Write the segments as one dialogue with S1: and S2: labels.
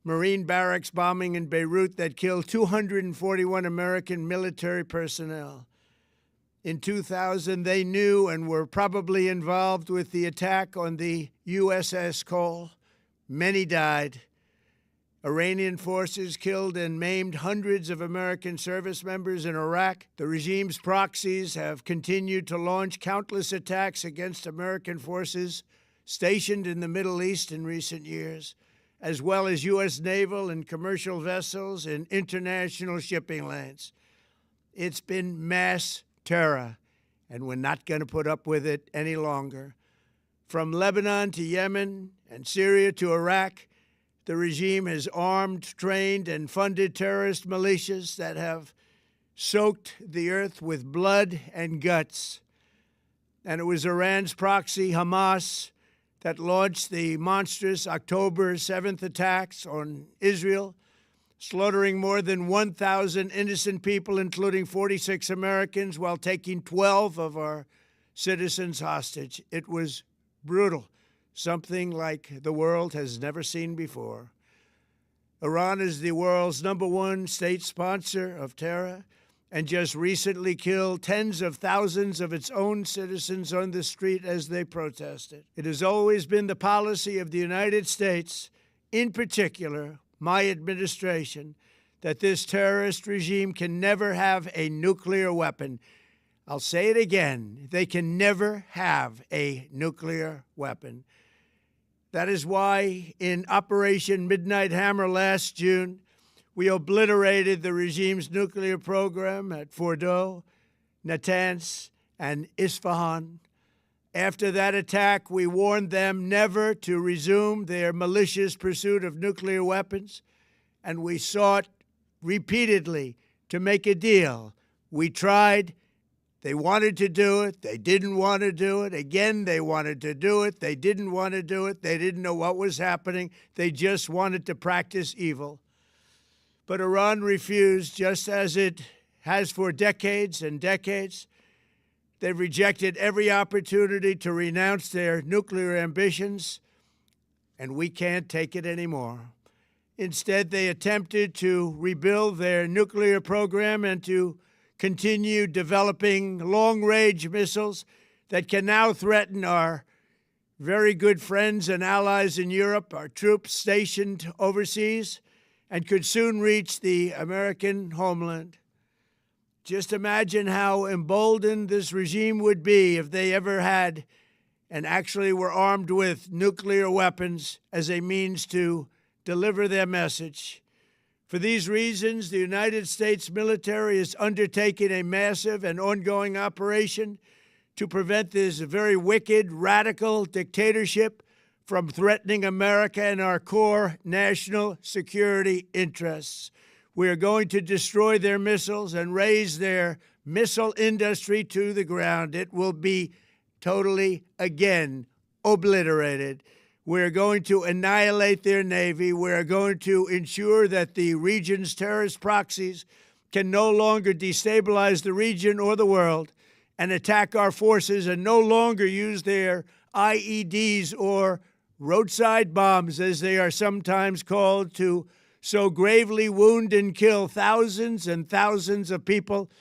S1: Marine barracks bombing in Beirut that killed 241 American military personnel. In 2000, they knew and were probably involved with the attack on the USS Cole. Many died. Iranian forces killed and maimed hundreds of American service members in Iraq. The regime's proxies have continued to launch countless attacks against American forces stationed in the Middle East in recent years, as well as U.S. naval and commercial vessels in international shipping lanes. It's been mass terror, and we're not going to put up with it any longer. From Lebanon to Yemen and Syria to Iraq, the regime has armed, trained, and funded terrorist militias that have soaked the earth with blood and guts. And it was Iran's proxy, Hamas, that launched the monstrous October 7th attacks on Israel, slaughtering more than 1,000 innocent people, including 46 Americans, while taking 12 of our citizens hostage. It was brutal, something like the world has never seen before. Iran is the world's #1 state sponsor of terror and just recently killed tens of thousands of its own citizens on the street as they protested. It has always been the policy of the United States, in particular my administration, that this terrorist regime can never have a nuclear weapon. I'll say it again, they can never have a nuclear weapon. That is why in Operation Midnight Hammer last June, we obliterated the regime's nuclear program at Fordow, Natanz, and Isfahan. After that attack, we warned them never to resume their malicious pursuit of nuclear weapons, and we sought repeatedly to make a deal. We tried. They wanted to do it. They didn't want to do it. Again, they wanted to do it. They didn't want to do it. They didn't know what was happening. They just wanted to practice evil. But Iran refused, just as it has for decades and decades. They've rejected every opportunity to renounce their nuclear ambitions, and we can't take it anymore. Instead, they attempted to rebuild their nuclear program and to continue developing long-range missiles that can now threaten our very good friends and allies in Europe, our troops stationed overseas, and could soon reach the American homeland. Just imagine how emboldened this regime would be if they ever had and actually were armed with nuclear weapons as a means to deliver their message. For these reasons, the United States military is undertaking a massive and ongoing operation to prevent this very wicked, radical dictatorship from threatening America and our core national security interests. We are going to destroy their missiles and raise their missile industry to the ground. It will be totally, again, obliterated. We're going to annihilate their Navy. We're going to ensure that the region's terrorist proxies can no longer destabilize the region or the world and attack our forces and no longer use their IEDs or roadside bombs, as they are sometimes called, to so gravely wound and kill thousands and thousands of people,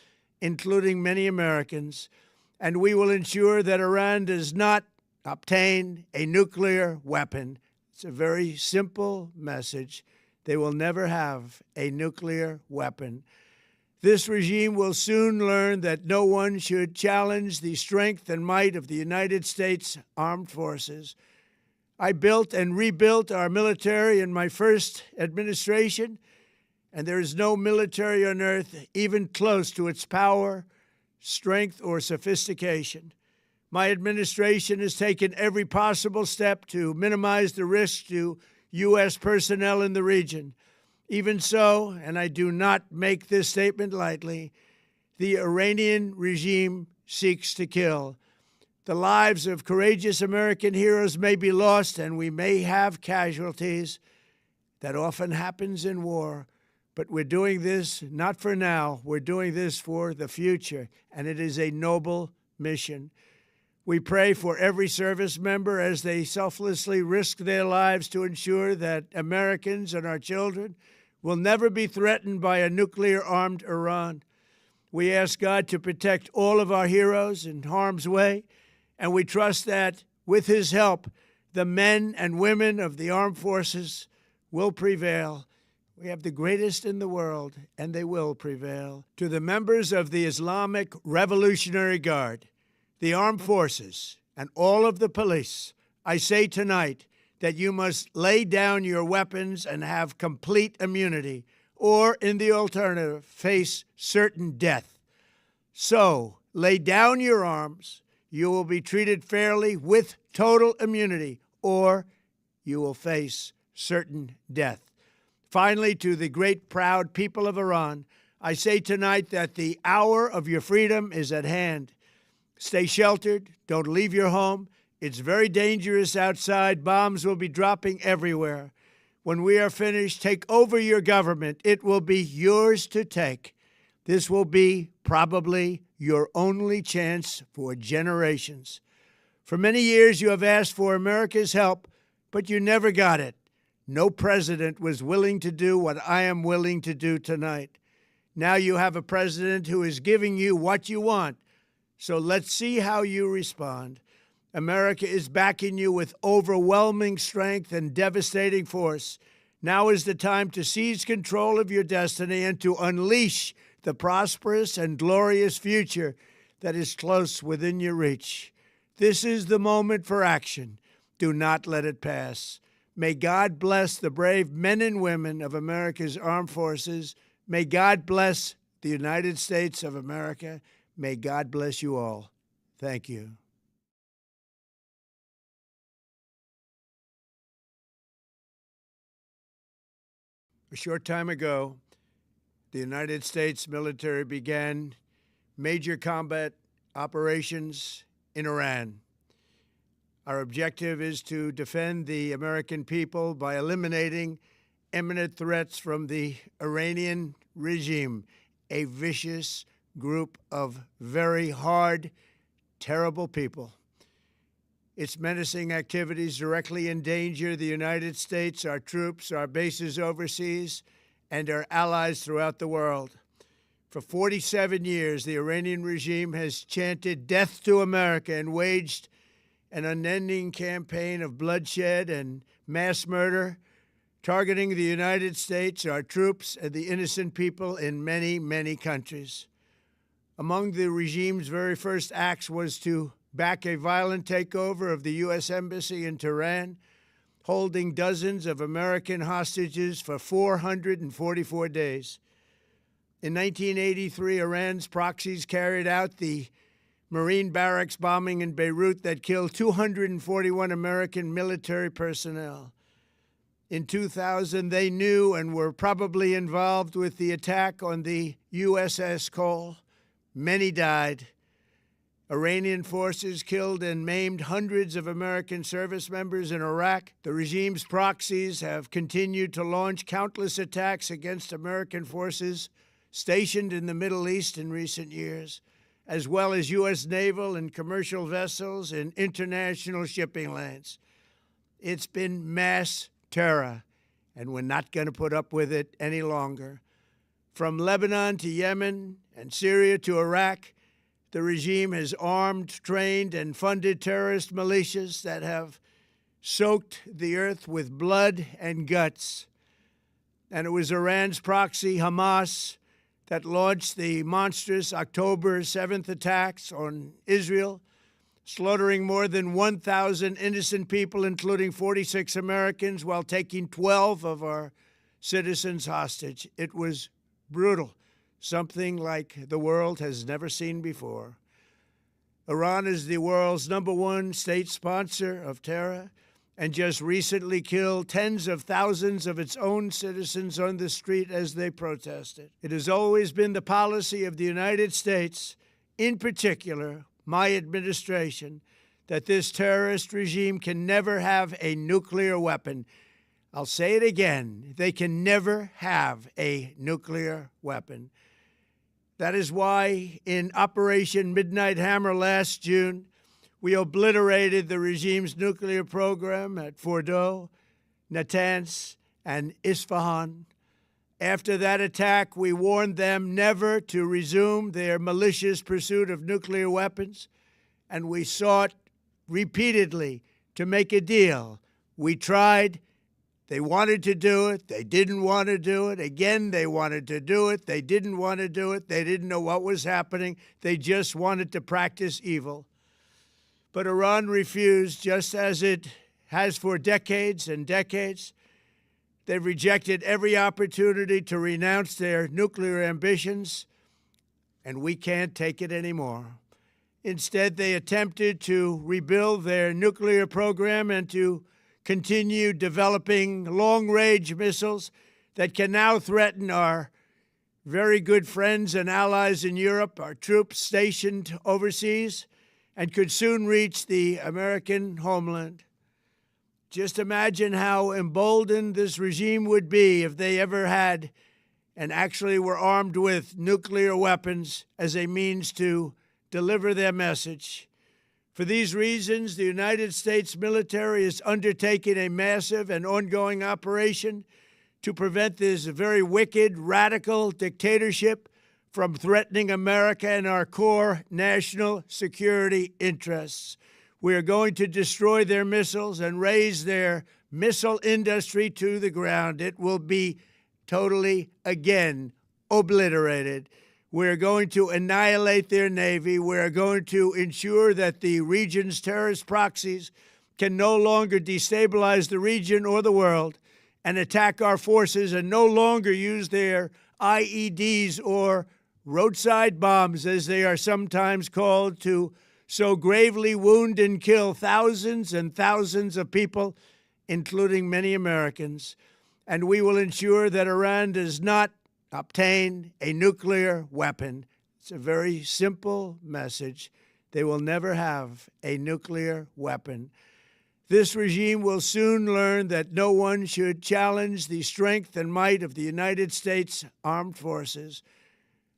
S1: including many Americans. And we will ensure that Iran does not obtain a nuclear weapon. It's a very simple message. They will never have a nuclear weapon. This regime will soon learn that no one should challenge the strength and might of the United States Armed Forces. I built and rebuilt our military in my first administration, and there is no military on earth even close to its power, strength, or sophistication. My administration has taken every possible step to minimize the risk to U.S. personnel in the region. Even so, and I do not make this statement lightly, the Iranian regime seeks to kill. The lives of courageous American heroes may be lost, and we may have casualties. That often happens in war. But we're doing this not for now. We're doing this for the future, and it is a noble mission. We pray for every service member as they selflessly risk their lives to ensure that Americans and our children will never be threatened by a nuclear-armed Iran. We ask God to protect all of our heroes in harm's way, and we trust that, with His help, the men and women of the armed forces will prevail. We have the greatest in the world, and they will prevail. To the members of the Islamic Revolutionary Guard, the armed forces, and all of the police, I say tonight that you must lay down your weapons and have complete immunity, or, in the alternative, face certain death. So, lay down your arms. You will be treated fairly with total immunity, or you will face certain death. Finally, to the great, proud people of Iran, I say tonight that the hour of your freedom is at hand. Stay sheltered. Don't leave your home. It's very dangerous outside. Bombs will be dropping everywhere. When we are finished, take over your government. It will be yours to take. This will be probably your only chance for generations. For many years, you have asked for America's help, but you never got it. No president was willing to do what I am willing to do tonight. Now you have a president who is giving you what you want. So let's see how you respond. America is backing you with overwhelming strength and devastating force. Now is the time to seize control of your destiny and to unleash the prosperous and glorious future that is close within your reach. This is the moment for action. Do not let it pass. May God bless the brave men and women of America's armed forces. May God bless the United States of America. May God bless you all. Thank you. A short time ago, the United States military began major combat operations in Iran. Our objective is to defend the American people by eliminating imminent threats from the Iranian regime, a vicious group of very hard, terrible people. Its menacing activities directly endanger the United States, our troops, our bases overseas, and our allies throughout the world. For 47 years, the Iranian regime has chanted death to America and waged an unending campaign of bloodshed and mass murder, targeting the United States, our troops, and the innocent people in many, many countries. Among the regime's very first acts was to back a violent takeover of the U.S. Embassy in Tehran, holding dozens of American hostages for 444 days. In 1983, Iran's proxies carried out the Marine barracks bombing in Beirut that killed 241 American military personnel. In 2000, they knew and were probably involved with the attack on the USS Cole. Many died. Iranian forces killed and maimed hundreds of American service members in Iraq. The regime's proxies have continued to launch countless attacks against American forces stationed in the Middle East in recent years, as well as U.S. naval and commercial vessels in international shipping lanes. It's been mass terror, and we're not going to put up with it any longer. From Lebanon to Yemen and Syria to Iraq, the regime has armed, trained, and funded terrorist militias that have soaked the earth with blood and guts. And it was Iran's proxy, Hamas, that launched the monstrous October 7th attacks on Israel, slaughtering more than 1,000 innocent people, including 46 Americans, while taking 12 of our citizens hostage. It was brutal, something like the world has never seen before. Iran is the world's #1 state sponsor of terror and just recently killed tens of thousands of its own citizens on the street as they protested. It has always been the policy of the United States, in particular my administration, that this terrorist regime can never have a nuclear weapon. I'll say it again, they can never have a nuclear weapon. That is why in Operation Midnight Hammer last June, We obliterated the regime's nuclear program at Fordow, Natanz, and Isfahan. After that attack, we warned them never to resume their malicious pursuit of nuclear weapons, and we sought repeatedly to make a deal. We tried. They wanted to do it. They didn't want to do it. Again, they wanted to do it. They didn't want to do it. They didn't know what was happening. They just wanted to practice evil. But Iran refused, just as it has for decades and decades. They've rejected every opportunity to renounce their nuclear ambitions, and we can't take it anymore. Instead, they attempted to rebuild their nuclear program and to continue developing long-range missiles that can now threaten our very good friends and allies in Europe, our troops stationed overseas, and could soon reach the American homeland. Just imagine how emboldened this regime would be if they ever had and actually were armed with nuclear weapons as a means to deliver their message. For these reasons, the United States military is undertaking a massive and ongoing operation to prevent this very wicked, radical dictatorship from threatening America and our core national security interests. We are going to destroy their missiles and raise their missile industry to the ground. It will be totally, again, obliterated. We're going to annihilate their Navy. We're going to ensure that the region's terrorist proxies can no longer destabilize the region or the world and attack our forces and no longer use their IEDs or roadside bombs, as they are sometimes called, to so gravely wound and kill thousands and thousands of people, including many Americans. And we will ensure that Iran does not obtain a nuclear weapon. It's a very simple message. They will never have a nuclear weapon. This regime will soon learn that no one should challenge the strength and might of the United States Armed Forces.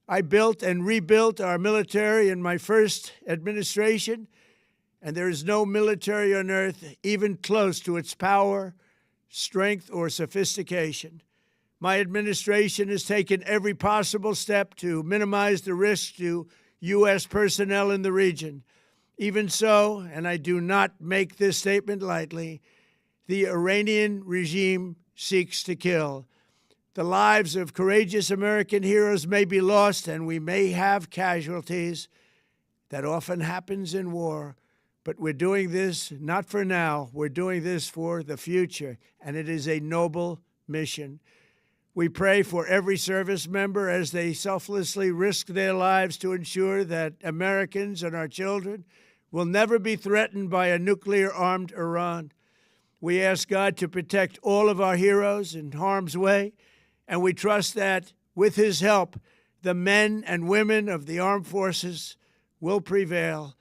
S1: I built and rebuilt our military in my first administration, and there is no military on earth even close to its power, strength, or sophistication. My administration has taken every possible step to minimize the risk to U.S. personnel in the region. Even so, and I do not make this statement lightly, the Iranian regime seeks to kill. The lives of courageous American heroes may be lost, and we may have casualties. That often happens in war. But we're doing this not for now. We're doing this for the future, and it is a noble mission. We pray for every service member as they selflessly risk their lives to ensure that Americans and our children will never be threatened by a nuclear-armed Iran. We ask God to protect all of our heroes in harm's way, and we trust that, with His help, the men and women of the armed forces will prevail.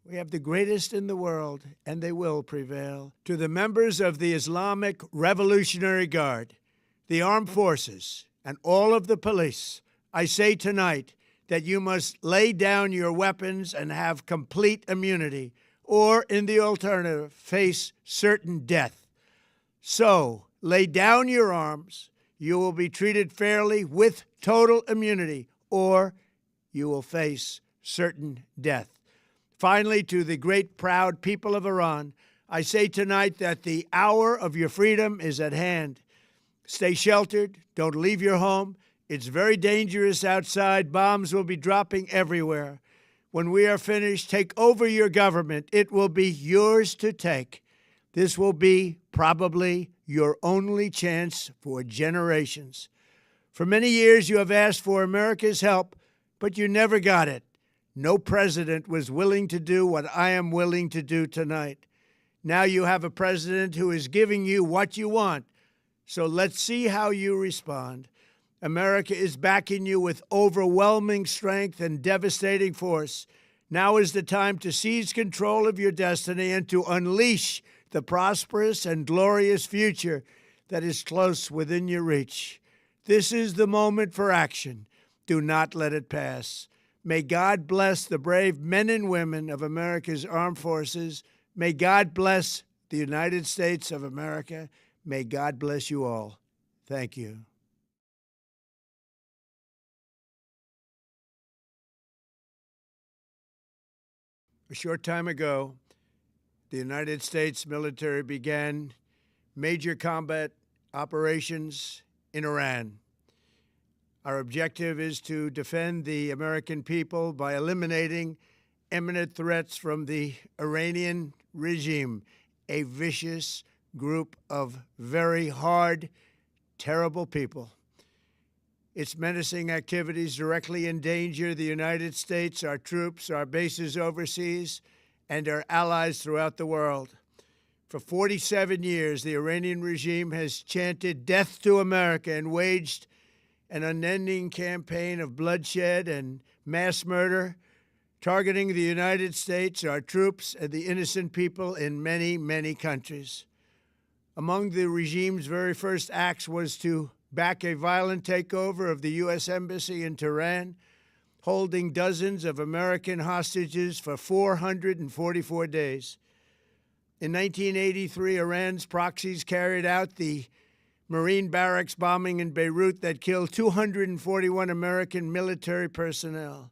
S1: We have the greatest in the world, and they will prevail. To the members of the Islamic Revolutionary Guard, the armed forces, and all of the police, I say tonight that you must lay down your weapons and have complete immunity, or, in the alternative, face certain death. So, lay down your arms. You will be treated fairly with total immunity, or you will face certain death. Finally, to the great, proud people of Iran, I say tonight that the hour of your freedom is at hand. Stay sheltered. Don't leave your home. It's very dangerous outside. Bombs will be dropping everywhere. When we are finished, take over your government. It will be yours to take. This will be probably your only chance for generations. For many years, you have asked for America's help, but you never got it. No president was willing to do what I am willing to do tonight. Now you have a president who is giving you what you want. So let's see how you respond. America is backing you with overwhelming strength and devastating force. Now is the time to seize control of your destiny and to unleash the prosperous and glorious future that is close within your reach. This is the moment for action. Do not let it pass. May God bless the brave men and women of America's armed forces. May God bless the United States of America. May God bless you all. Thank you. A short time ago, the United States military began major combat operations in Iran. Our objective is to defend the American people by eliminating imminent threats from the Iranian regime, a vicious group of very hard, terrible people. Its menacing activities directly endanger the United States, our troops, our bases overseas, and our allies throughout the world. For 47 years, the Iranian regime has chanted death to America and waged an unending campaign of bloodshed and mass murder, targeting the United States, our troops, and the innocent people in many, many countries. Among the regime's very first acts was to back a violent takeover of the U.S. Embassy in Tehran, holding dozens of American hostages for 444 days. In 1983, Iran's proxies carried out the Marine barracks bombing in Beirut that killed 241 American military personnel.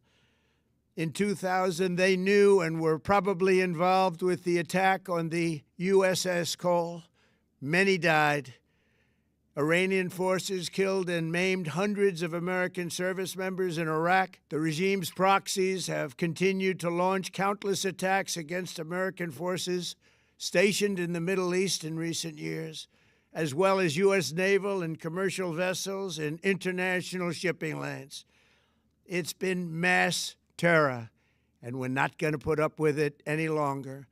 S1: In 2000, they knew and were probably involved with the attack on the USS Cole. Many died. Iranian forces killed and maimed hundreds of American service members in Iraq. The regime's proxies have continued to launch countless attacks against American forces stationed in the Middle East in recent years, as well as U.S. naval and commercial vessels in international shipping lanes. It's been mass terror, and we're not going to put up with it any longer.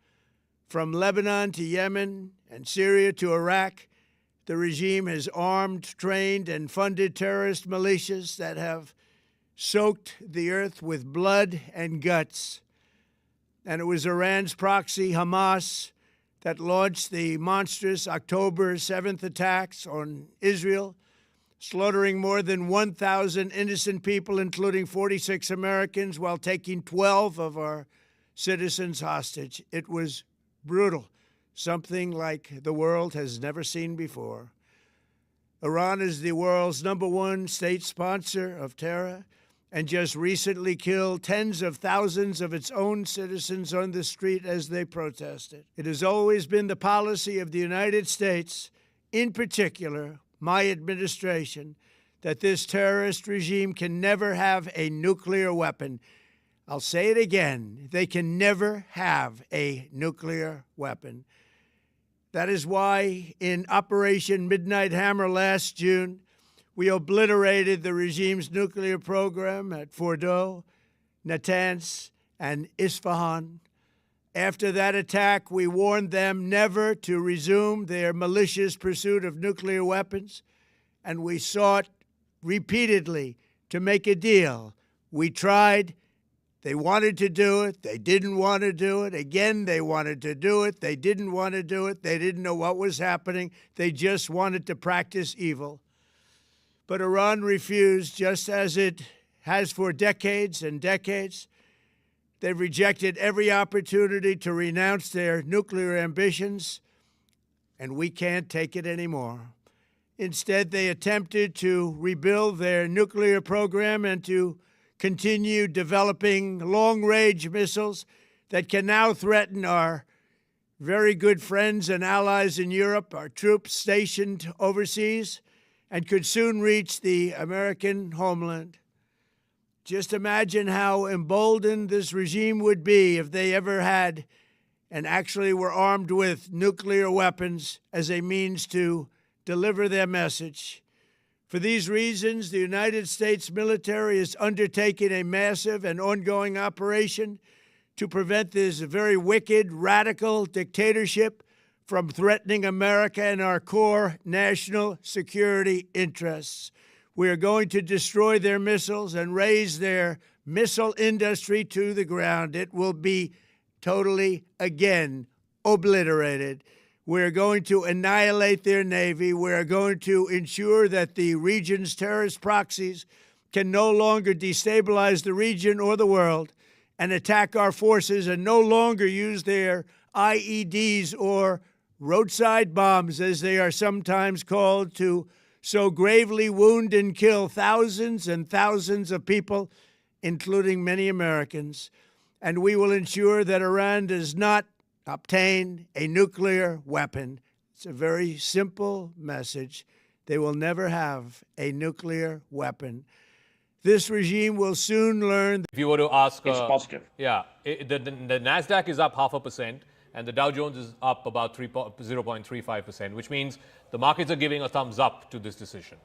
S1: From Lebanon to Yemen and Syria to Iraq, the regime has armed, trained, and funded terrorist militias that have soaked the earth with blood and guts. And it was Iran's proxy, Hamas, that launched the monstrous October 7th attacks on Israel, slaughtering more than 1,000 innocent people, including 46 Americans, while taking 12 of our citizens hostage. It was brutal, something like the world has never seen before. Iran is the world's #1 state sponsor of terror and just recently killed tens of thousands of its own citizens on the street as they protested. It has always been the policy of the United States, in particular, my administration, that this terrorist regime can never have a nuclear weapon. I'll say it again, they can never have a nuclear weapon. That is why in Operation Midnight Hammer last June, we obliterated the regime's nuclear program at Fordow, Natanz, and Isfahan. After that attack, we warned them never to resume their malicious pursuit of nuclear weapons, and we sought repeatedly to make a deal. We tried. They wanted to do it. They didn't want to do it. Again, they wanted to do it. They didn't want to do it. They didn't know what was happening. They just wanted to practice evil. But Iran refused, just as it has for decades and decades. They've rejected every opportunity to renounce their nuclear ambitions, and we can't take it anymore. Instead, they attempted to rebuild their nuclear program and to continue developing long-range missiles that can now threaten our very good friends and allies in Europe, our troops stationed overseas, and could soon reach the American homeland. Just imagine how emboldened this regime would be if they ever had and actually were armed with nuclear weapons as a means to deliver their message. For these reasons, the United States military is undertaking a massive and ongoing operation to prevent this very wicked, radical dictatorship from threatening America and our core national security interests. We are going to destroy their missiles and raise their missile industry to the ground. It will be totally, again, obliterated. We're going to annihilate their Navy. We're going to ensure that the region's terrorist proxies can no longer destabilize the region or the world and attack our forces and no longer use their IEDs or roadside bombs, as they are sometimes called, to so gravely wound and kill thousands and thousands of people, including many Americans. And we will ensure that Iran does not obtain a nuclear weapon. It's a very simple message. They will never have a nuclear weapon. This regime will soon learn.
S2: If you were to ask,
S3: it's positive.
S2: Yeah, the Nasdaq is up 0.5%, and the Dow Jones is up about 0.35%, which means the markets are giving a thumbs up to this decision,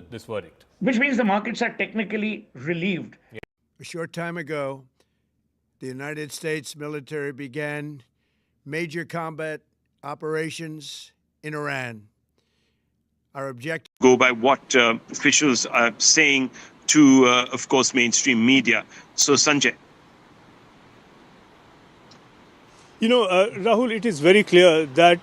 S2: this verdict.
S3: Which means the markets are technically relieved.
S2: Yeah.
S1: A short time ago, the United States military began major combat operations in Iran. Our objective
S4: go by what officials are saying to, of course, mainstream media. So, Sanjay.
S5: You know, Rahul, it is very clear that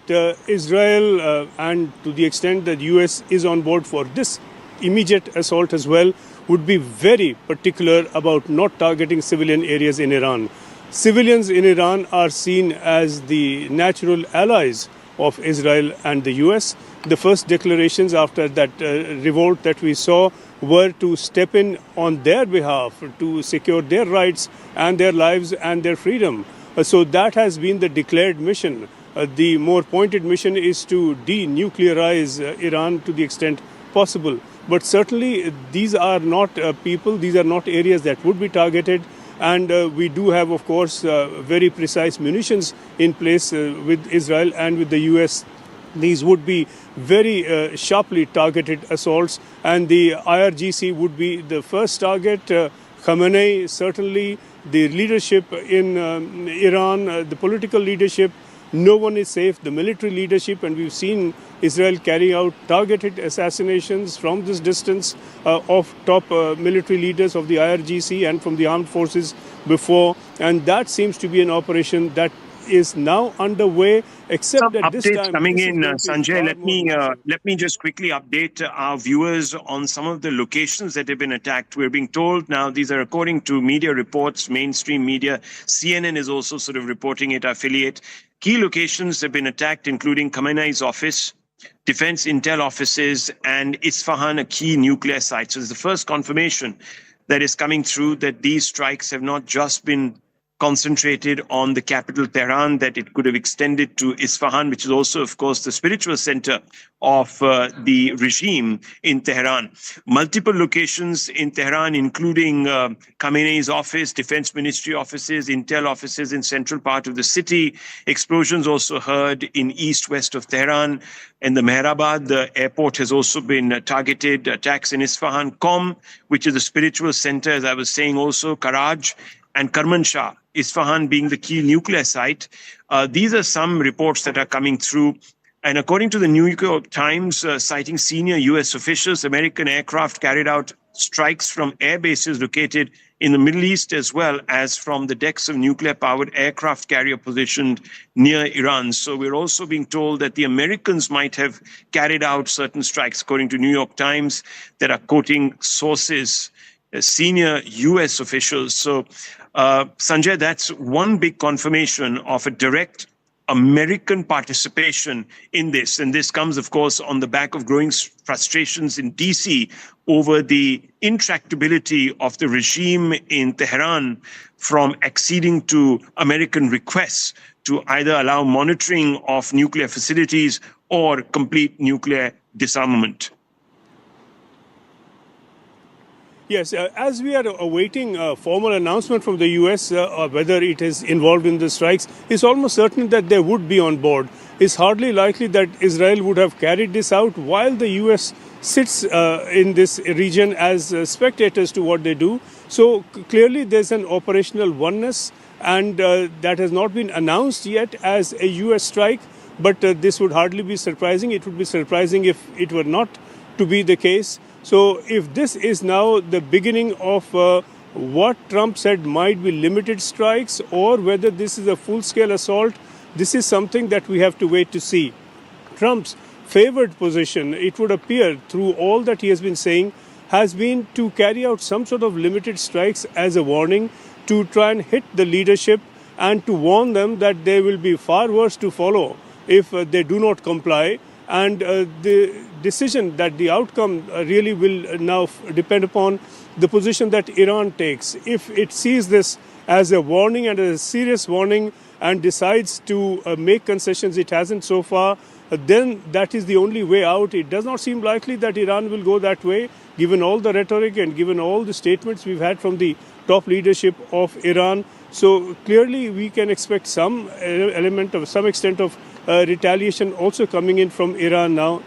S5: Israel and to the extent that US is on board for this immediate assault as well, would be very particular about not targeting civilian areas in Iran. Civilians in Iran are seen as the natural allies of Israel and the US. The first declarations after that revolt that we saw were to step in on their behalf to secure their rights and their lives and their freedom. So that has been the declared mission. The more pointed mission is to denuclearize Iran to the extent possible. But certainly these are not people, these are not areas that would be targeted. And we do have, of course, very precise munitions in place with Israel and with the US. These would be very sharply targeted assaults, and the IRGC would be the first target. Khamenei, certainly the leadership in Iran, the political leadership, no one is safe, the military leadership, and we've seen Israel carry out targeted assassinations from this distance of top military leaders of the IRGC and from the armed forces before, and that seems to be an operation that is now underway, except that this time
S4: coming in, Sanjay. Let me just quickly update our viewers on some of the locations that have been attacked. We're being told now these are according to media reports, mainstream media. CNN is also sort of reporting it, affiliate. Key locations have been attacked, including Khamenei's office, defense intel offices, and Isfahan, a key nuclear site. So it's the first confirmation that is coming through that these strikes have not just been concentrated on the capital Tehran, that it could have extended to Isfahan, which is also, of course, the spiritual center of the regime in Tehran. Multiple locations in Tehran, including Khamenei's office, defense ministry offices, intel offices in central part of the city. Explosions also heard in east-west of Tehran. And the Mehrabad, the airport, has also been targeted. Attacks in Isfahan, Qom, which is a spiritual center, as I was saying, also Karaj and Kermanshah, Isfahan being the key nuclear site. These are some reports that are coming through. And according to the New York Times, citing senior U.S. officials, American aircraft carried out strikes from air bases located in the Middle East, as well as from the decks of nuclear-powered aircraft carrier positioned near Iran. So we're also being told that the Americans might have carried out certain strikes, according to New York Times, that are quoting sources, senior U.S. officials. So, Sanjay, that's one big confirmation of a direct American participation in this. And this comes, of course, on the back of growing frustrations in D.C. over the intractability of the regime in Tehran from acceding to American requests to either allow monitoring of nuclear facilities or complete nuclear disarmament.
S5: Yes, as we are awaiting a formal announcement from the U.S. Whether it is involved in the strikes, it's almost certain that they would be on board. It's hardly likely that Israel would have carried this out while the U.S. sits in this region as spectators to what they do. So clearly there's an operational oneness, and that has not been announced yet as a U.S. strike, but this would hardly be surprising. It would be surprising if it were not to be the case. So if this is now the beginning of what Trump said might be limited strikes, or whether this is a full-scale assault, this is something that we have to wait to see. Trump's favored position, it would appear through all that he has been saying, has been to carry out some sort of limited strikes as a warning to try and hit the leadership and to warn them that there will be far worse to follow if they do not comply. And the decision that the outcome really will now depend upon the position that Iran takes. If it sees this as a warning and a serious warning and decides to make concessions, it hasn't so far, then that is the only way out. It does not seem likely that Iran will go that way, given all the rhetoric and given all the statements we've had from the top leadership of Iran. So clearly we can expect some element of some extent of retaliation also coming in from Iran now.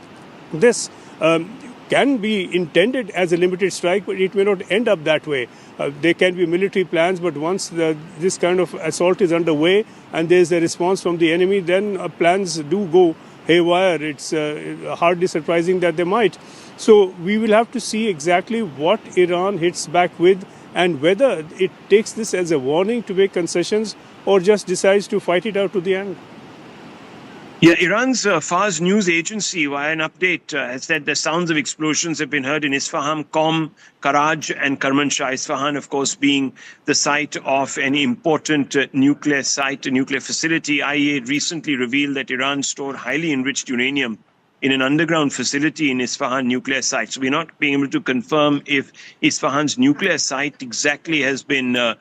S5: This can be intended as a limited strike, but it may not end up that way. There can be military plans, but once this kind of assault is underway and there's a response from the enemy, then plans do go haywire. It's hardly surprising that they might. So we will have to see exactly what Iran hits back with and whether it takes this as a warning to make concessions or just decides to fight it out to the end.
S4: Yeah, Iran's Fars news agency, via an update, has said the sounds of explosions have been heard in Isfahan, Qom, Karaj, and Kermanshah. Isfahan, of course, being the site of an important nuclear site, a nuclear facility. IAEA recently revealed that Iran stored highly enriched uranium in an underground facility in Isfahan nuclear site. So we're not being able to confirm if Isfahan's nuclear site exactly has been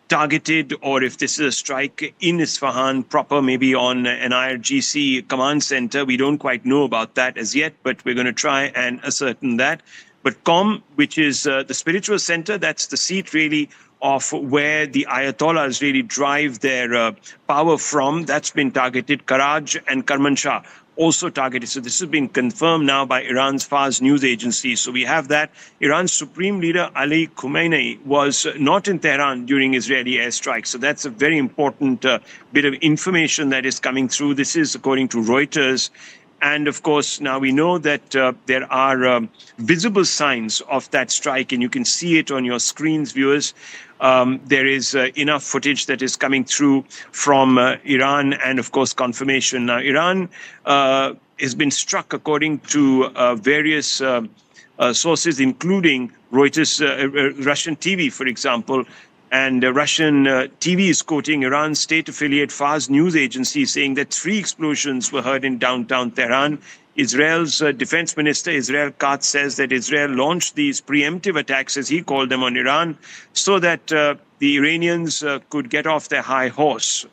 S4: targeted, or if this is a strike in Isfahan proper, maybe on an IRGC command center. We don't quite know about that as yet, but we're going to try and ascertain that. But Qom, which is the spiritual center, that's the seat really of where the Ayatollahs really drive their power from, that's been targeted. Karaj and Kermanshah also targeted. So this has been confirmed now by Iran's Fars news agency. So we have that. Iran's Supreme Leader Ali Khamenei was not in Tehran during Israeli airstrikes. So that's a very important bit of information that is coming through. This is according to Reuters. And of course, now we know that there are visible signs of that strike, and you can see it on your screens, viewers. There is enough footage that is coming through from Iran, and of course, confirmation. Now, Iran has been struck, according to various sources, including Reuters, Russian TV, for example. And Russian TV is quoting Iran's state affiliate Fars news agency, saying that 3 explosions were heard in downtown Tehran. Israel's defense minister, Israel Katz, says that Israel launched these preemptive attacks, as he called them, on Iran, so that the Iranians could get off their high horse.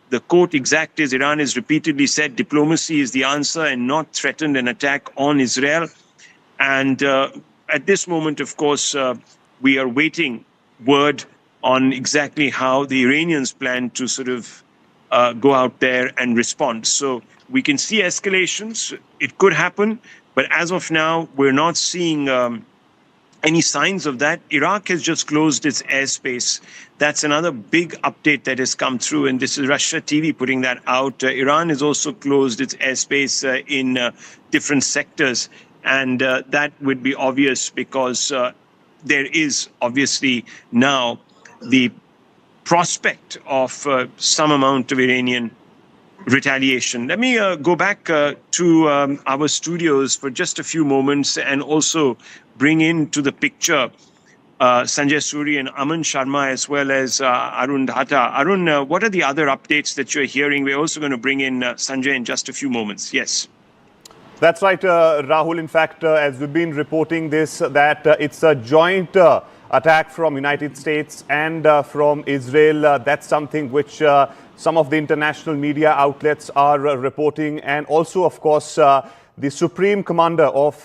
S4: The quote exact is, Iran has repeatedly said diplomacy is the answer and not threatened an attack on Israel. And at this moment, of course, we are waiting word on exactly how the Iranians plan to sort of go out there and respond. So we can see escalations. It could happen. But as of now, we're not seeing any signs of that. Iraq has just closed its airspace. That's another big update that has come through. And this is Russia TV putting that out. Iran has also closed its airspace in different sectors. And that would be obvious because there is obviously now the prospect of some amount of Iranian retaliation. Let me go back to our studios for just a few moments and also bring into the picture Sanjay Suri and Aman Sharma, as well as Arun Dhata. Arun, what are the other updates that you're hearing? We're also going to bring in Sanjay in just a few moments. Yes.
S6: That's right, Rahul. In fact, as we've been reporting this, that it's a joint attack from United States and from Israel. That's something which some of the international media outlets are reporting. And also, of course, the Supreme Commander of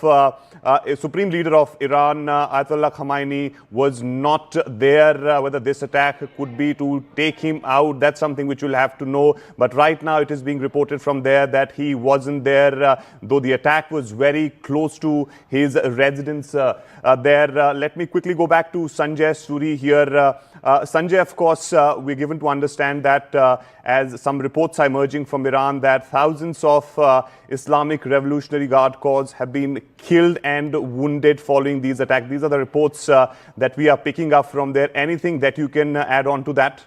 S6: Supreme Leader of Iran, Ayatollah Khamenei, was not there. Whether this attack could be to take him out, that's something which we'll have to know. But right now it is being reported from there that he wasn't there, though the attack was very close to his residence there. Let me quickly go back to Sanjay Suri here. Sanjay, of course, we're given to understand that as some reports are emerging from Iran, that thousands of Islamic Revolutionary Guard Corps have been killed and wounded following these attacks. These are the reports that we are picking up from there. Anything that you can add on to that?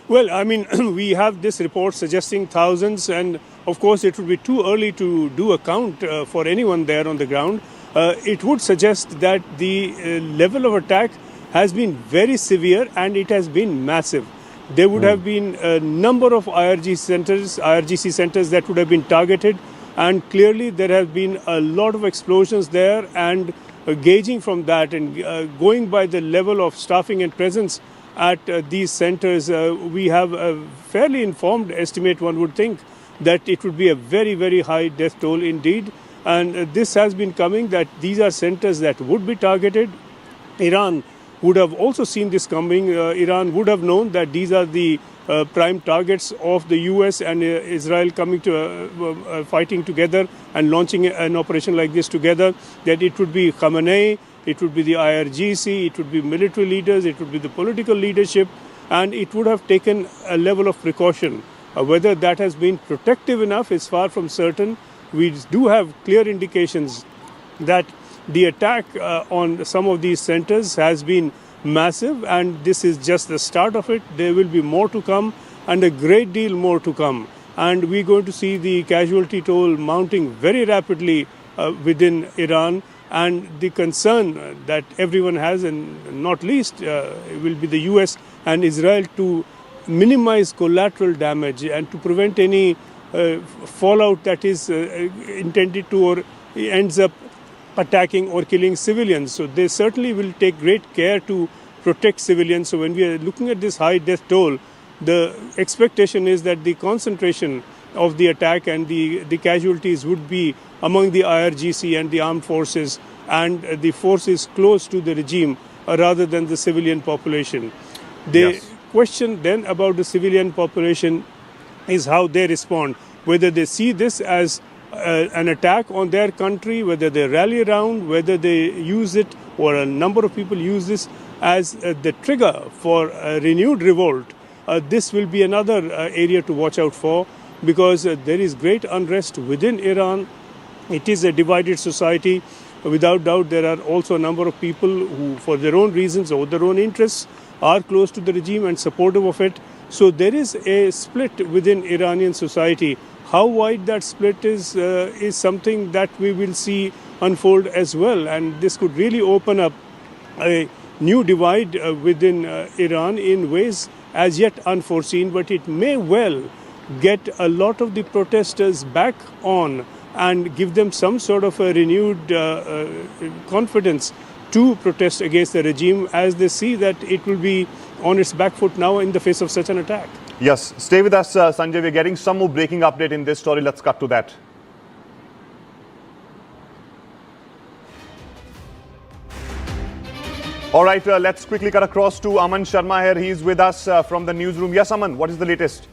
S5: Well, I mean, we have this report suggesting thousands, and of course, it would be too early to do a count for anyone there on the ground. It would suggest that the level of attack has been very severe and it has been massive. There would have been a number of IRGC centers that would have been targeted, and clearly there have been a lot of explosions there. And gauging from that and going by the level of staffing and presence at these centers, we have a fairly informed estimate, one would think, that it would be a very, very high death toll indeed. And this has been coming, that these are centers that would be targeted. Iran would have also seen this coming. Iran would have known that these are the prime targets of the US and Israel coming to fighting together and launching an operation like this together, that it would be Khamenei, it would be the IRGC, it would be military leaders, it would be the political leadership, and it would have taken a level of precaution. Whether that has been protective enough is far from certain. We do have clear indications that the attack on some of these centers has been massive, and this is just the start of it. There will be more to come, and a great deal more to come. And we're going to see the casualty toll mounting very rapidly within Iran. And the concern that everyone has, and not least will be the US and Israel, to minimize collateral damage and to prevent any fallout that is intended to or ends up attacking or killing civilians. So they certainly will take great care to protect civilians. So when we are looking at this high death toll, the expectation is that the concentration of the attack and the casualties would be among the IRGC and the armed forces and the forces close to the regime rather than the civilian population. The question then about the civilian population is how they respond, whether they see this as an attack on their country, whether they rally around, whether they use it, or a number of people use this as the trigger for a renewed revolt. This will be another area to watch out for, because there is great unrest within Iran. It is a divided society. Without doubt, there are also a number of people who, for their own reasons or their own interests, are close to the regime and supportive of it. So there is a split within Iranian society. How wide that split is something that we will see unfold as well. And this could really open up a new divide within Iran in ways as yet unforeseen. But it may well get a lot of the protesters back on and give them some sort of a renewed confidence to protest against the regime, as they see that it will be on its back foot now in the face of such an attack.
S6: Yes, stay with us, Sanjay. We're getting some more breaking update in this story. Let's cut to that. All right, let's quickly cut across to Aman Sharma here. He's with us from the newsroom. Yes, Aman, what is the latest?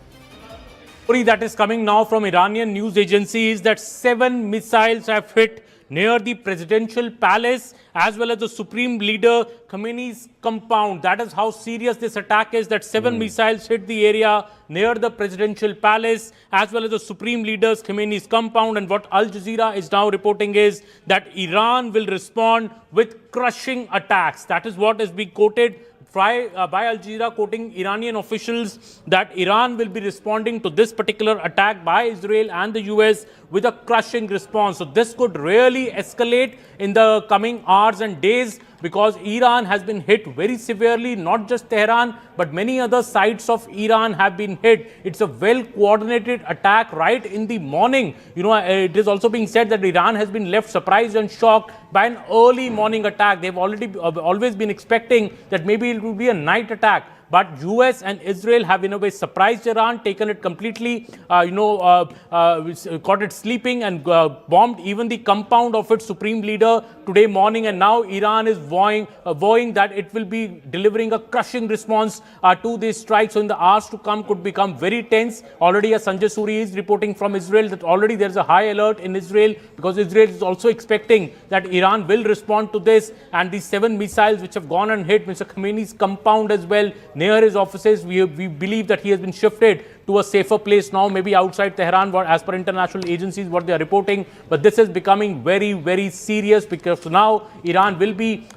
S7: Story that is coming now from Iranian news agencies that 7 missiles have hit near the presidential palace as well as the supreme leader Khamenei's compound. That is how serious this attack is, that 7 missiles hit the area near the presidential palace as well as the supreme leader's Khamenei's compound. And what Al Jazeera is now reporting is that Iran will respond with crushing attacks. That is what is being quoted by Al Jazeera, quoting Iranian officials, that Iran will be responding to this particular attack by Israel and the US with a crushing response. So this could really escalate in the coming hours and days, because Iran has been hit very severely. Not just Tehran, but many other sites of Iran have been hit. It's a well-coordinated attack right in the morning. You know, it is also being said that Iran has been left surprised and shocked by an early morning attack. They've always been expecting that maybe it will be a night attack. But US and Israel have in a way surprised Iran, taken it completely, caught it sleeping, and bombed even the compound of its supreme leader today morning. And now Iran is vowing that it will be delivering a crushing response to these strikes. So in the hours to come could become very tense. Already, as Sanjay Suri is reporting from Israel, that already there's a high alert in Israel, because Israel is also expecting that Iran will respond to this. And these 7 missiles which have gone and hit Mr. Khamenei's compound as well, near his offices, we believe that he has been shifted to a safer place now, maybe outside Tehran, as per international agencies, what they are reporting. But this is becoming very, very serious, because now Iran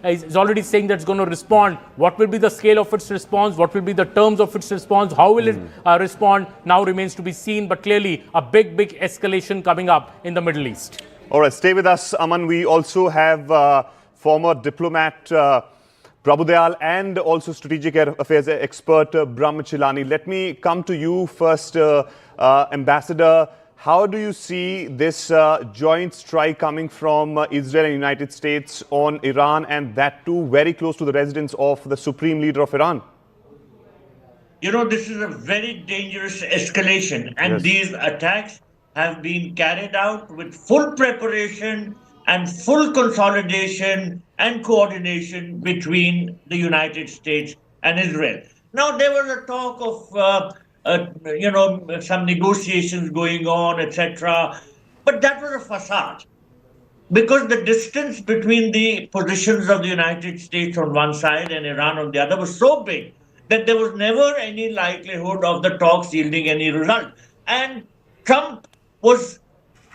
S7: is already saying that it's going to respond. What will be the scale of its response? What will be the terms of its response? How will it respond? Now remains to be seen. But clearly, a big, big escalation coming up in the Middle East.
S6: All right, stay with us, Aman. We also have former diplomat Prabhu Dayal and also strategic affairs expert Brahmachalani. Let me come to you first, Ambassador. How do you see this joint strike coming from Israel and United States on Iran, and that too very close to the residence of the Supreme Leader of Iran?
S3: You know, this is a very dangerous escalation, and these attacks have been carried out with full preparation and full consolidation and coordination between the United States and Israel. Now, there was a talk of, some negotiations going on, etc. But that was a facade, because the distance between the positions of the United States on one side and Iran on the other was so big that there was never any likelihood of the talks yielding any result. And Trump was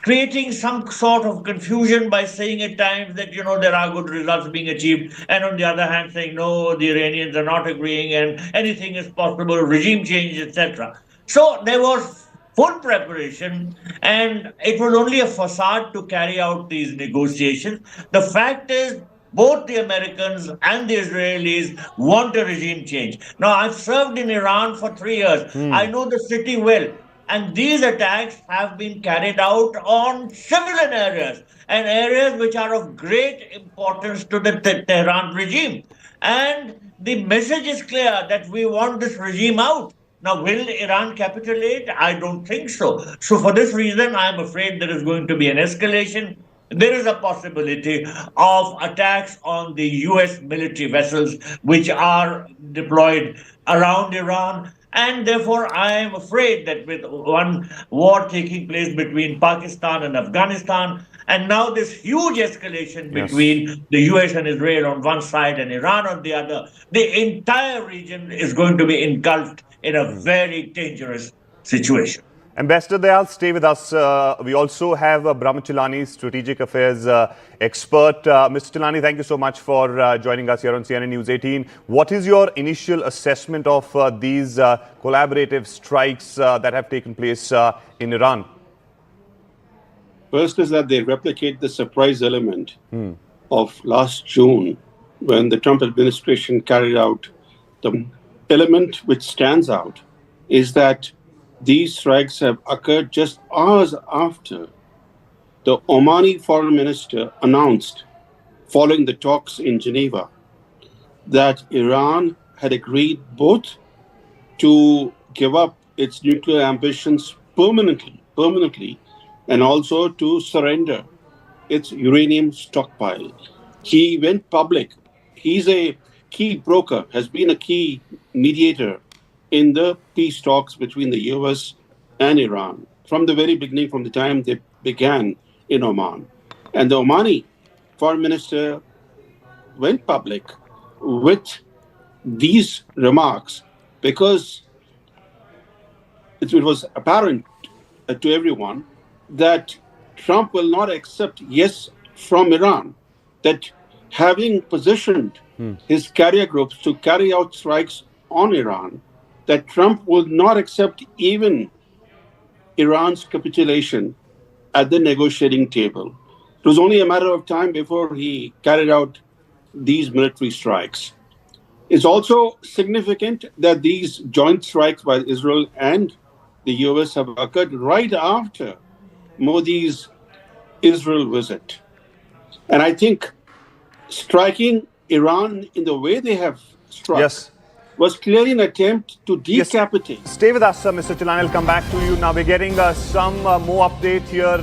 S3: creating some sort of confusion by saying at times that, there are good results being achieved, and on the other hand saying, no, the Iranians are not agreeing and anything is possible, regime change, etc. So there was full preparation, and it was only a facade to carry out these negotiations. The fact is, both the Americans and the Israelis want a regime change. Now, I've served in Iran for 3 years. I know the city well. And these attacks have been carried out on civilian areas, and areas which are of great importance to the Tehran regime. And the message is clear that we want this regime out. Now, will Iran capitulate? I don't think so. So for this reason, I'm afraid there is going to be an escalation. There is a possibility of attacks on the US military vessels which are deployed around Iran. And therefore, I am afraid that with one war taking place between Pakistan and Afghanistan, and now this huge escalation between the US and Israel on one side and Iran on the other, the entire region is going to be engulfed in a very dangerous situation.
S6: Ambassador Dayal, stay with us. We also have Brahmachalani, strategic affairs expert. Mr. Chalani, thank you so much for joining us here on CNN News 18. What is your initial assessment of these collaborative strikes that have taken place in Iran?
S8: First is that they replicate the surprise element of last June, when the Trump administration carried out. The element which stands out is that these strikes have occurred just hours after the Omani foreign minister announced, following the talks in Geneva, that Iran had agreed both to give up its nuclear ambitions permanently, and also to surrender its uranium stockpile. He went public. He's a key broker, has been a key mediator in the peace talks between the US and Iran from the very beginning, from the time they began in Oman. And the Omani foreign minister went public with these remarks because it was apparent to everyone that Trump will not accept yes from Iran, that having positioned his carrier groups to carry out strikes on Iran, that Trump will not accept even Iran's capitulation at the negotiating table. It was only a matter of time before he carried out these military strikes. It's also significant that these joint strikes by Israel and the US have occurred right after Modi's Israel visit. And I think striking Iran in the way they have struck was clearly an attempt to decapitate.
S6: Yes. Stay with us, Mr. Chalani. I'll come back to you. Now we're getting some more update here.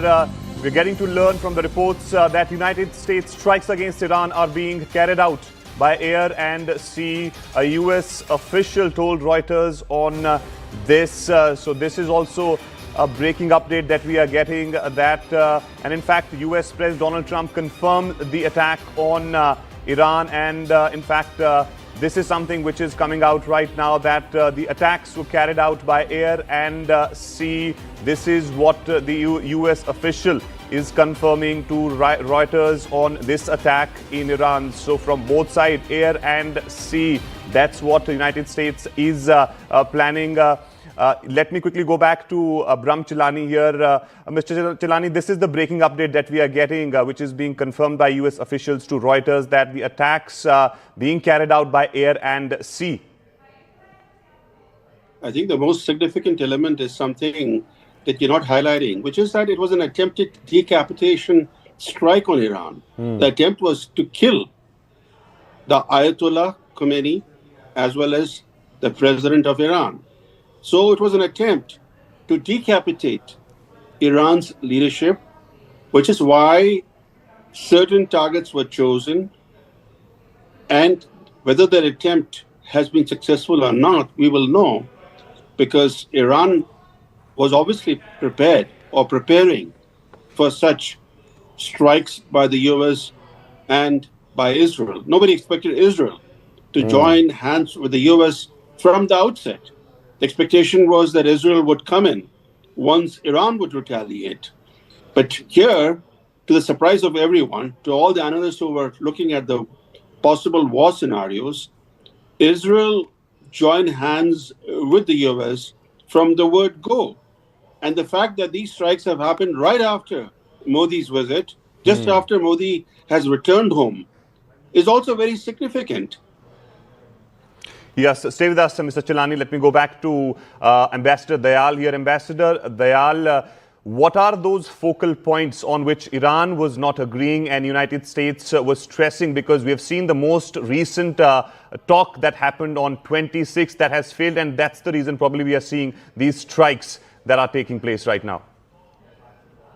S6: We're getting to learn from the reports that United States strikes against Iran are being carried out by air and sea. A US official told Reuters on this. So this is also a breaking update that we are getting, and in fact, US President Donald Trump confirmed the attack on Iran, and in fact, This is something which is coming out right now, that the attacks were carried out by air and sea. This is what the US official is confirming to Reuters on this attack in Iran. So from both sides, air and sea, that's what the United States is planning. Let me quickly go back to Brahm Chilani here. Mr. Chilani, this is the breaking update that we are getting, which is being confirmed by US officials to Reuters, that the attacks being carried out by air and sea.
S8: I think the most significant element is something that you're not highlighting, which is that it was an attempted decapitation strike on Iran. The attempt was to kill the Ayatollah Khomeini as well as the president of Iran. So it was an attempt to decapitate Iran's leadership, which is why certain targets were chosen. And whether that attempt has been successful or not, we will know, because Iran was obviously prepared or preparing for such strikes by the US and by Israel. Nobody expected Israel to join hands with the US from the outset. The expectation was that Israel would come in once Iran would retaliate. But here, to the surprise of everyone, to all the analysts who were looking at the possible war scenarios, Israel joined hands with the US from the word go. And the fact that these strikes have happened right after Modi's visit, just after Modi has returned home, is also very significant.
S6: Yes, stay with us, Mr. Chilani. Let me go back to Ambassador Dayal here. Ambassador Dayal, what are those focal points on which Iran was not agreeing and United States was stressing? Because we have seen the most recent talk that happened on 26th that has failed, and that's the reason probably we are seeing these strikes that are taking place right now.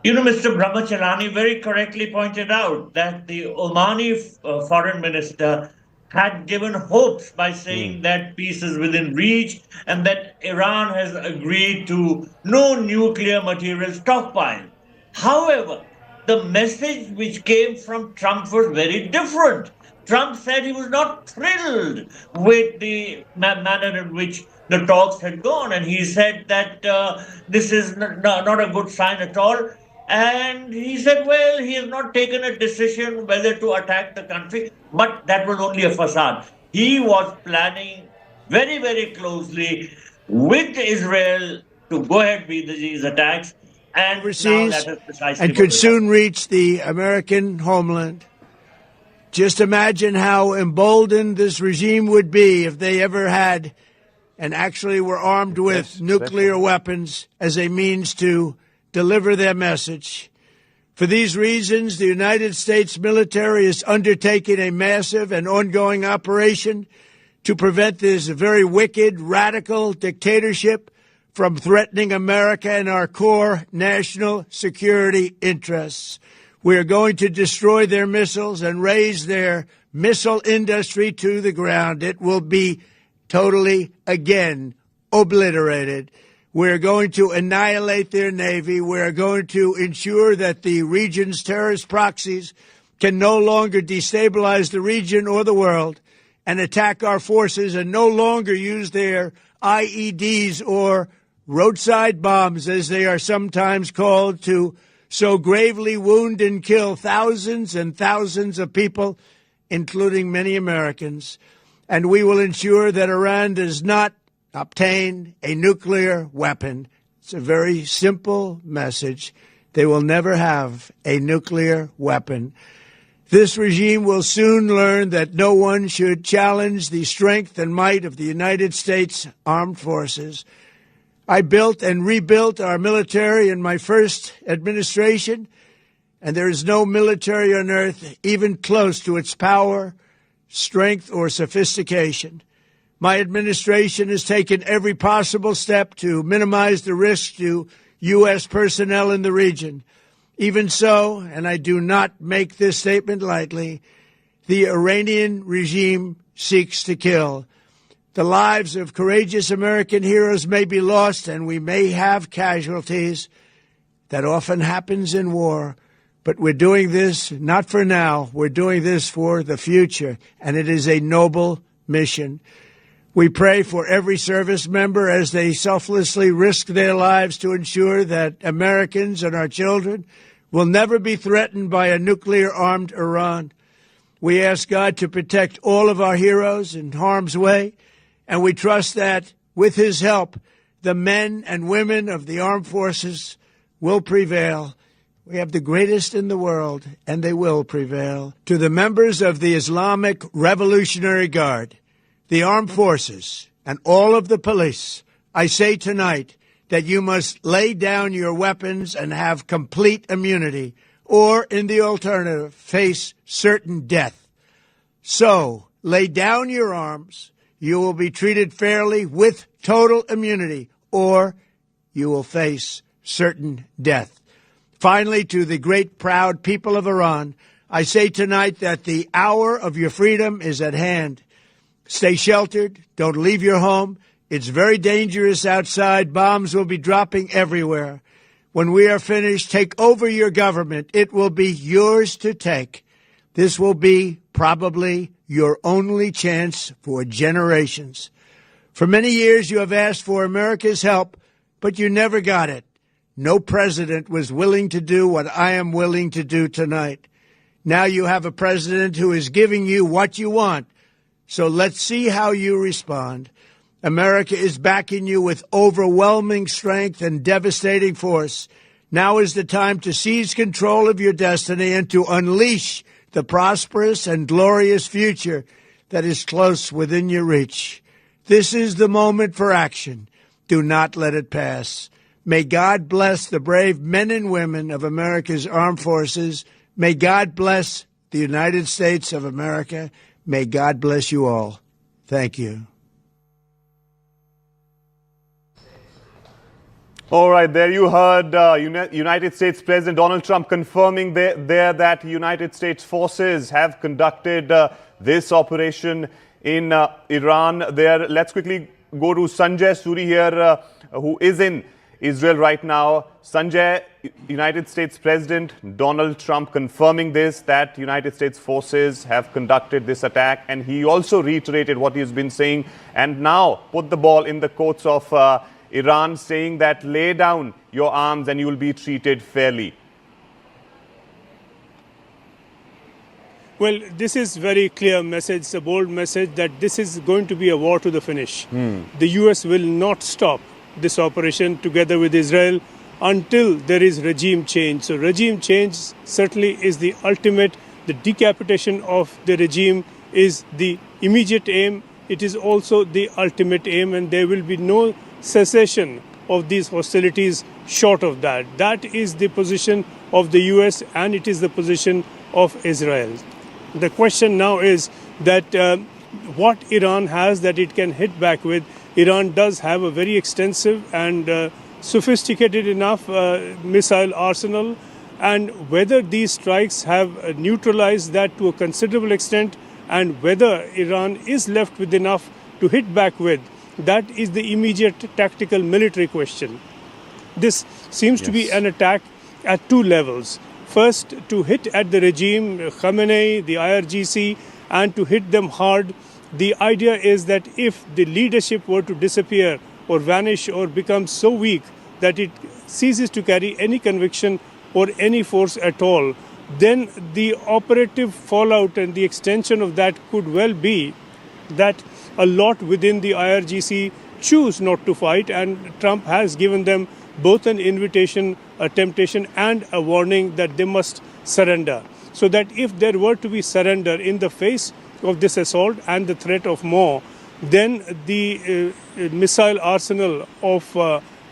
S3: You know, Mr. Brahmacharani very correctly pointed out that the Omani foreign minister had given hopes by saying that peace is within reach and that Iran has agreed to no nuclear material stockpile. However, the message which came from Trump was very different. Trump said he was not thrilled with the manner in which the talks had gone, and he said that this is not a good sign at all. And he said, well, he has not taken a decision whether to attack the country, but that was only a facade. He was planning very, very closely with Israel to go ahead with these attacks, and
S1: overseas,
S3: now that is precisely
S1: and could soon reach the American homeland. Just imagine how emboldened this regime would be if they ever had and actually were armed with nuclear weapons as a means to deliver their message. For these reasons, the United States military is undertaking a massive and ongoing operation to prevent this very wicked, radical dictatorship from threatening America and our core national security interests. We are going to destroy their missiles and raise their missile industry to the ground. It will be totally, again, obliterated. We're going to annihilate their Navy. We're going to ensure that the region's terrorist proxies can no longer destabilize the region or the world and attack our forces and no longer use their IEDs or roadside bombs, as they are sometimes called, to so gravely wound and kill thousands and thousands of people, including many Americans. And we will ensure that Iran does not obtain a nuclear weapon. It's a very simple message. They will never have a nuclear weapon. This regime will soon learn that no one should challenge the strength and might of the United States Armed Forces. I built and rebuilt our military in my first administration, and there is no military on earth even close to its power, strength, or sophistication. My administration has taken every possible step to minimize the risk to U.S. personnel in the region. Even so, and I do not make this statement lightly, the Iranian regime seeks to kill. The lives of courageous American heroes may be lost, and we may have casualties. That often happens in war. But we're doing this not for now. We're doing this for the future, and it is a noble mission. We pray for every service member as they selflessly risk their lives to ensure that Americans and our children will never be threatened by a nuclear-armed Iran. We ask God to protect all of our heroes in harm's way, and we trust that, with his help, the men and women of the armed forces will prevail. We have the greatest in the world, and they will prevail. To the members of the Islamic Revolutionary Guard, the armed forces, and all of the police, I say tonight that you must lay down your weapons and have complete immunity, or, in the alternative, face certain death. So, lay down your arms. You will be treated fairly with total immunity, or you will face certain death. Finally, to the great, proud people of Iran, I say tonight that the hour of your freedom is at hand. Stay sheltered. Don't leave your home. It's very dangerous outside. Bombs will be dropping everywhere. When we are finished, take over your government. It will be yours to take. This will be probably your only chance for generations. For many years, you have asked for America's help, but you never got it. No president was willing to do what I am willing to do tonight. Now you have a president who is giving you what you want. So let's see how you respond. America is backing you with overwhelming strength and devastating force. Now is the time to seize control of your destiny and to unleash the prosperous and glorious future that is close within your reach. This is the moment for action. Do not let it pass. May God bless the brave men and women of America's armed forces. May God bless the United States of America. May God bless you all. Thank you.
S6: All right, there you heard United States President Donald Trump confirming there that United States forces have conducted this operation in Iran. There, let's quickly go to Sanjay Suri here, who is in Israel right now. Sanjay, United States President Donald Trump confirming this, that United States forces have conducted this attack, and he also reiterated what he's been saying and now put the ball in the courts of Iran, saying that lay down your arms and you will be treated fairly.
S5: Well, this is very clear message, a bold message that this is going to be a war to the finish. The U.S. will not stop this operation together with Israel until there is regime change. So regime change certainly is the ultimate. The decapitation of the regime is the immediate aim. It is also the ultimate aim, and there will be no cessation of these hostilities short of that. That is the position of the U.S. and it is the position of Israel. The question now is that what Iran has that it can hit back with. Iran does have a very extensive and sophisticated enough missile arsenal, and whether these strikes have neutralized that to a considerable extent and whether Iran is left with enough to hit back with, that is the immediate tactical military question. This seems to be an attack at two levels. First, to hit at the regime, Khamenei, the IRGC, and to hit them hard. The idea is that if the leadership were to disappear or vanish or become so weak that it ceases to carry any conviction or any force at all, then the operative fallout and the extension of that could well be that a lot within the IRGC choose not to fight, and Trump has given them both an invitation, a temptation, and a warning that they must surrender. So that if there were to be surrender in the face of this assault and the threat of more, then the missile arsenal of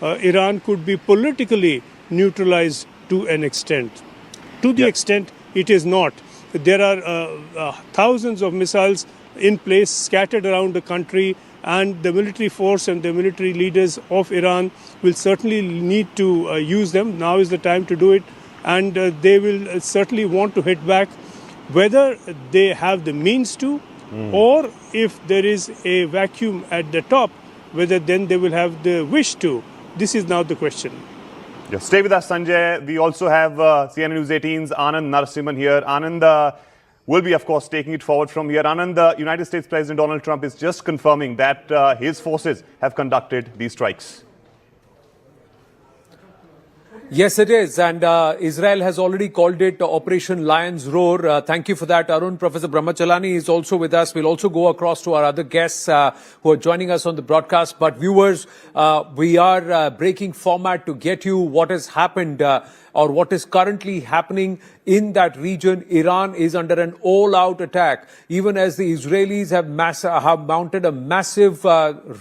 S5: Iran could be politically neutralized to an extent. To the extent it is not. There are thousands of missiles in place, scattered around the country, and the military force and the military leaders of Iran will certainly need to use them. Now is the time to do it, and they will certainly want to hit back, whether they have the means to, or if there is a vacuum at the top, whether then they will have the wish to. This is now the question.
S6: Stay with us, Sanjay. We also have CNN News 18's Anand Narasimhan here. Anand, will be, of course, taking it forward from here. Anand, the United States President Donald Trump is just confirming that his forces have conducted these strikes.
S9: Yes, it is. And Israel has already called it Operation Lion's Roar. Thank you for that, Arun. Professor Brahmachalani is also with us. We'll also go across to our other guests who are joining us on the broadcast. But viewers, we are breaking format to get you what has happened or what is currently happening in that region. Iran is under an all-out attack, even as the Israelis have mounted a massive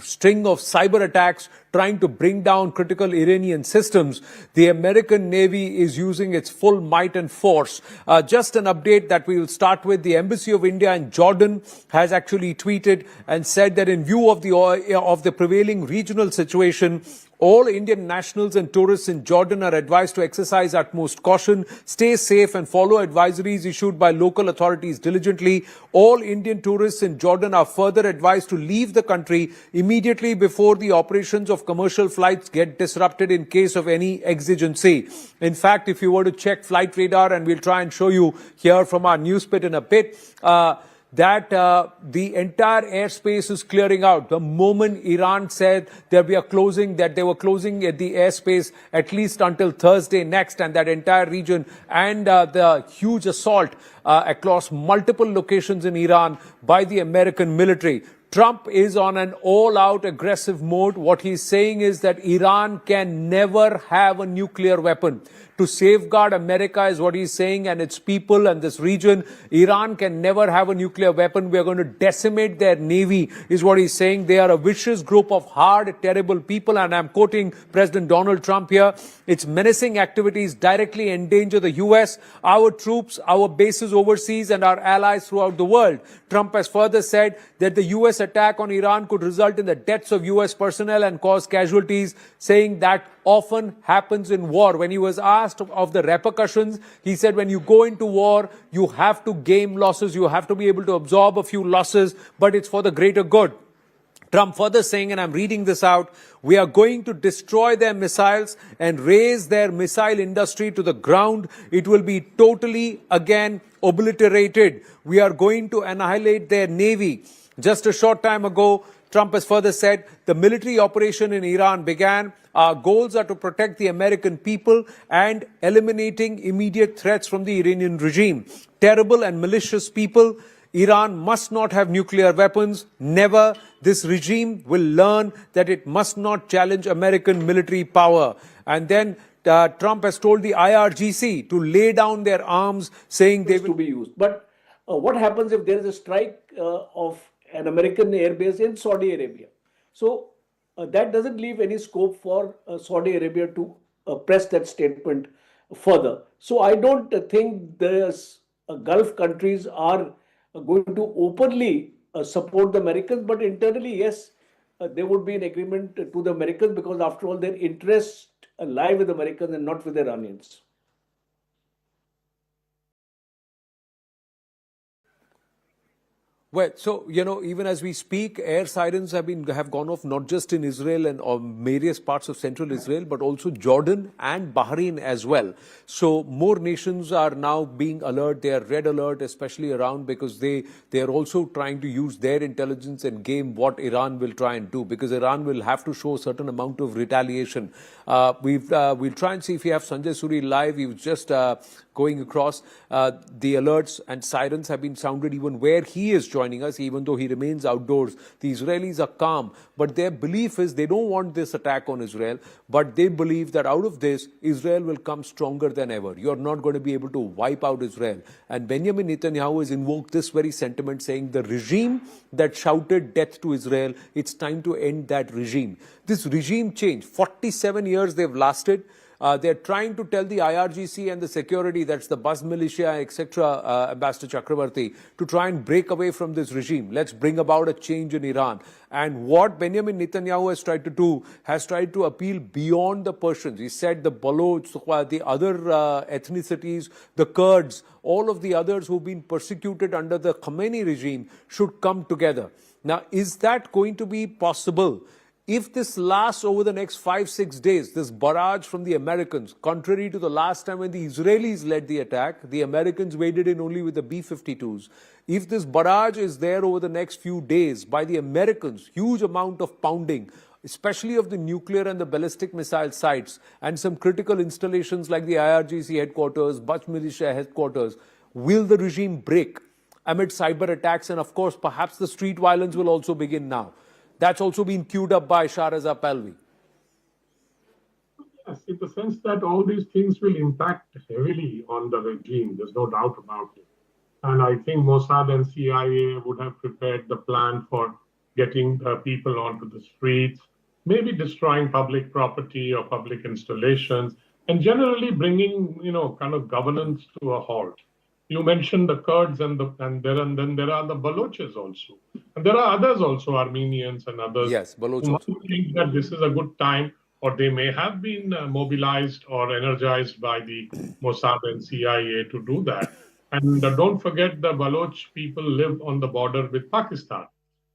S9: string of cyber attacks trying to bring down critical Iranian systems. The American Navy is using its full might and force. Just an update that we will start with. The Embassy of India in Jordan has actually tweeted and said that in view of the prevailing regional situation, all Indian nationals and tourists in Jordan are advised to exercise utmost caution, stay safe and follow advisories issued by local authorities diligently. All Indian tourists in Jordan are further advised to leave the country immediately before the operations of commercial flights get disrupted in case of any exigency. In fact, if you were to check flight radar, and we'll try and show you here from our news pit in a bit, that the entire airspace is clearing out. The moment Iran said that they were closing the airspace at least until Thursday next, and that entire region, and the huge assault across multiple locations in Iran by the American military. Trump is on an all-out aggressive mode. What he's saying is that Iran can never have a nuclear weapon. To safeguard America is what he's saying, and its people and this region. Iran can never have a nuclear weapon. We are going to decimate their navy, is what he's saying. They are a vicious group of hard, terrible people, and I'm quoting President Donald Trump here. Its menacing activities directly endanger the U.S., our troops, our bases overseas, and our allies throughout the world. Trump has further said that the U.S. attack on Iran could result in the deaths of U.S. personnel and cause casualties, saying that often happens in war. When he was asked of the repercussions, he said when you go into war, you have to game losses, you have to be able to absorb a few losses, but it's for the greater good. Trump further saying, and I'm reading this out, we are going to destroy their missiles and raise their missile industry to the ground. It will be totally, again, obliterated. We are going to annihilate their navy. Just a short time ago, Trump has further said the military operation in Iran began. Our goals are to protect the American people and eliminating immediate threats from the Iranian regime. Terrible and malicious people. Iran must not have nuclear weapons. Never. This regime will learn that it must not challenge American military power. And then Trump has told the IRGC to lay down their arms, saying they will
S10: to be used. But what happens if there is a strike of an American airbase in Saudi Arabia? So that doesn't leave any scope for Saudi Arabia to press that statement further. So I don't think the Gulf countries are going to openly support the Americans, but internally, yes, there would be an agreement to the Americans, because after all, their interests lie with the Americans and not with the Iranians.
S9: Well, so, even as we speak, air sirens have gone off not just in Israel and various parts of central Israel, but also Jordan and Bahrain as well. So more nations are now being alert. They are red alert, especially around, because they are also trying to use their intelligence and game what Iran will try and do, because Iran will have to show a certain amount of retaliation. We'll try and see if we have Sanjay Suri live. He was just going across. The alerts and sirens have been sounded even where he is joining us, even though he remains outdoors. The Israelis are calm, but their belief is they don't want this attack on Israel, but they believe that out of this, Israel will come stronger than ever. You're not going to be able to wipe out Israel. And Benjamin Netanyahu has invoked this very sentiment, saying the regime that shouted death to Israel, it's time to end that regime. This regime change, 47 years they've lasted. They're trying to tell the IRGC and the security, that's the Buzz militia, etc., Ambassador Chakravarti, to try and break away from this regime. Let's bring about a change in Iran. And what Benjamin Netanyahu has tried to do, has tried to appeal beyond the Persians. He said the Baloch, the other ethnicities, the Kurds, all of the others who've been persecuted under the Khomeini regime should come together. Now, is that going to be possible? If this lasts over the next 5-6 days, this barrage from the Americans, contrary to the last time when the Israelis led the attack, the Americans waded in only with the B-52s. If this barrage is there over the next few days by the Americans, huge amount of pounding, especially of the nuclear and the ballistic missile sites and some critical installations like the IRGC headquarters, Bach militia headquarters, will the regime break amid cyber attacks? And of course, perhaps the street violence will also begin now. That's also been queued up by Shahraza Pahlavi.
S11: Yes, in the sense that all these things will impact heavily on the regime. There's no doubt about it. And I think Mossad and CIA would have prepared the plan for getting people onto the streets, maybe destroying public property or public installations, and generally bringing, kind of governance to a halt. You mentioned the Kurds and then there are the Baloches also. And there are others also, Armenians and others.
S9: Yes, Baloch
S11: who
S9: also.
S11: think that this is a good time, or they may have been mobilized or energized by the Mossad and CIA to do that. And don't forget, the Baloch people live on the border with Pakistan,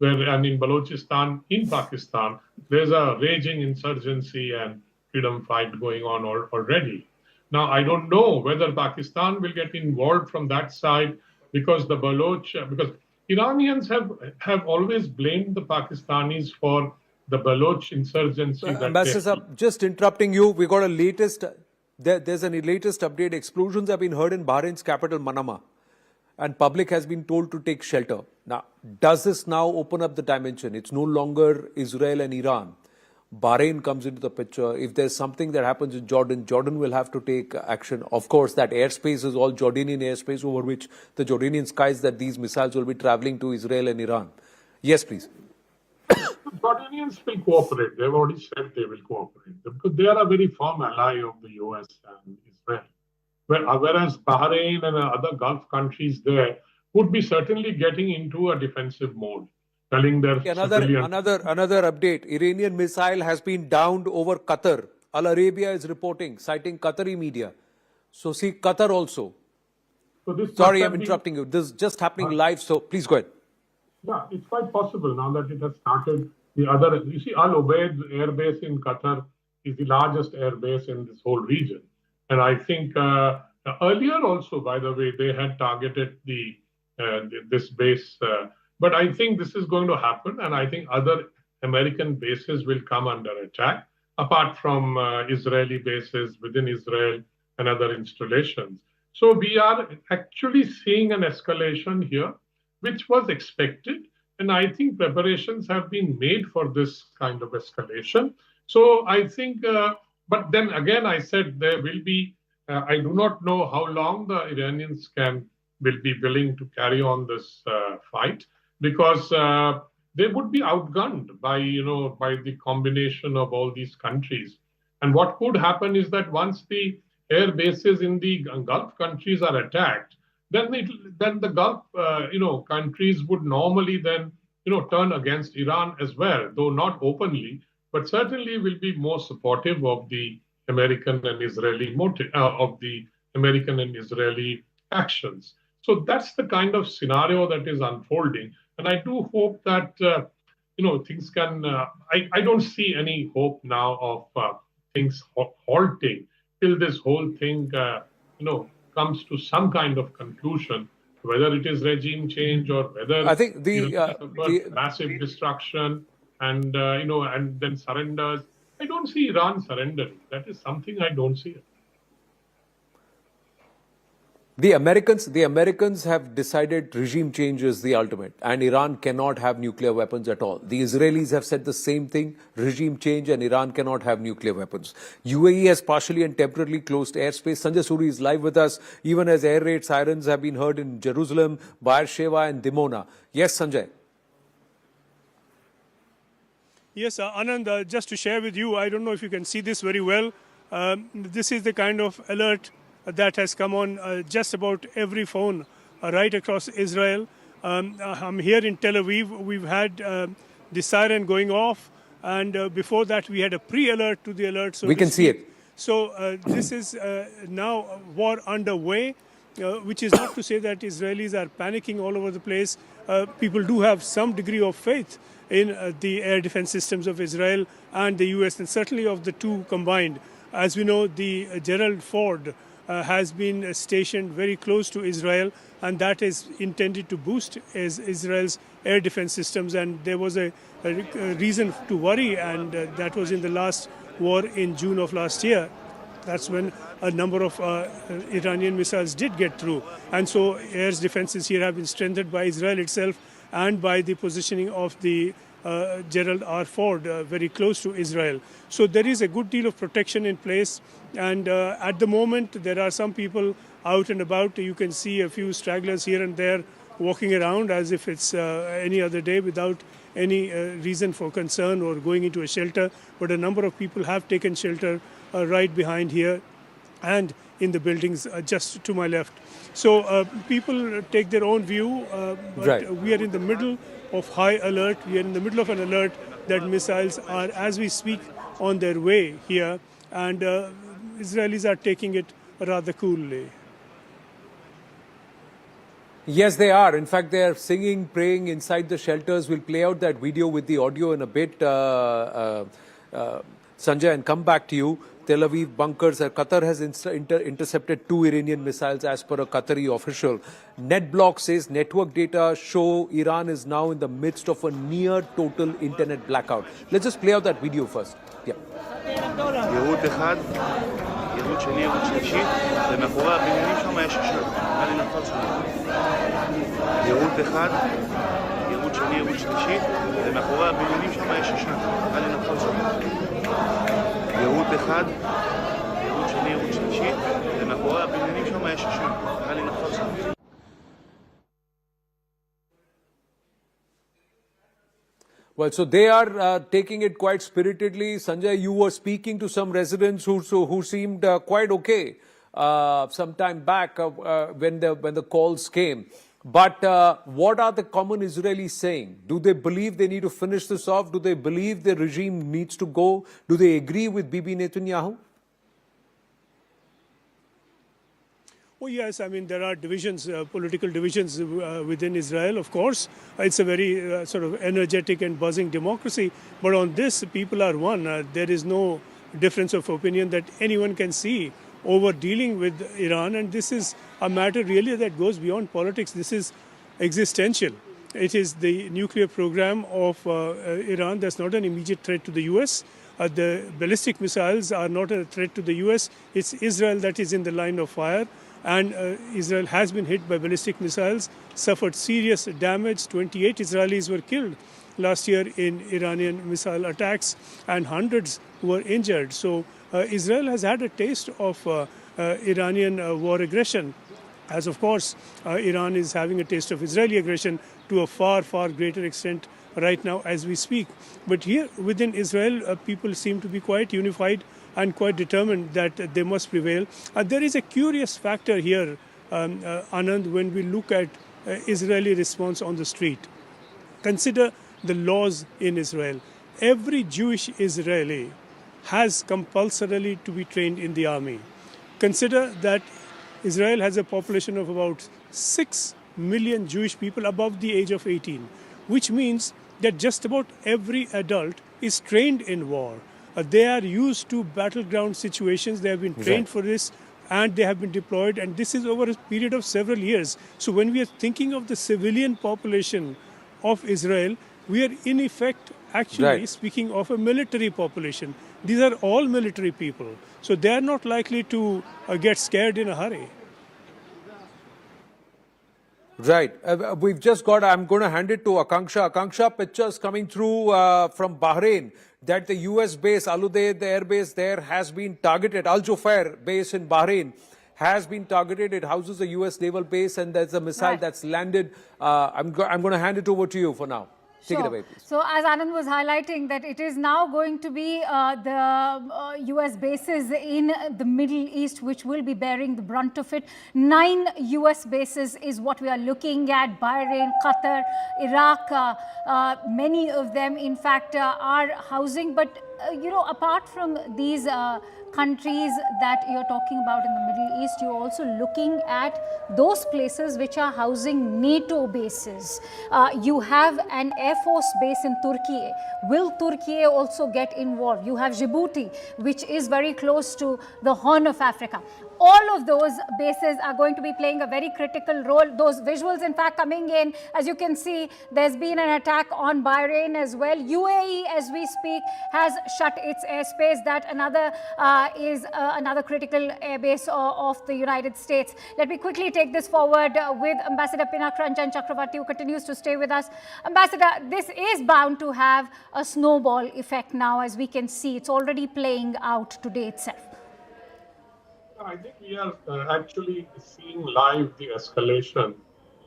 S11: and in Balochistan, in Pakistan, there's a raging insurgency and freedom fight going on already. Now, I don't know whether Pakistan will get involved from that side because because Iranians have always blamed the Pakistanis for the Baloch insurgency.
S9: Ambassador, just interrupting you, we got a latest, there's a latest update. Explosions have been heard in Bahrain's capital, Manama, and public has been told to take shelter. Now, does this now open up the dimension? It's no longer Israel and Iran. Bahrain comes into the picture. If there's something that happens in Jordan, Jordan will have to take action. Of course, that airspace is all Jordanian airspace over which the Jordanian skies that these missiles will be traveling to Israel and Iran. Yes, please.
S11: Jordanians will cooperate. They've already said they will cooperate because they are a very firm ally of the US and Israel. Whereas Bahrain and other Gulf countries there would be certainly getting into a defensive mode, telling their
S9: Another update. Iranian missile has been downed over Qatar. Al Arabia is reporting, citing Qatari media. So see Qatar also.
S11: So
S9: Sorry, I'm interrupting you. This is just happening live, so please go ahead.
S11: Yeah, it's quite possible now that it has started. You see, Al Ubaid Air Base in Qatar is the largest air base in this whole region. And I think earlier also, by the way, they had targeted this base. But I think this is going to happen. And I think other American bases will come under attack, apart from Israeli bases within Israel and other installations. So we are actually seeing an escalation here, which was expected. And I think preparations have been made for this kind of escalation. So I think, but then again, I said there will be, I do not know how long the Iranians will be willing to carry on this fight, because they would be outgunned by the combination of all these countries. And what could happen is that once the air bases in the Gulf countries are attacked, then the Gulf countries would normally then turn against Iran as well, though not openly, but certainly will be more supportive of the American and Israeli actions. So that's the kind of scenario that is unfolding. And I do hope that, things can, I don't see any hope now of things halting till this whole thing, comes to some kind of conclusion, whether it is regime change or whether
S9: I think
S11: massive destruction and, and then surrenders. I don't see Iran surrendering. That is something I don't see.
S9: The Americans have decided regime change is the ultimate, and Iran cannot have nuclear weapons at all. The Israelis have said the same thing, regime change, and Iran cannot have nuclear weapons. UAE has partially and temporarily closed airspace. Sanjay Suri is live with us, even as air raid sirens have been heard in Jerusalem, Beersheba, and Dimona. Yes, Sanjay.
S5: Yes, Anand, just to share with you, I don't know if you can see this very well. This is the kind of alert that has come on just about every phone right across Israel. I'm here in Tel Aviv. We've had the siren going off, and before that we had a pre-alert to the alert. So
S9: we can see it.
S5: So this is now war underway. which is not to say that Israelis are panicking all over the place. People do have some degree of faith in the air defense systems of Israel and the US, and certainly of the two combined. As we know, the Gerald Ford has been stationed very close to Israel, and that is intended to boost Israel's air defense systems. And there was a reason to worry, and that was in the last war in June of last year. That's when a number of Iranian missiles did get through. And so air defenses here have been strengthened by Israel itself and by the positioning of the Gerald R. Ford very close to Israel. So there is a good deal of protection in place. And at the moment, there are some people out and about. You can see a few stragglers here and there walking around as if it's any other day without any reason for concern or going into a shelter. But a number of people have taken shelter right behind here and in the buildings just to my left. So people take their own view, but we are in the middle of high alert. We are in the middle of an alert that missiles are, as we speak, on their way here, and Israelis are taking it rather coolly.
S9: Yes, they are. In fact, they are singing, praying inside the shelters. We'll play out that video with the audio in a bit, Sanjay, and come back to you. Tel Aviv bunkers. Qatar has intercepted 2 Iranian missiles as per a Qatari official. NetBlock says network data show Iran is now in the midst of a near total internet blackout. Let's just play out that video first. Yeah.
S12: יהוד אחד, יהוד שני, יהוד שלישי, ומאחורי הבניינים שם יש שיר, היה לי נפל שם. יהוד אחד, יהוד שני, יהוד שלישי, ומאחורי הבניינים שם יש שיר, היה לי נפל שם. יהוד אחד, יהוד שני, יהוד שלישי, ומאחורי הבניינים שם יש שיר, היה לי נפל שם.
S9: Well, so they are taking it quite spiritedly. Sanjay, you were speaking to some residents who seemed quite okay some time back when the calls came. But what are the common Israelis saying? Do they believe they need to finish this off? Do they believe the regime needs to go? Do they agree with Bibi Netanyahu?
S5: Oh, yes. I mean, there are divisions, political divisions within Israel, of course. It's a very sort of energetic and buzzing democracy. But on this, people are one. There is no difference of opinion that anyone can see over dealing with Iran. And this is a matter really that goes beyond politics. This is existential. It is the nuclear program of Iran that's not an immediate threat to the U.S. The ballistic missiles are not a threat to the U.S. It's Israel that is in the line of fire. And Israel has been hit by ballistic missiles, suffered serious damage. 28 Israelis were killed last year in Iranian missile attacks, and hundreds were injured. So Israel has had a taste of Iranian war aggression, as of course Iran is having a taste of Israeli aggression to a far, far greater extent right now as we speak. But here within Israel, people seem to be quite unified and quite determined that they must prevail. There is a curious factor here, Anand, when we look at Israeli response on the street. Consider the laws in Israel. Every Jewish Israeli has compulsorily to be trained in the army. Consider that Israel has a population of about 6 million Jewish people above the age of 18, which means that just about every adult is trained in war. They are used to battleground situations. They have been trained for this, and they have been deployed. And this is over a period of several years. So when we are thinking of the civilian population of Israel, we are in effect actually speaking of a military population. These are all military people. So they are not likely to get scared in a hurry.
S9: Right. We've just got, I'm going to hand it to Akanksha. Akanksha, pictures coming through from Bahrain that the US base, Al Udeid, the air base there has been targeted. Al Jufair base in Bahrain has been targeted. It houses a US naval base, and there's a missile that's landed. I'm going to hand it over to you for now. Take it away, please.
S13: So as Anand was highlighting, that it is now going to be the US bases in the Middle East which will be bearing the brunt of it. 9 US bases is what we are looking at. Bahrain, Qatar, Iraq, many of them in fact are housing. But apart from these countries that you're talking about in the Middle East, you're also looking at those places which are housing NATO bases. You have an Air Force base in Turkey. Will Turkey also get involved? You have Djibouti, which is very close to the Horn of Africa. All of those bases are going to be playing a very critical role. Those visuals, in fact, coming in, as you can see, there's been an attack on Bahrain as well. UAE, as we speak, has shut its airspace. That is another critical airbase of the United States. Let me quickly take this forward with Ambassador Pinak Ranjan Chakravarti, who continues to stay with us. Ambassador, this is bound to have a snowball effect now, as we can see. It's already playing out today itself.
S11: I think we are actually seeing live the escalation.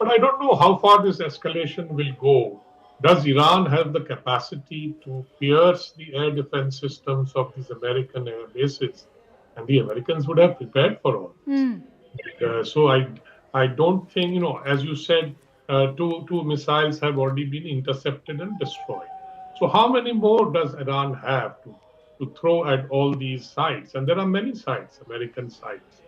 S11: But I don't know how far this escalation will go. Does Iran have the capacity to pierce the air defense systems of these American air bases? And the Americans would have prepared for all this. So I don't think, as you said, two missiles have already been intercepted and destroyed. So how many more does Iran have to throw at all these sites? And there are many sites, American sites.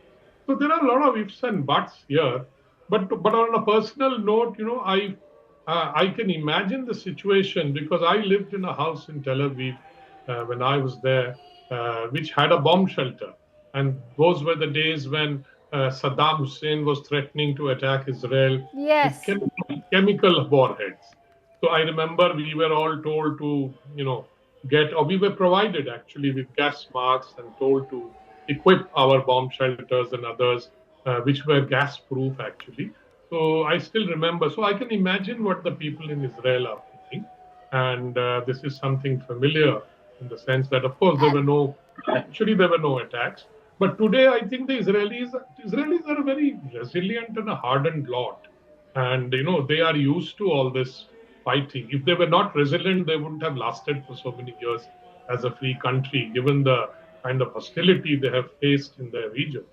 S11: So there are a lot of ifs and buts here. But on a personal note, I can imagine the situation, because I lived in a house in Tel Aviv when I was there, which had a bomb shelter. And those were the days when Saddam Hussein was threatening to attack Israel with chemical warheads. So I remember we were all told to, we were provided actually with gas masks and told to equip our bomb shelters and others, which were gas proof actually. So I still remember. So I can imagine what the people in Israel are thinking. And this is something familiar in the sense that, of course, there were no attacks. But today, I think the Israelis are a very resilient and a hardened lot. And, they are used to all this fighting. If they were not resilient, they wouldn't have lasted for so many years as a free country, given the kind of hostility they have faced in their region.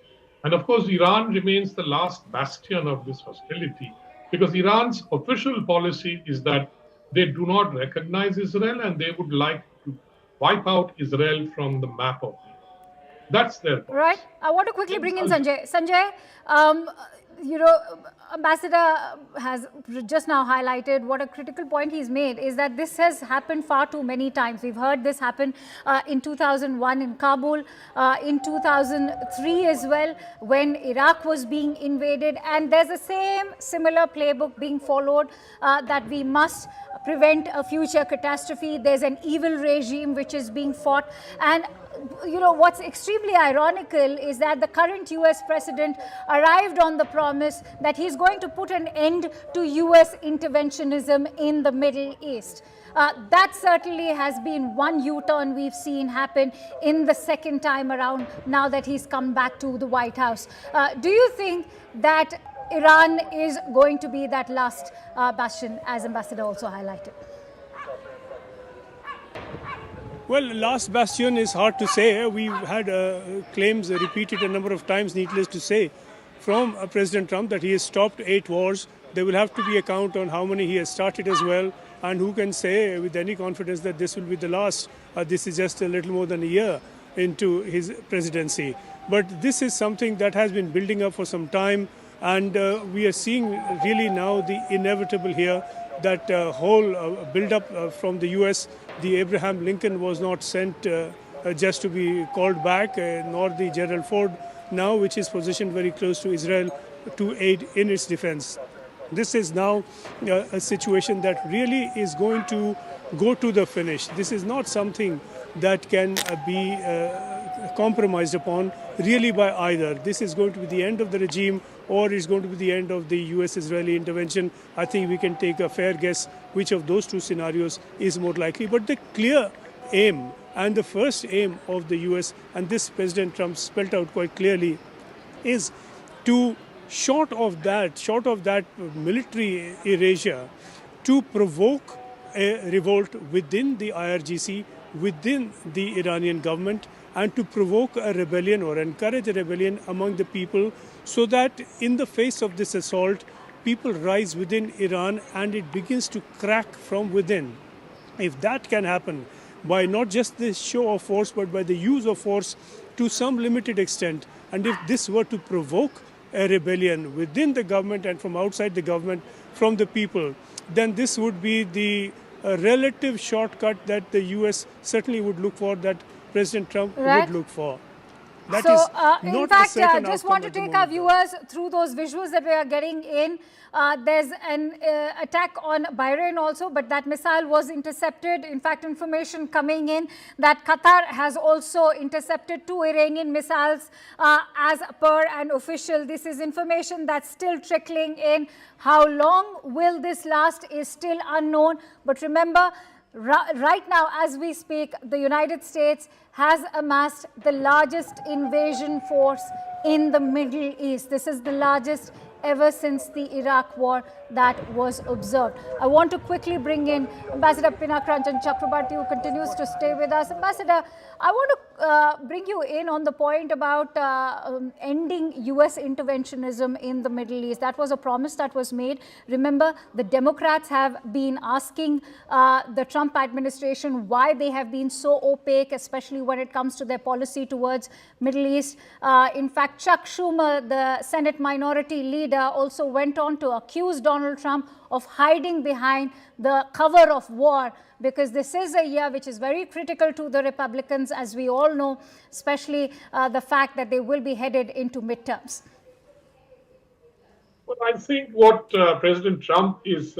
S11: And of course, Iran remains the last bastion of this hostility, because Iran's official policy is that they do not recognize Israel and they would like to wipe out Israel from the map of the world. That's their policy.
S13: Right. I want to quickly bring in Sanjay. Sanjay, Ambassador has just now highlighted what a critical point he's made is that this has happened far too many times. We've heard this happen in 2001 in Kabul, in 2003 as well, when Iraq was being invaded. And there's the similar playbook being followed that we must prevent a future catastrophe. There's an evil regime which is being fought. And what's extremely ironical is that the current US president arrived on the promise that he's going to put an end to US interventionism in the Middle East. That certainly has been one U-turn we've seen happen in the second time around now that he's come back to the White House. Do you think that Iran is going to be that last bastion, as Ambassador also highlighted?
S5: Well, last bastion is hard to say. We've had claims repeated a number of times, needless to say, from President Trump that he has stopped 8 wars. There will have to be a count on how many he has started as well. And who can say with any confidence that this will be the last? This is just a little more than a year into his presidency. But this is something that has been building up for some time. And we are seeing really now the inevitable here, that whole build-up from the U.S. The Abraham Lincoln was not sent just to be called back, nor the Gerald Ford now, which is positioned very close to Israel to aid in its defense. This is now a situation that really is going to go to the finish. This is not something that can be compromised upon really by either. This is going to be the end of the regime, or it's going to be the end of the US-Israeli intervention. I think we can take a fair guess which of those two scenarios is more likely. But the clear aim and the first aim of the US, and this President Trump spelled out quite clearly, is to, short of that military erasure, to provoke a revolt within the IRGC, within the Iranian government, and to provoke a rebellion or encourage a rebellion among the people, so that in the face of this assault, people rise within Iran and it begins to crack from within. If that can happen, by not just the show of force, but by the use of force to some limited extent. And if this were to provoke a rebellion within the government and from outside the government, from the people, then this would be the relative shortcut that the US certainly would look for, that President Trump would look for. That is
S13: in fact, I just want to take our viewers through those visuals that we are getting in. There's an attack on Bahrain also, but that missile was intercepted. In fact, information coming in that Qatar has also intercepted 2 Iranian missiles as per an official. This is information that's still trickling in. How long will this last is still unknown. But remember, right now, as we speak, the United States has amassed the largest invasion force in the Middle East. This is the largest ever since the Iraq war that was observed. I want to quickly bring in Ambassador Pinakaranjan Chakrabarti, who continues to stay with us. Ambassador, I want to bring you in on the point about ending US interventionism in the Middle East. That was a promise that was made. Remember, the Democrats have been asking the Trump administration why they have been so opaque, especially when it comes to their policy towards Middle East. In fact, Chuck Schumer, the Senate minority leader, also went on to accuse Donald Trump of hiding behind the cover of war, because this is a year which is very critical to the Republicans, as we all know, especially the fact that they will be headed into midterms.
S11: Well, I think what President Trump is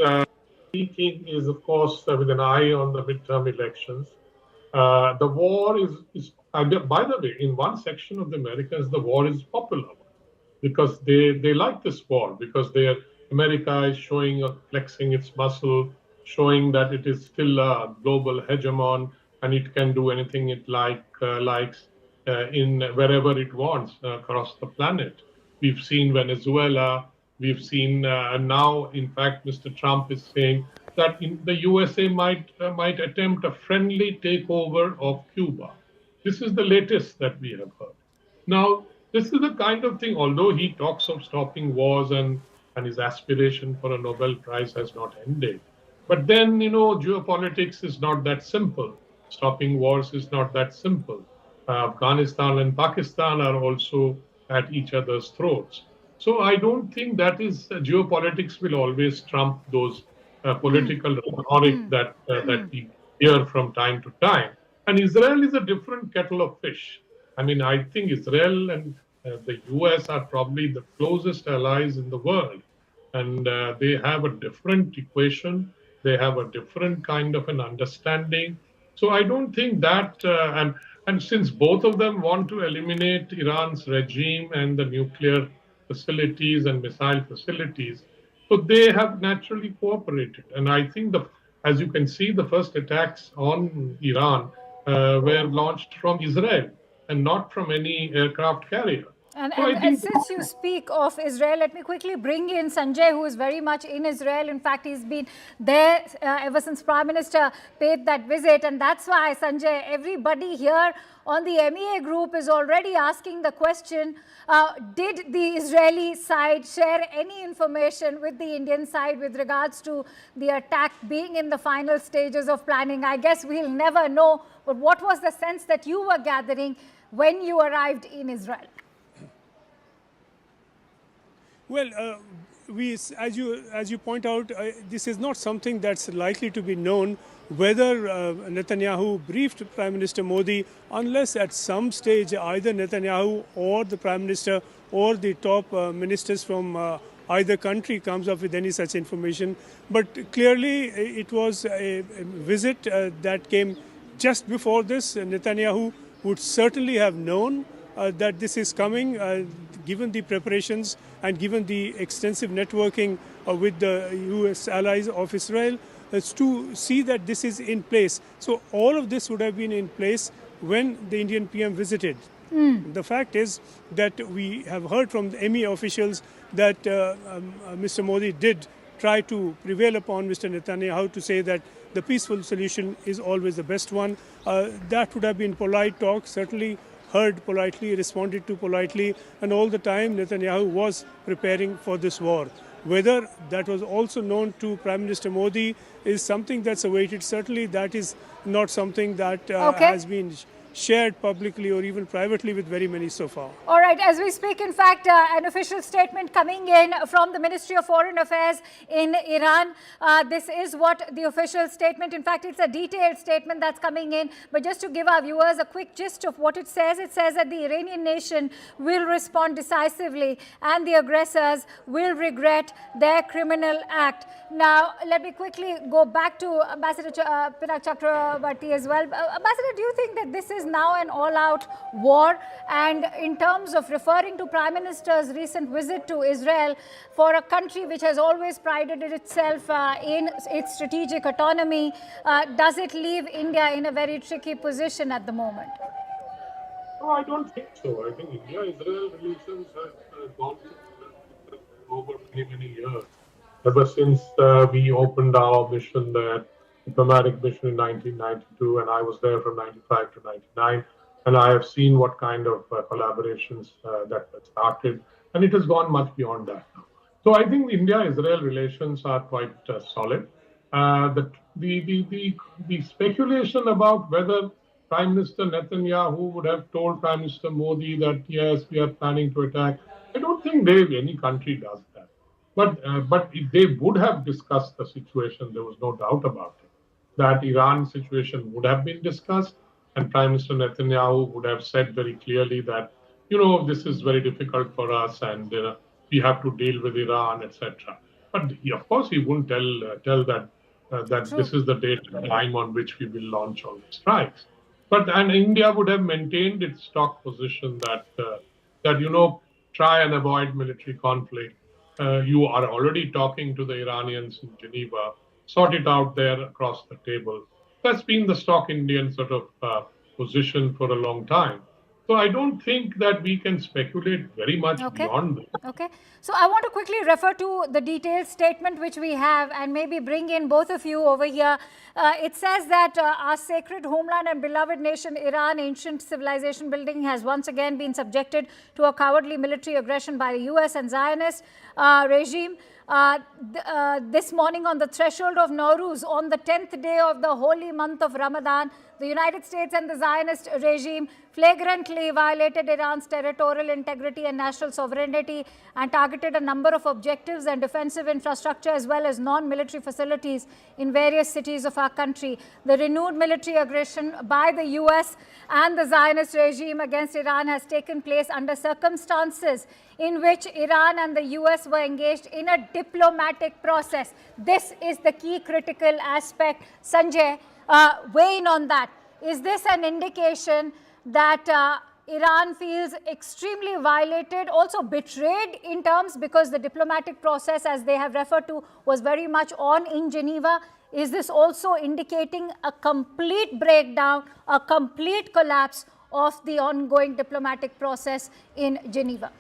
S11: seeking is, of course, with an eye on the midterm elections. The war is by the way, in one section of the Americans, the war is popular because they like this war, because America is showing, flexing its muscle, showing that it is still a global hegemon and it can do anything it likes in wherever it wants across the planet. We've seen Venezuela. We've seen now, in fact, Mr. Trump is saying that the USA might attempt a friendly takeover of Cuba. This is the latest that we have heard. Now, this is the kind of thing, although he talks of stopping wars and his aspiration for a Nobel Prize has not ended. But then, geopolitics is not that simple. Stopping wars is not that simple. Afghanistan and Pakistan are also at each other's throats. So I don't think that is geopolitics will always trump those political rhetoric that we hear from time to time. And Israel is a different kettle of fish. I mean, I think Israel and the US are probably the closest allies in the world. And they have a different equation. They have a different kind of an understanding. So I don't think that, and since both of them want to eliminate Iran's regime and the nuclear facilities and missile facilities, so they have naturally cooperated. And I think, as you can see, the first attacks on Iran were launched from Israel and not from any aircraft carrier.
S13: And since you speak of Israel, let me quickly bring in Sanjay, who is very much in Israel. In fact, he's been there ever since Prime Minister paid that visit. And that's why, Sanjay, everybody here on the MEA group is already asking the question, did the Israeli side share any information with the Indian side with regards to the attack being in the final stages of planning? I guess we'll never know. But what was the sense that you were gathering when you arrived in Israel?
S5: Well, as you point out, this is not something that's likely to be known whether Netanyahu briefed Prime Minister Modi, unless at some stage either Netanyahu or the Prime Minister or the top ministers from either country comes up with any such information. But clearly it was a visit that came just before this. Netanyahu would certainly have known that this is coming, given the preparations and given the extensive networking with the US allies of Israel, to see that this is in place. So all of this would have been in place when the Indian PM visited. The fact is that we have heard from the MEA officials that Mr. Modi did try to prevail upon Mr. Netanyahu to say that the peaceful solution is always the best one. That would have been polite talk, certainly heard politely, responded to politely, and all the time Netanyahu was preparing for this war. Whether that was also known to Prime Minister Modi is something that's awaited. Certainly that is not something that has been shared publicly or even privately with very many so far.
S13: All right, as we speak, in fact, an official statement coming in from the Ministry of Foreign Affairs in Iran. This is what the official statement, in fact, it's a detailed statement that's coming in. But just to give our viewers a quick gist of what it says that the Iranian nation will respond decisively and the aggressors will regret their criminal act. Now, let me quickly go back to Ambassador Pinak Chakrabarti as well. Ambassador, do you think that this is now an all-out war? And in terms of referring to Prime Minister's recent visit to Israel, for a country which has always prided itself in its strategic autonomy, does it leave India in a very tricky position at the moment?
S11: No, I don't think so. I think India-Israel relations have gone over many years. Ever since we opened our mission there, diplomatic mission in 1992, and I was there from 95 to 99, and I have seen what kind of collaborations that started, and it has gone much beyond that now. So I think India-Israel relations are quite solid. The speculation about whether Prime Minister Netanyahu would have told Prime Minister Modi that yes, we are planning to attack, I don't think any country does that. But if they would have discussed the situation, there was no doubt about it, that Iran situation would have been discussed, and Prime Minister Netanyahu would have said very clearly that, this is very difficult for us, and we have to deal with Iran, etc. But of course, he wouldn't tell that this is the date and time on which we will launch all the strikes. And India would have maintained its stock position that try and avoid military conflict. You are already talking to the Iranians in Geneva, sort it out there across the table. That's been the stock Indian sort of position for a long time. So I don't think that we can speculate very much beyond this.
S13: Okay. So I want to quickly refer to the detailed statement which we have and maybe bring in both of you over here. It says that our sacred homeland and beloved nation, Iran, ancient civilization building, has once again been subjected to a cowardly military aggression by the US and Zionist regime. This morning on the threshold of Nowruz, on the 10th day of the holy month of Ramadan, the United States and the Zionist regime flagrantly violated Iran's territorial integrity and national sovereignty and targeted a number of objectives and defensive infrastructure as well as non-military facilities in various cities of our country. The renewed military aggression by the US and the Zionist regime against Iran has taken place under circumstances in which Iran and the US were engaged in a diplomatic process. This is the key critical aspect. Sanjay, weigh in on that. Is this an indication that Iran feels extremely violated, also betrayed in terms, because the diplomatic process, as they have referred to, was very much on in Geneva? Is this also indicating a complete breakdown, a complete collapse of the ongoing diplomatic process in Geneva?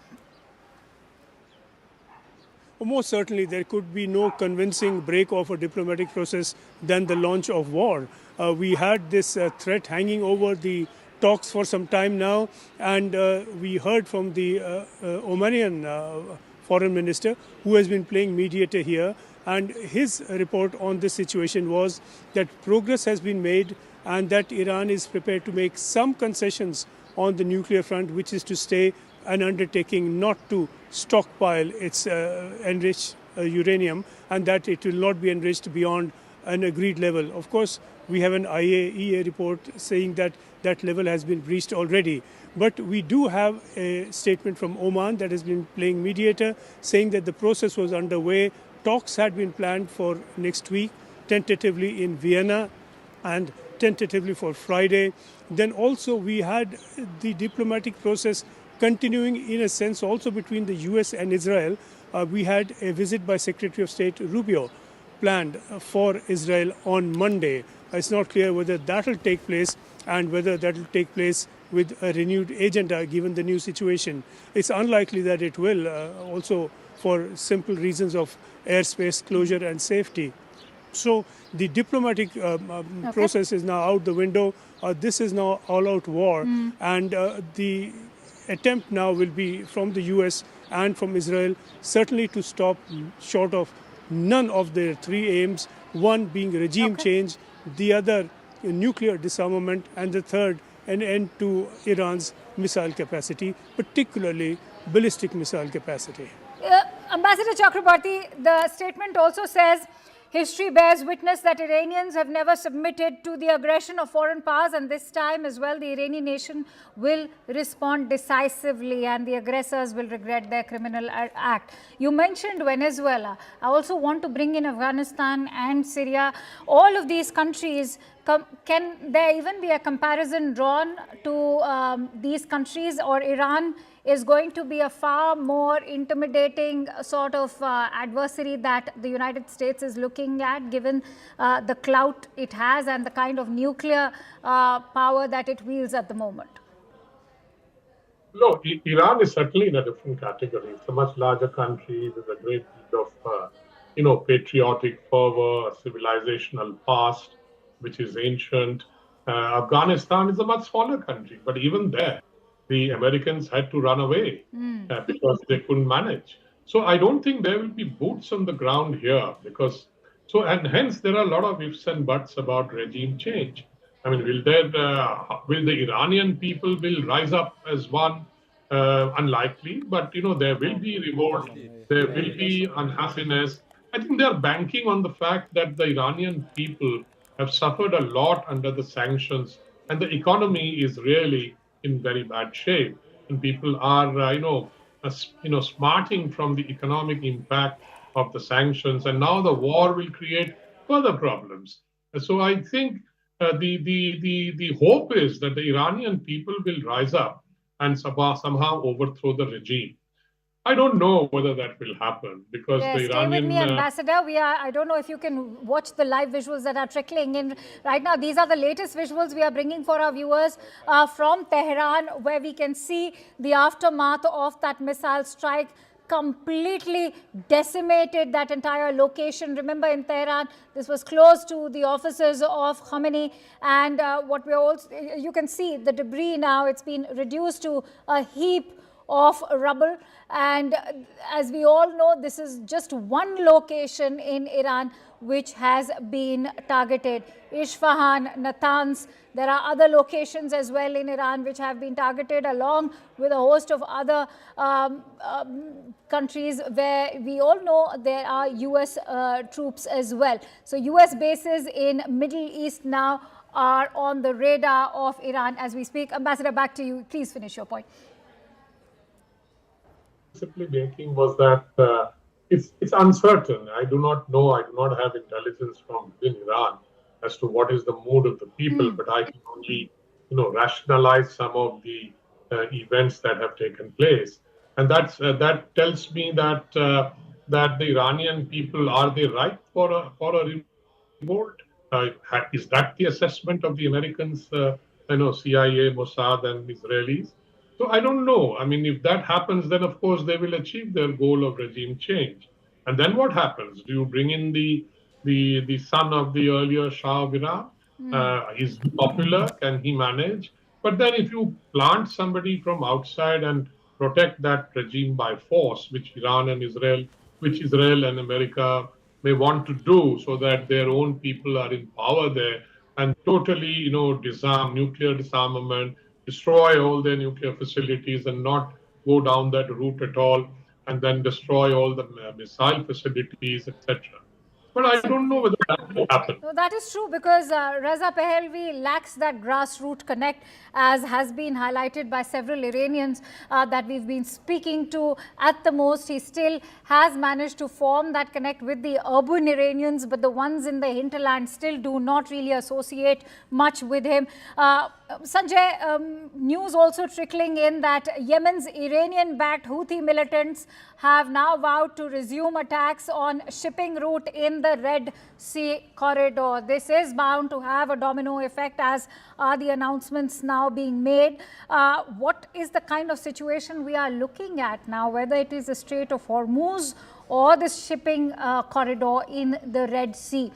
S5: Most certainly, there could be no convincing break of a diplomatic process than the launch of war. We had this threat hanging over the talks for some time now, and we heard from the Omanian foreign minister, who has been playing mediator here, and his report on this situation was that progress has been made and that Iran is prepared to make some concessions on the nuclear front, which is to stay an undertaking not to stockpile its enriched uranium, and that it will not be enriched beyond an agreed level. Of course, we have an IAEA report saying that that level has been breached already. But we do have a statement from Oman that has been playing mediator, saying that the process was underway. Talks had been planned for next week, tentatively in Vienna and tentatively for Friday. Then also we had the diplomatic process continuing in a sense also between the US and Israel. We had a visit by Secretary of State Rubio planned for Israel on Monday. It's not clear whether that will take place and whether that will take place with a renewed agenda given the new situation. It's unlikely that it will, also for simple reasons of airspace closure and safety. So the diplomatic process is now out the window. This is now all-out war, and the attempt now will be from the US and from Israel, certainly to stop short of none of their three aims, one being regime change, the other nuclear disarmament, and the third an end to Iran's missile capacity, particularly ballistic missile capacity.
S13: Ambassador Chakrabarti, the statement also says, history bears witness that Iranians have never submitted to the aggression of foreign powers, and this time as well the Iranian nation will respond decisively and the aggressors will regret their criminal act. You mentioned Venezuela. I also want to bring in Afghanistan and Syria. All of these countries, can there even be a comparison drawn to these countries, or Iran is going to be a far more intimidating sort of adversary that the United States is looking at, given the clout it has and the kind of nuclear power that it wields at the moment?
S11: No, Iran is certainly in a different category. It's a much larger country with a great deal of, patriotic fervor, civilizational past, which is ancient. Afghanistan is a much smaller country, but even there, the Americans had to run away because they couldn't manage. So I don't think there will be boots on the ground here and hence there are a lot of ifs and buts about regime change. I mean, will the Iranian people will rise up as one? Unlikely, but there will be revolt, there will be unhappiness. I think they are banking on the fact that the Iranian people have suffered a lot under the sanctions, and the economy is really in very bad shape, and people are, smarting from the economic impact of the sanctions, and now the war will create further problems. So I think the hope is that the Iranian people will rise up and somehow overthrow the regime. I don't know whether that will happen because the Iranian...
S13: Stay with me, Ambassador. I don't know if you can watch the live visuals that are trickling in right now. These are the latest visuals we are bringing for our viewers from Tehran, where we can see the aftermath of that missile strike. Completely decimated that entire location. Remember, in Tehran, this was close to the offices of Khamenei, and what we also, you can see the debris now. It's been reduced to a heap of rubble, and as we all know, this is just one location in Iran which has been targeted. Isfahan, Natanz, there are other locations as well in Iran which have been targeted, along with a host of other countries where we all know there are US troops as well. So US bases in Middle East now are on the radar of Iran as we speak. Ambassador, back to you. Please finish your point.
S11: Simply making was that it's uncertain. I do not know. I do not have intelligence from within Iran as to what is the mood of the people, but I can only, rationalize some of the events that have taken place, and that tells me that the Iranian people, are they ripe for a revolt? Is that the assessment of the Americans? CIA, Mossad, and Israelis. So I don't know. I mean, if that happens, then of course they will achieve their goal of regime change. And then what happens? Do you bring in the son of the earlier Shah of Iran? Is he popular? Can he manage? But then if you plant somebody from outside and protect that regime by force, which Israel and America may want to do, so that their own people are in power there, and totally, disarm, nuclear disarmament, destroy all their nuclear facilities and not go down that route at all, and then destroy all the missile facilities, etc. But I don't know whether that will happen.
S13: No, that is true, because Reza Pahlavi lacks that grassroots connect, as has been highlighted by several Iranians that we've been speaking to. At the most, he still has managed to form that connect with the urban Iranians, but the ones in the hinterland still do not really associate much with him. Sanjay, news also trickling in that Yemen's Iranian-backed Houthi militants have now vowed to resume attacks on shipping route in the Red Sea corridor. This is bound to have a domino effect, as are the announcements now being made. What is the kind of situation we are looking at now, whether it is the Strait of Hormuz or the shipping corridor in the Red Sea?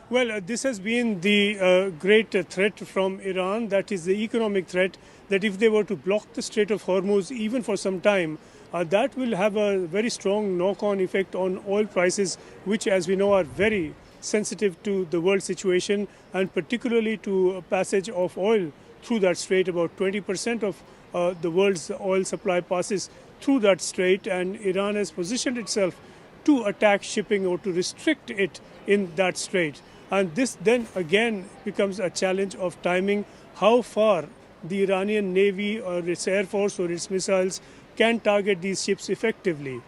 S5: Well, this has been the great threat from Iran, that is the economic threat that if they were to block the Strait of Hormuz even for some time, that will have a very strong knock-on effect on oil prices, which, as we know, are very sensitive to the world situation and particularly to passage of oil through that strait. About 20% of the world's oil supply passes through that strait, and Iran has positioned itself to attack shipping or to restrict it in that strait. And this then again becomes a challenge of timing, how far the Iranian Navy or its Air Force or its missiles can target these ships effectively.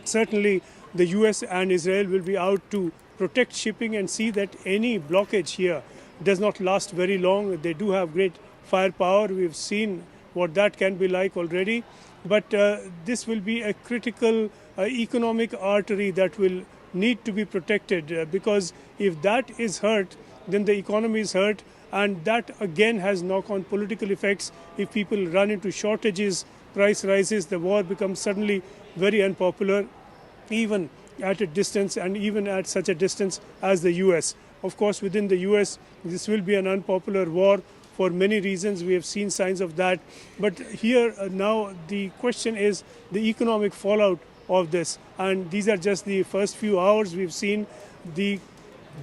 S5: Certainly, the US and Israel will be out to protect shipping and see that any blockage here does not last very long. They do have great firepower. We've seen what that can be like already. But this will be a critical economic artery that will need to be protected because if that is hurt, then the economy is hurt. And that again has knock-on political effects. If people run into shortages, price rises, the war becomes suddenly very unpopular, even at a distance and even at such a distance as the US. Of course, within the US, this will be an unpopular war for many reasons. We have seen signs of that. But here now the question is the economic fallout of this. And these are just the first few hours. We've seen the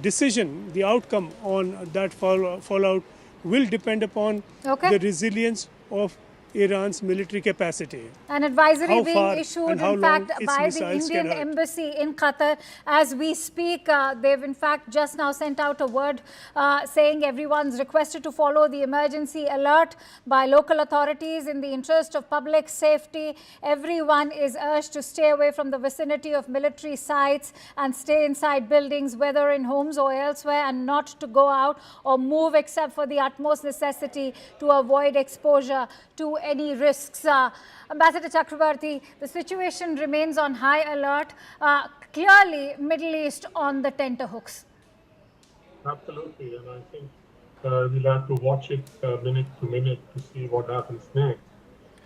S5: decision, the outcome on that fallout will depend upon the resilience of Iran's military capacity.
S13: An advisory being issued, in fact, by the Indian embassy in Qatar as we speak. They've, in fact, just now sent out a word saying everyone's requested to follow the emergency alert by local authorities in the interest of public safety. Everyone is urged to stay away from the vicinity of military sites and stay inside buildings, whether in homes or elsewhere, and not to go out or move except for the utmost necessity to avoid exposure to any risks. Ambassador Chakrabarti, the situation remains on high alert. Clearly, Middle East on the tenterhooks.
S11: Absolutely, and I think we'll have to watch it minute to minute to see what happens next.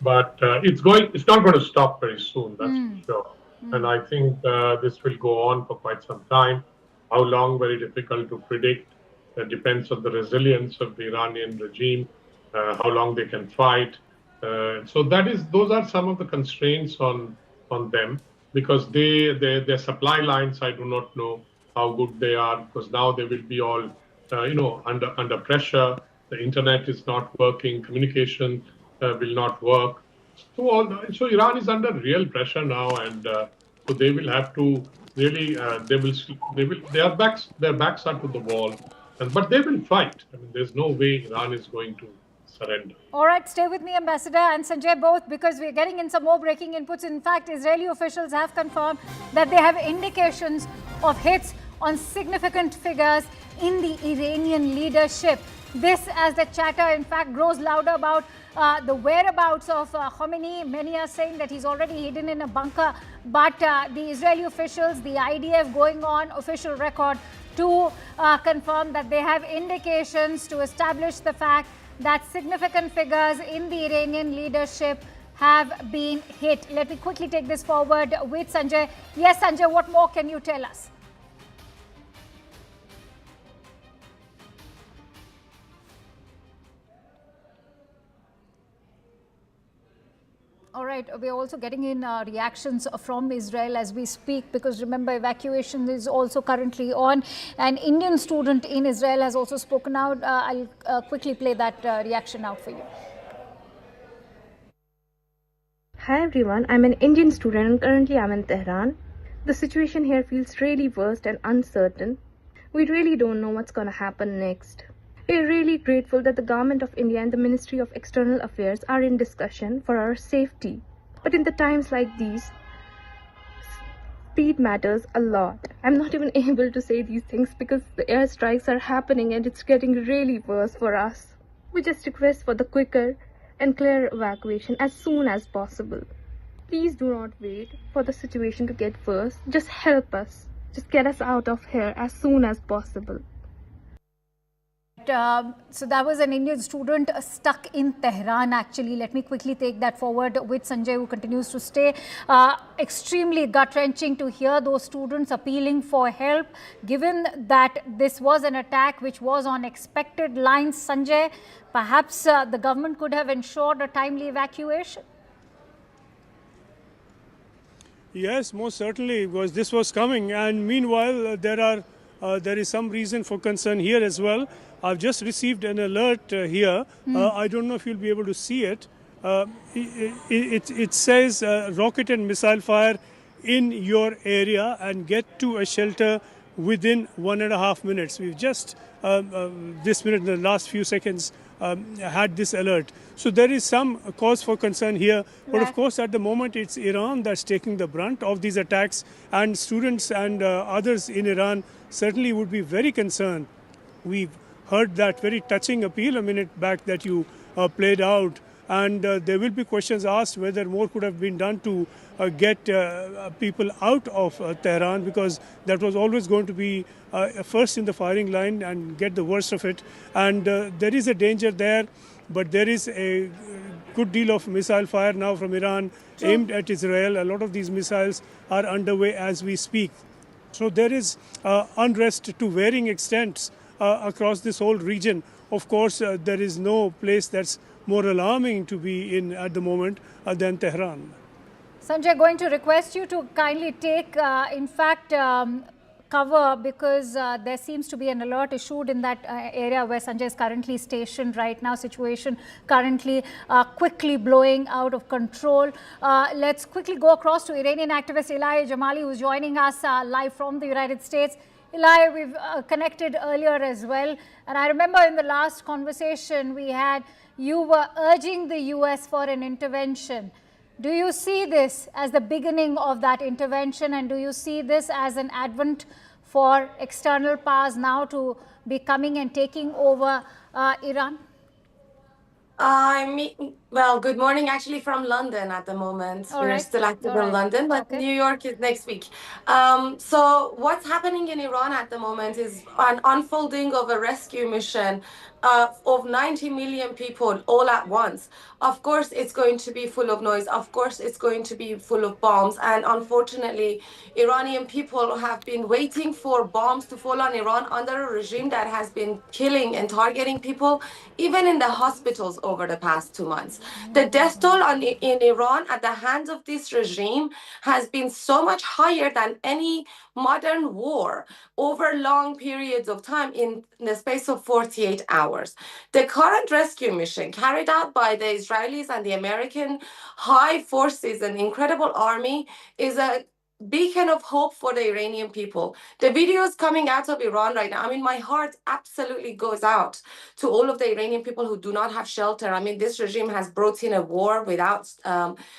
S11: But it's not going to stop very soon, that's for sure. And I think this will go on for quite some time. How long, very difficult to predict. It depends on the resilience of the Iranian regime, how long they can fight. So those are some of the constraints on them, because their supply lines, I do not know how good they are, because now they will be all under pressure. The internet is not working, communication will not work. So Iran is under real pressure now, and so they will have to really their backs are to the wall, but they will fight. I mean, there's no way Iran is going to surrender.
S13: All right, stay with me, Ambassador and Sanjay, both, because we're getting in some more breaking inputs. In fact, Israeli officials have confirmed that they have indications of hits on significant figures in the Iranian leadership. This, as the chatter, in fact, grows louder about the whereabouts of Khomeini. Many are saying that he's already hidden in a bunker. But the Israeli officials, the IDF going on official record to confirm that they have indications to establish the fact that significant figures in the Iranian leadership have been hit. Let me quickly take this forward with Sanjay. Yes, Sanjay, what more can you tell us? All right, we're also getting in reactions from Israel as we speak, because remember, evacuation is also currently on. An Indian student in Israel has also spoken out. I'll quickly play that reaction out for you.
S14: Hi everyone, I'm an Indian student and currently I'm in Tehran. The situation here feels really worst and uncertain. We really don't know what's going to happen next. We're really grateful that the Government of India and the Ministry of External Affairs are in discussion for our safety. But in the times like these, speed matters a lot. I'm not even able to say these things because the airstrikes are happening and it's getting really worse for us. We just request for the quicker and clear evacuation as soon as possible. Please do not wait for the situation to get worse. Just help us. Just get us out of here as soon as possible.
S13: So that was an Indian student stuck in Tehran, actually. Let me quickly take that forward with Sanjay, who continues to stay. Extremely gut-wrenching to hear those students appealing for help, given that this was an attack which was on expected lines. Sanjay, perhaps the government could have ensured a timely evacuation?
S5: Yes, most certainly, because this was coming. And meanwhile, there is some reason for concern here as well. I've just received an alert here. I don't know if you'll be able to see it. It says rocket and missile fire in your area and get to a shelter within 1.5 minutes. We've just this minute, in the last few seconds, had this alert. So there is some cause for concern here. But of course, at the moment, it's Iran that's taking the brunt of these attacks. And students and others in Iran certainly would be very concerned. We've heard that very touching appeal a minute back that you played out. And there will be questions asked whether more could have been done to get people out of Tehran, because that was always going to be first in the firing line and get the worst of it. And there is a danger there, but there is a good deal of missile fire now from Iran aimed at Israel. A lot of these missiles are underway as we speak. So there is unrest to varying extents across this whole region. Of course, there is no place that's more alarming to be in at the moment than Tehran.
S13: Sanjay, going to request you to kindly take, cover, because there seems to be an alert issued in that area where Sanjay is currently stationed right now. Situation currently quickly blowing out of control. Let's quickly go across to Iranian activist Eli Jamali, who's joining us live from the United States. Eli, we've connected earlier as well. And I remember in the last conversation we had, you were urging the US for an intervention. Do you see this as the beginning of that intervention, and do you see this as an advent for external powers now to be coming and taking over Iran?
S15: Well, good morning, actually from London at the moment. We're still active in London, but New York is next week. So what's happening in Iran at the moment is an unfolding of a rescue mission of 90 million people all at once. Of course, it's going to be full of noise. Of course, it's going to be full of bombs. And unfortunately, Iranian people have been waiting for bombs to fall on Iran under a regime that has been killing and targeting people, even in the hospitals over the past 2 months. The death toll in Iran at the hands of this regime has been so much higher than any modern war over long periods of time in the space of 48 hours. The current rescue mission carried out by the Israelis and the American high forces, an incredible army, is a beacon of hope for the Iranian people. The videos coming out of Iran right now, I mean, my heart absolutely goes out to all of the Iranian people who do not have shelter. I mean, this regime has brought in a war without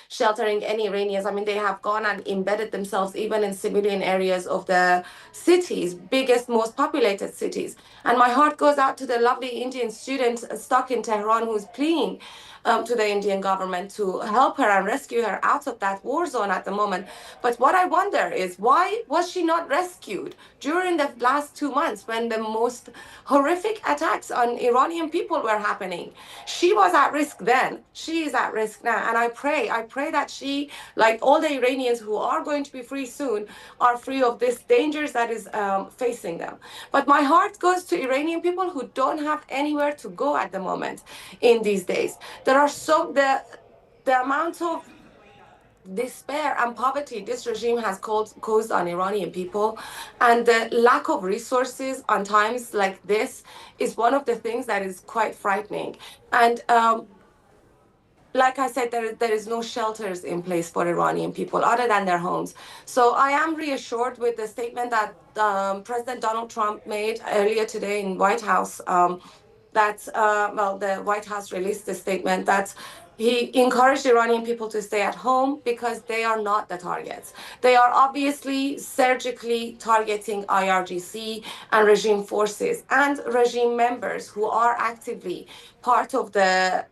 S15: sheltering any Iranians. I mean, they have gone and embedded themselves even in civilian areas of the cities, biggest, most populated cities. And my heart goes out to the lovely Indian student stuck in Tehran who's pleading to the Indian government to help her and rescue her out of that war zone at the moment. But what I wonder is, why was she not rescued during the last 2 months when the most horrific attacks on Iranian people were happening? She was at risk then. She is at risk now. And I pray that she, like all the Iranians who are going to be free soon, are free of this dangers that is facing them. But my heart goes to Iranian people who don't have anywhere to go at the moment in these days. There are the amount of despair and poverty this regime has caused on Iranian people, and the lack of resources on times like this is one of the things that is quite frightening. And like I said, there is no shelters in place for Iranian people other than their homes. So I am reassured with the statement that President Donald Trump made earlier today in White House, that the White House released a statement that He encouraged Iranian people to stay at home because they are not the targets. They are obviously surgically targeting IRGC and regime forces and regime members who are actively part of the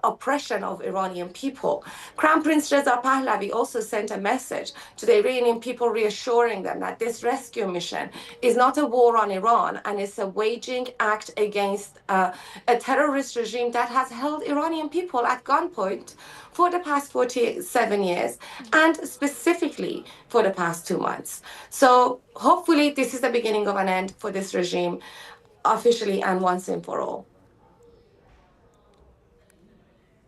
S15: oppression of Iranian people. Crown Prince Reza Pahlavi also sent a message to the Iranian people reassuring them that this rescue mission is not a war on Iran and it's a waging act against a terrorist regime that has held Iranian people at gunpoint for the past 47 years and specifically for the past 2 months. So hopefully this is the beginning of an end for this regime officially and once and for all.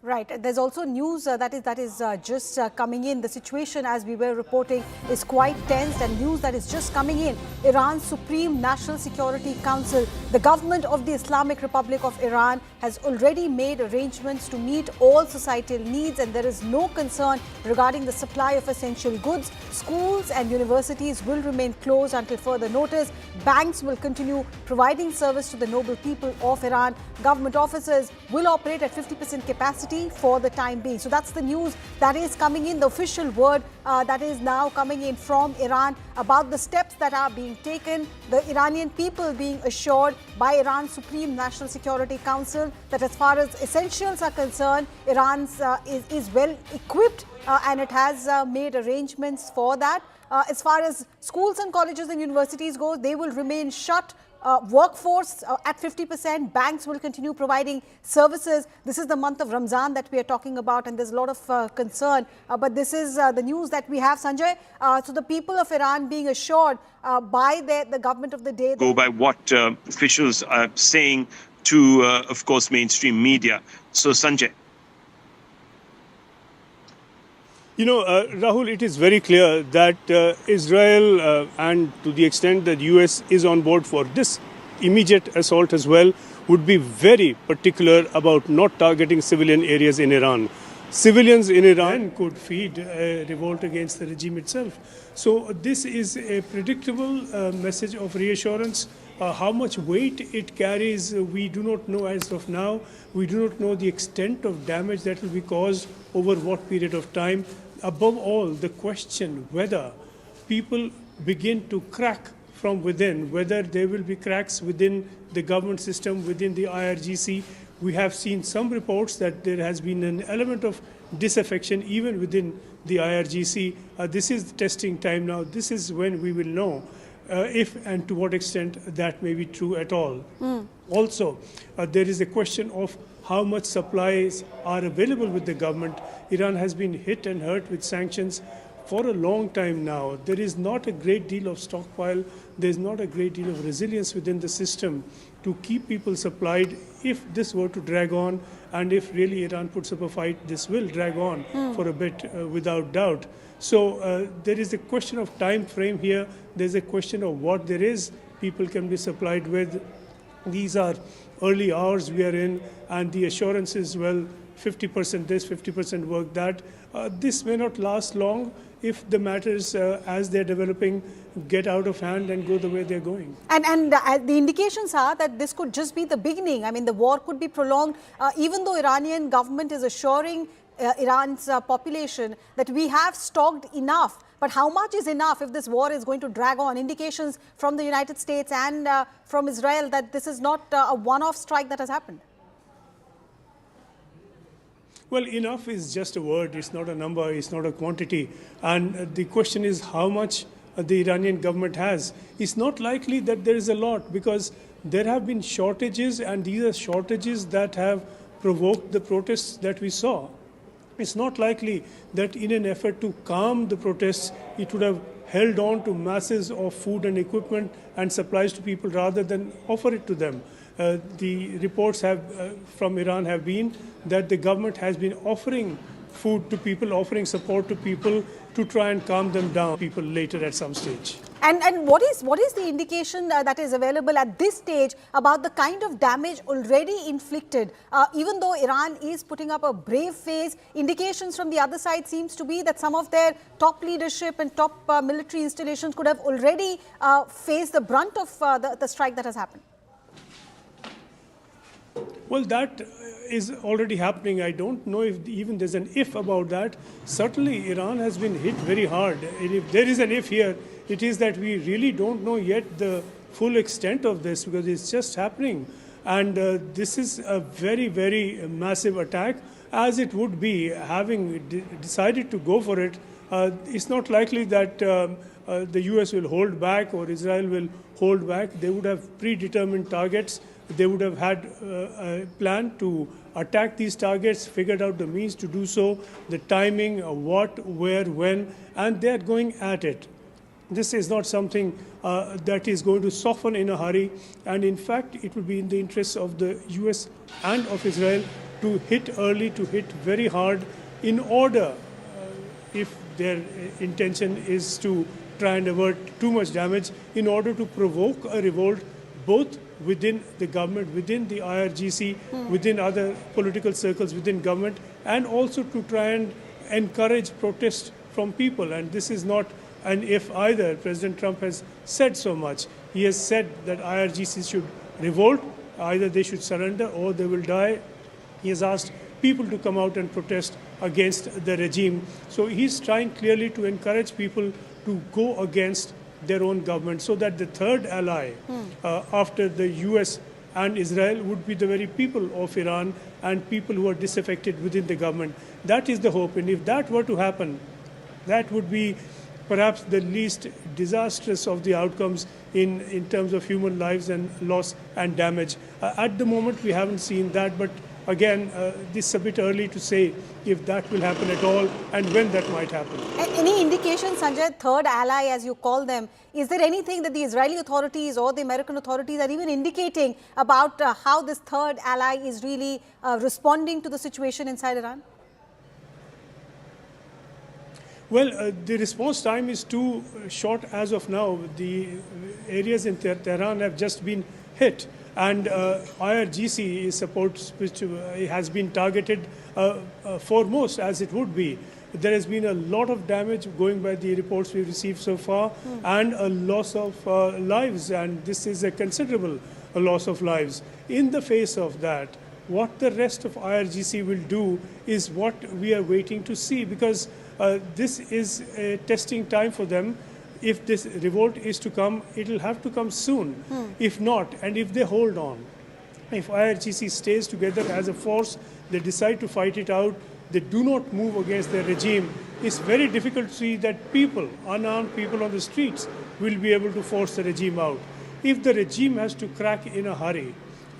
S16: Right. There's also news that is just coming in. The situation, as we were reporting, is quite tense, and news that is just coming in. Iran's Supreme National Security Council, the government of the Islamic Republic of Iran, has already made arrangements to meet all societal needs, and there is no concern regarding the supply of essential goods. Schools and universities will remain closed until further notice. Banks will continue providing service to the noble people of Iran. Government offices will operate at 50% capacity for the time being. So that's the news that is coming in, the official word that is now coming in from Iran about the steps that are being taken. The Iranian people being assured by Iran's Supreme National Security Council that as far as essentials are concerned, Iran is well equipped and it has made arrangements for that. As far as schools and colleges and universities go, they will remain shut. Workforce at 50%, banks will continue providing services. This is the month of Ramzan that we are talking about, and there's a lot of concern. But this is the news that we have, Sanjay. So the people of Iran being assured by the government of the day.
S4: Go by what officials are saying to, of course, mainstream media. So, Sanjay.
S5: You know, Rahul, it is very clear that Israel and to the extent that US is on board for this immediate assault as well, would be very particular about not targeting civilian areas in Iran. Civilians in Iran could feed a revolt against the regime itself. So this is a predictable message of reassurance. How much weight it carries, we do not know as of now. We do not know the extent of damage that will be caused over what period of time. Above all, the question whether people begin to crack from within, whether there will be cracks within the government system, within the IRGC. We have seen some reports that there has been an element of disaffection even within the IRGC. This is the testing time now. This is when we will know if and to what extent that may be true at all. Also, there is a question of how much supplies are available with the government. Iran has been hit and hurt with sanctions for a long time now. There is not a great deal of stockpile. There's not a great deal of resilience within the system to keep people supplied. If this were to drag on, and if really Iran puts up a fight, this will drag on for a bit, without doubt. So there is a question of time frame here. There's a question of what there is people can be supplied with. These are early hours we are in, and the assurance is, well, 50% this, 50% work that. This may not last long if the matters as they're developing get out of hand and go the way they're going.
S16: And the indications are that this could just be the beginning. I mean, the war could be prolonged, even though Iranian government is assuring Iran's population that we have stocked enough. But how much is enough if this war is going to drag on? Indications from the United States and from Israel that this is not a one-off strike that has happened.
S5: Well, enough is just a word. It's not a number. It's not a quantity. And the question is how much the Iranian government has. It's not likely that there is a lot, because there have been shortages, and these are shortages that have provoked the protests that we saw. It's not likely that in an effort to calm the protests, it would have held on to masses of food and equipment and supplies to people rather than offer it to them. The reports from Iran have been that the government has been offering food to people, offering support to people to try and calm them down, people later at some stage.
S16: And what is the indication that is available at this stage about the kind of damage already inflicted? Even though Iran is putting up a brave face, indications from the other side seems to be that some of their top leadership and top military installations could have already faced the brunt of the strike that has happened.
S5: Well, that is already happening. I don't know if even there's an if about that. Certainly, Iran has been hit very hard. And if there is an if here, it is that we really don't know yet the full extent of this because it's just happening. And this is a very, very massive attack, as it would be. Having decided to go for it, it's not likely that the US will hold back or Israel will hold back. They would have predetermined targets. They would have had a plan to attack these targets, figured out the means to do so, the timing, what, where, when, and they're going at it. This is not something that is going to soften in a hurry, and in fact, it will be in the interests of the US and of Israel to hit early, to hit very hard, in order, if their intention is to try and avert too much damage, in order to provoke a revolt both within the government, within the IRGC, within other political circles within government, and also to try and encourage protest from people. And this is not an if either. President Trump has said so much. He has said that IRGC should revolt, either they should surrender or they will die. He has asked people to come out and protest against the regime. So he's trying clearly to encourage people to go against their own government, so that the third ally after the US and Israel would be the very people of Iran and people who are disaffected within the government. That is the hope. And if that were to happen, that would be perhaps the least disastrous of the outcomes in terms of human lives and loss and damage. At the moment, we haven't seen that, but again, this is a bit early to say if that will happen at all and when that might happen.
S16: Any indication, Sanjay, third ally as you call them, is there anything that the Israeli authorities or the American authorities are even indicating about how this third ally is really responding to the situation inside Iran?
S5: Well, the response time is too short as of now. The areas in Tehran have just been hit. And IRGC is supposed to, has been targeted foremost, as it would be. There has been a lot of damage going by the reports we've received so far, and a loss of lives, and this is a considerable loss of lives. In the face of that, what the rest of IRGC will do is what we are waiting to see, because this is a testing time for them. If this revolt is to come, it will have to come soon. If not, and if they hold on, if IRGC stays together as a force, they decide to fight it out, they do not move against the regime, it's very difficult to see that people, unarmed people on the streets, will be able to force the regime out. If the regime has to crack in a hurry,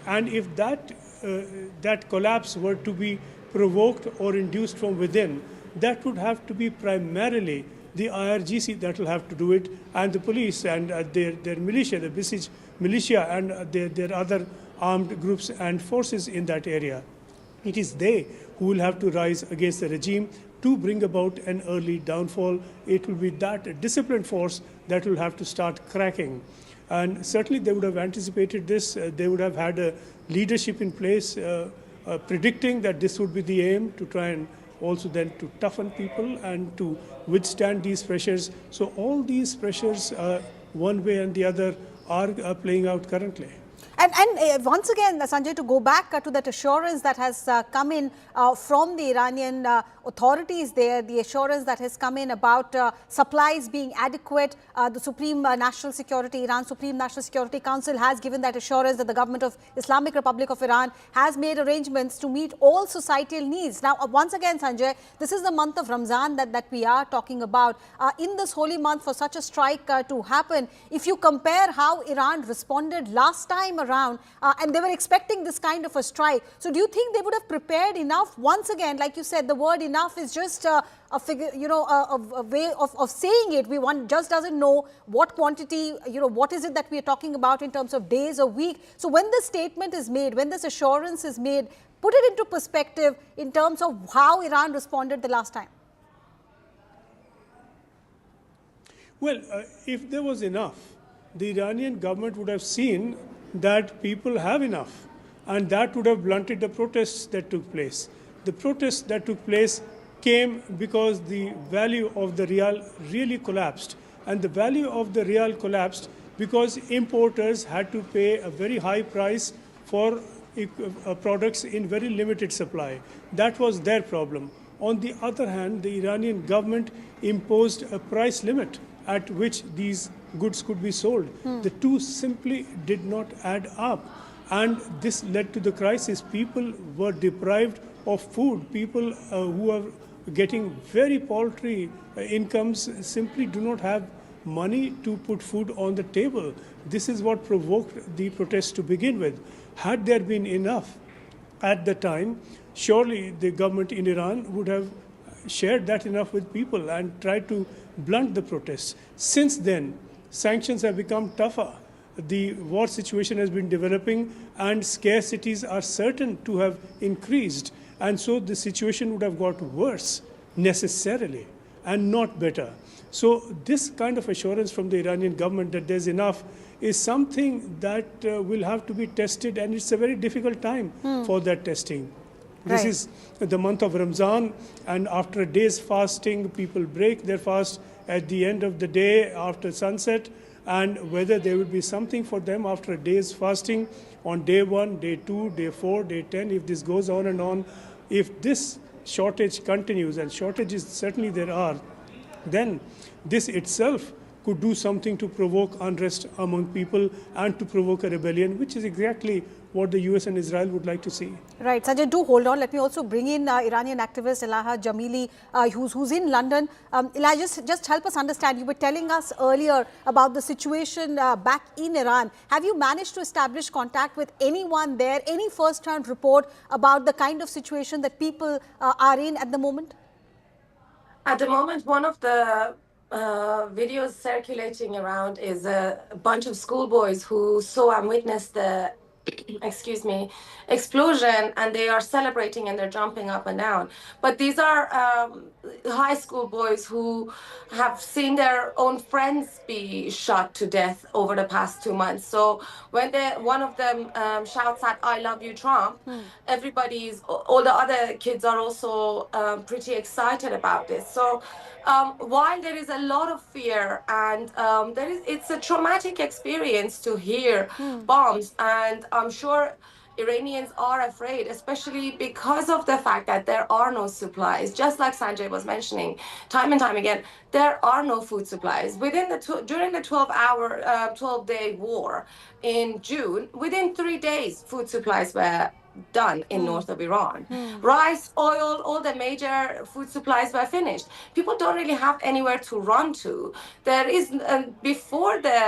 S5: and if that collapse were to be provoked or induced from within, that would have to be primarily the IRGC that will have to do it, and the police and their militia, the Basij militia, and their other armed groups and forces in that area. It is they who will have to rise against the regime to bring about an early downfall. It will be that disciplined force that will have to start cracking. And certainly they would have anticipated this. They would have had a leadership in place predicting that this would be the aim, to try and also then to toughen people and to withstand these pressures. So all these pressures, one way and the other, are playing out currently.
S16: And once again, Sanjay, to go back to that assurance that has come in from the Iranian authorities there, the assurance that has come in about supplies being adequate, the Supreme National Security, Iran Supreme National Security Council has given that assurance that the government of Islamic Republic of Iran has made arrangements to meet all societal needs. Now, once again, Sanjay, this is the month of Ramzan that we are talking about. In this holy month, for such a strike to happen, if you compare how Iran responded last time around, and they were expecting this kind of a strike. So do you think they would have prepared enough? Once again, like you said, the word enough is just a figure, a way of saying it. One just doesn't know what quantity, what is it that we are talking about in terms of days or week. So when this statement is made, when this assurance is made, put it into perspective in terms of how Iran responded the last time.
S5: Well, if there was enough, the Iranian government would have seen that people have enough, and that would have blunted the protests that took place. The protests that took place came because the value of the rial really collapsed, and the value of the rial collapsed because importers had to pay a very high price for products in very limited supply. That was their problem. On the other hand, the Iranian government imposed a price limit at which these goods could be sold. The two simply did not add up. And this led to the crisis. People were deprived of food. People who are getting very paltry incomes simply do not have money to put food on the table. This is what provoked the protests to begin with. Had there been enough at the time, surely the government in Iran would have shared that enough with people and tried to blunt the protests. Since then, sanctions have become tougher. The war situation has been developing and scarcities are certain to have increased. And so the situation would have got worse necessarily and not better. So this kind of assurance from the Iranian government that there's enough is something that will have to be tested, and it's a very difficult time for that testing. This is the month of Ramzan, and after a day's fasting, people break their fast at the end of the day after sunset, and whether there will be something for them after a day's fasting on day 1, day 2, day 4, day 10, if this goes on and on, if this shortage continues, and shortages certainly there are, then this itself could do something to provoke unrest among people and to provoke a rebellion, which is exactly what the US and Israel would like to see.
S16: Right. Sanjay, do hold on. Let me also bring in Iranian activist Elaha Jamili, who's in London. Elijah, just help us understand. You were telling us earlier about the situation back in Iran. Have you managed to establish contact with anyone there, any first-hand report about the kind of situation that people are in at the moment?
S15: At the moment, one of the videos circulating around is a bunch of schoolboys who saw and witnessed the excuse me, explosion, and they are celebrating and they're jumping up and down. But these are high school boys who have seen their own friends be shot to death over the past 2 months. So when one of them shouts at "I love you, Trump," all the other kids are also pretty excited about this. So while there is a lot of fear and it's a traumatic experience to hear bombs, and I'm sure Iranians are afraid, especially because of the fact that there are no supplies. Just like Sanjay was mentioning, time and time again, there are no food supplies. During the 12-day war in June, within 3 days, food supplies were done in north of Iran. Rice, oil, all the major food supplies were finished. People don't really have anywhere to run to. There is, before the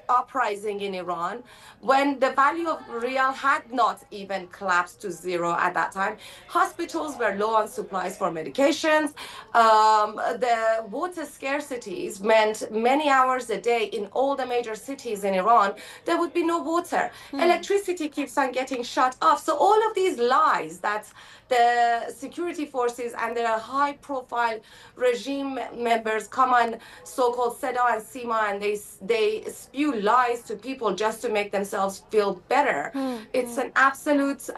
S15: uprising in Iran, when the value of real had not even collapsed to zero at that time, hospitals were low on supplies for medications. The water scarcities meant many hours a day in all the major cities in Iran, there would be no water. Electricity keeps on getting shut off. So all of these lies that the security forces and the high-profile regime members come on so-called Seda and Sima, and they spew lies to people just to make themselves feel better. It's an absolute,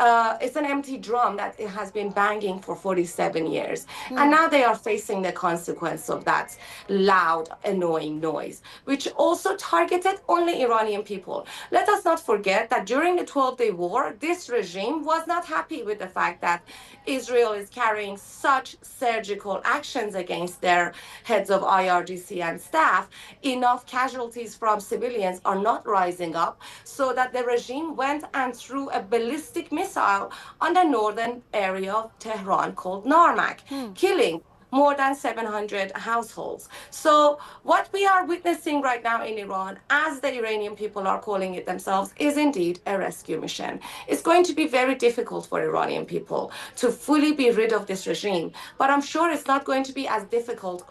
S15: it's an empty drum that it has been banging for 47 years. And now they are facing the consequence of that loud, annoying noise, which also targeted only Iranian people. Let us not forget that during the 12-day war, this regime was not happy with the fact that Israel is carrying such surgical actions against their heads of IRGC and staff. Enough casualties from civilians are not rising up, so that the regime went and threw a ballistic missile on the northern area of Tehran called Narmak, killing more than 700 households. So what we are witnessing right now in Iran, as the Iranian people are calling it themselves, is indeed a rescue mission. It's going to be very difficult for Iranian people to fully be rid of this regime, but I'm sure it's not going to be as difficult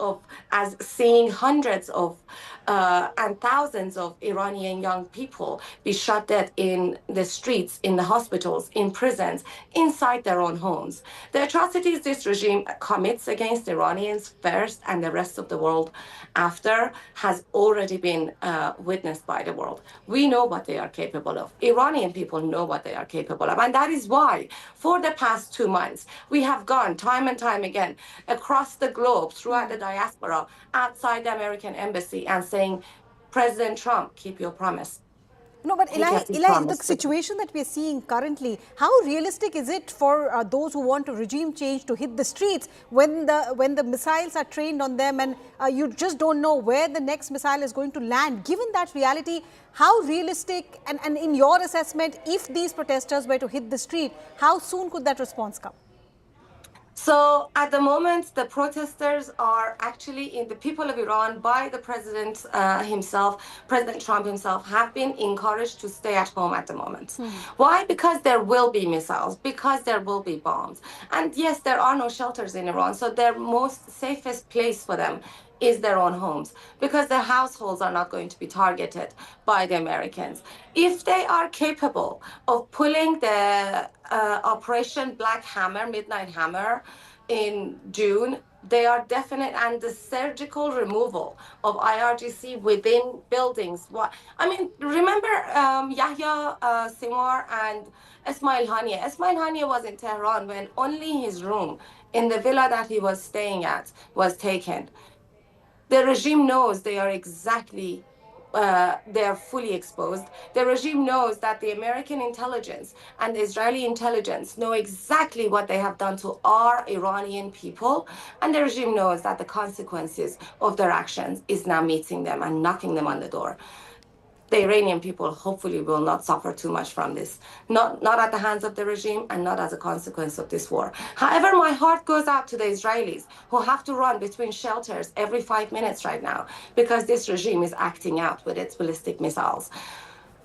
S15: as seeing hundreds of and thousands of Iranian young people be shot dead in the streets, in the hospitals, in prisons, inside their own homes. The atrocities this regime commits against Iranians first and the rest of the world after has already been witnessed by the world. We know what they are capable of. Iranian people know what they are capable of. And that is why, for the past 2 months, we have gone time and time again across the globe, throughout the diaspora, outside the American embassy, and saying, President Trump, keep your promise.
S16: No, but Eli, the situation that we are seeing currently, how realistic is it for those who want a regime change to hit the streets when the missiles are trained on them and you just don't know where the next missile is going to land? Given that reality, how realistic and in your assessment, if these protesters were to hit the street, how soon could that response come?
S15: So at the moment, the protesters are actually in the people of Iran by the president himself, President Trump himself, have been encouraged to stay at home at the moment. Why? Because there will be missiles, because there will be bombs. And yes, there are no shelters in Iran. So their most safest place for them is their own homes, because their households are not going to be targeted by the Americans. If they are capable of pulling the Operation Black Hammer, Midnight Hammer, in June, they are definite, and the surgical removal of IRGC within buildings. I mean, remember Yahya Sinwar and Ismail Haniyeh. Ismail Haniyeh was in Tehran when only his room in the villa that he was staying at was taken. The regime knows they are exactly, they are fully exposed. The regime knows that the American intelligence and the Israeli intelligence know exactly what they have done to our Iranian people. And the regime knows that the consequences of their actions is now meeting them and knocking them on the door. The Iranian people hopefully will not suffer too much from this, not at the hands of the regime and not as a consequence of this war. However, my heart goes out to the Israelis who have to run between shelters every 5 minutes right now because this regime is acting out with its ballistic missiles.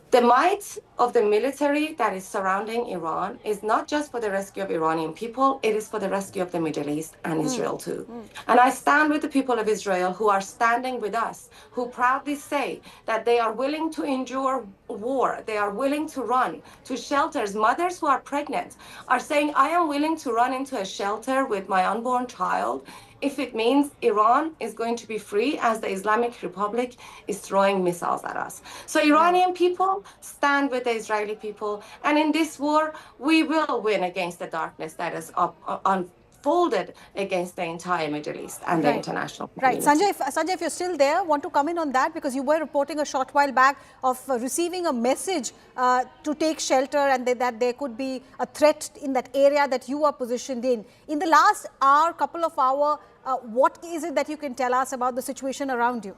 S15: The might of the military that is surrounding Iran is not just for the rescue of Iranian people, it is for the rescue of the Middle East and Israel too. And I stand with the people of Israel who are standing with us, who proudly say that they are willing to endure war, they are willing to run to shelters. Mothers who are pregnant are saying, I am willing to run into a shelter with my unborn child if it means Iran is going to be free as the Islamic Republic is throwing missiles at us. So Iranian people stand with the Israeli people, and in this war, we will win against the darkness that is unfolded against the entire Middle East and the international community.
S16: Right. Sanjay, if you're still there, want to come in on that, because you were reporting a short while back of receiving a message to take shelter and that there could be a threat in that area that you are positioned in. In the last hour, couple of hours, what is it that you can tell us about the situation around you?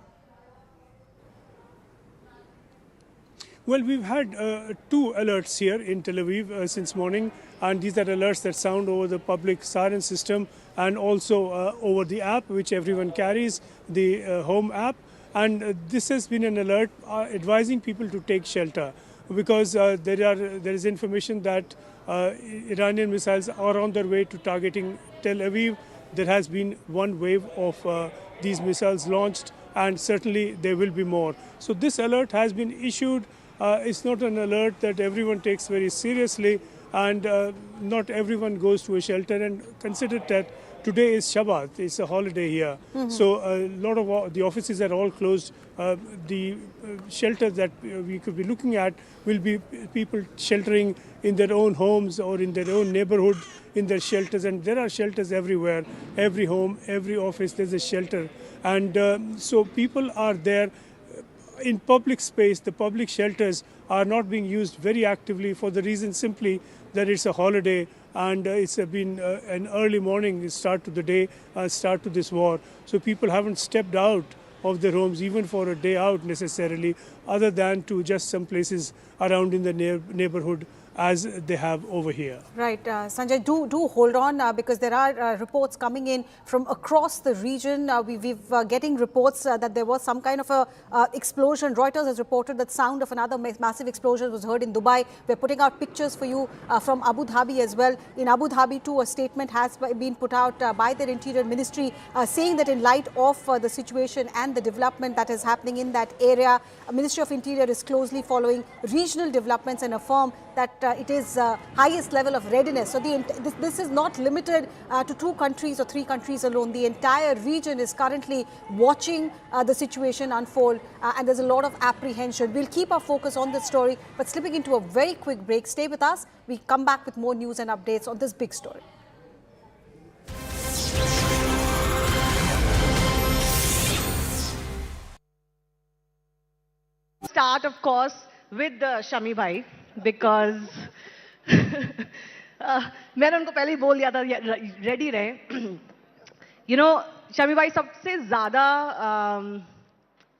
S5: Well, we've had 2 alerts here in Tel Aviv since morning, and these are alerts that sound over the public siren system and also over the app, which everyone carries, the home app. And this has been an alert advising people to take shelter, because there is information that Iranian missiles are on their way to targeting Tel Aviv. There has been one wave of these missiles launched, and certainly there will be more. So this alert has been issued. It's not an alert that everyone takes very seriously, and not everyone goes to a shelter. And consider that today is Shabbat, it's a holiday here. So a lot of the offices are all closed. The shelters that we could be looking at will be people sheltering in their own homes or in their own neighborhood in their shelters. And there are shelters everywhere, every home, every office, there's a shelter. And so people are there. In public space, the public shelters are not being used very actively for the reason simply that it's a holiday and it's been an early morning start to the day, start to this war. So people haven't stepped out of their homes even for a day out necessarily, other than to just some places around in the neighborhood as they have over here.
S16: Right. Sanjay, do hold on because there are reports coming in from across the region. We've getting reports that there was some kind of a explosion. Reuters has reported that sound of another massive explosion was heard in Dubai. We're putting out pictures for you from Abu Dhabi as well. In Abu Dhabi too, a statement has been put out by their Interior Ministry saying that in light of the situation and the development that is happening in that area, Ministry of Interior is closely following regional developments and affirm that it is highest level of readiness. So this is not limited to 2 countries or 3 countries alone. The entire region is currently watching the situation unfold, and there's a lot of apprehension. We'll keep our focus on this story, but slipping into a very quick break. Stay with us. We come back with more news and updates on this big story.
S17: Start, of course, with Shami bhai because मैंने उनको पहले ही बोल दिया था ready रहे. You know, Shami भाई सबसे ज़्यादा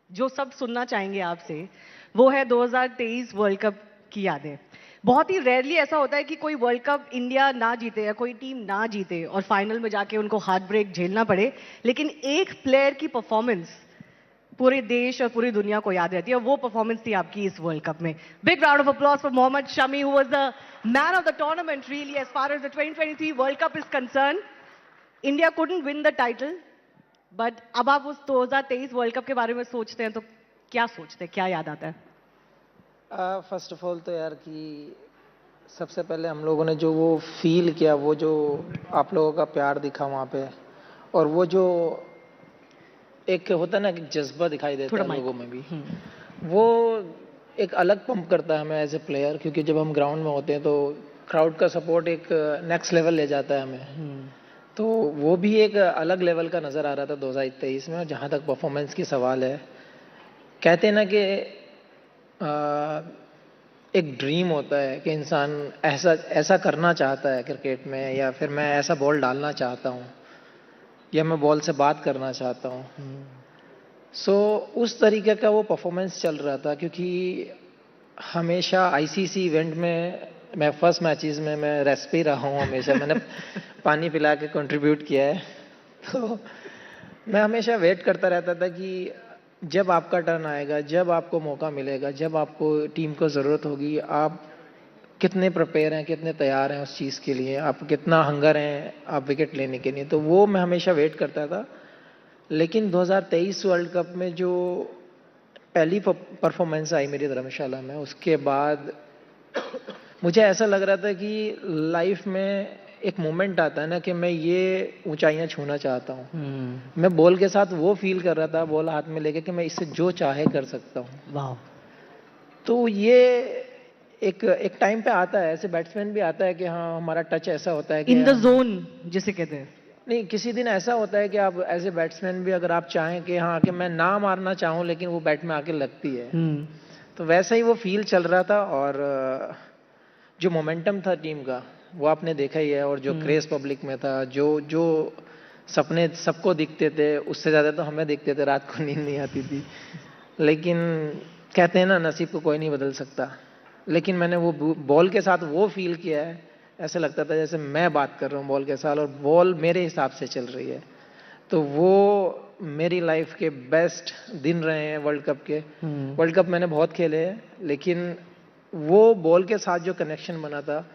S17: जो सब सुनना चाहेंगे आपसे वो है 2023 वर्ल्ड कप की यादें. बहुत ही रेयरली ऐसा होता है कि कोई वर्ल्ड कप इंडिया ना जीते या कोई टीम ना जीते और फाइनल में जाके उनको हार्ट ब्रेक झेलना पड़े, लेकिन एक प्लेयर की परफॉर्मेंस पूरे देश और पूरी दुनिया को याद रहती है. वो परफॉर्मेंस थी आपकी इस वर्ल्ड कप में. Big round of applause for Mohammed Shami who was the man of the tournament really as far as the 2023 world cup is concern. India couldn't win the title, but अब आप उस 2023 वर्ल्ड कप के बारे में सोचते हैं तो क्या सोचते हैं, क्या याद आता है?
S18: फर्स्ट ऑफ ऑल तो यार कि सबसे पहले हम लोगों ने जो वो फील किया, वो जो आप लोगों का प्यार दिखा वहाँ पे, और वो जो एक होता है ना कि जज्बा दिखाई देता है लोगों में भी, वो एक अलग पंप करता है हमें एज ए प्लेयर. क्योंकि जब हम ग्राउंड में होते हैं तो क्राउड का सपोर्ट एक नेक्स्ट लेवल ले जाता है हमें. तो वो भी एक अलग लेवल का नज़र आ रहा था 2023 में. और जहाँ तक परफॉर्मेंस की सवाल है, कहते हैं ना कि एक ड्रीम होता है कि इंसान ऐसा करना चाहता है क्रिकेट में, या फिर मैं ऐसा बॉल डालना चाहता हूँ, या मैं बॉल से बात करना चाहता हूँ. सो उस तरीके का वो परफॉर्मेंस चल रहा था. क्योंकि हमेशा आईसीसी इवेंट में मैं फर्स्ट मैचेस में मैं रेसिपी रहा हूँ. हमेशा मैंने पानी पिला के कंट्रीब्यूट किया है. तो मैं हमेशा वेट करता रहता था कि जब आपका टर्न आएगा, जब आपको मौका मिलेगा, जब आपको टीम को ज़रूरत होगी, आप कितने प्रिपेयर हैं, कितने तैयार हैं उस चीज़ के लिए, आप कितना हंगर हैं आप विकेट लेने के लिए. तो वो मैं हमेशा वेट करता था. लेकिन 2023 वर्ल्ड कप में जो पहली परफॉर्मेंस आई मेरी धर्मशाला में, उसके बाद मुझे ऐसा लग रहा था कि लाइफ में एक मोमेंट आता है ना कि मैं ये ऊंचाइयां छूना चाहता हूँ. मैं बॉल के साथ वो फील कर रहा था, बॉल हाथ में लेके, कि मैं इससे जो चाहे कर सकता हूँ.
S17: वाह.
S18: तो ये एक टाइम पे आता है, ऐसे बैट्समैन भी आता है कि हाँ हमारा टच ऐसा होता है कि
S17: इन द जोन जिसे कहते हैं.
S18: नहीं, किसी दिन ऐसा होता है कि आप एज ए बैट्समैन भी अगर आप चाहें कि हाँ कि मैं ना मारना चाहूँ लेकिन वो बैट में आके लगती है. तो वैसा ही वो फील चल रहा था. और जो मोमेंटम था टीम का वो आपने देखा ही है. और जो क्रेज पब्लिक में था, जो सपने सबको दिखते थे, उससे ज़्यादा तो हमें दिखते थे. रात को नींद नहीं आती थी. लेकिन कहते हैं ना, नसीब को कोई नहीं बदल सकता. लेकिन मैंने वो बॉल के साथ वो फील किया है, ऐसा लगता था जैसे मैं बात कर रहा हूँ बॉल के साथ और बॉल मेरे हिसाब से चल रही है. तो वो मेरी लाइफ के बेस्ट दिन रहे हैं वर्ल्ड कप के. वर्ल्ड कप मैंने बहुत खेले हैं, लेकिन वो बॉल के साथ जो कनेक्शन बना था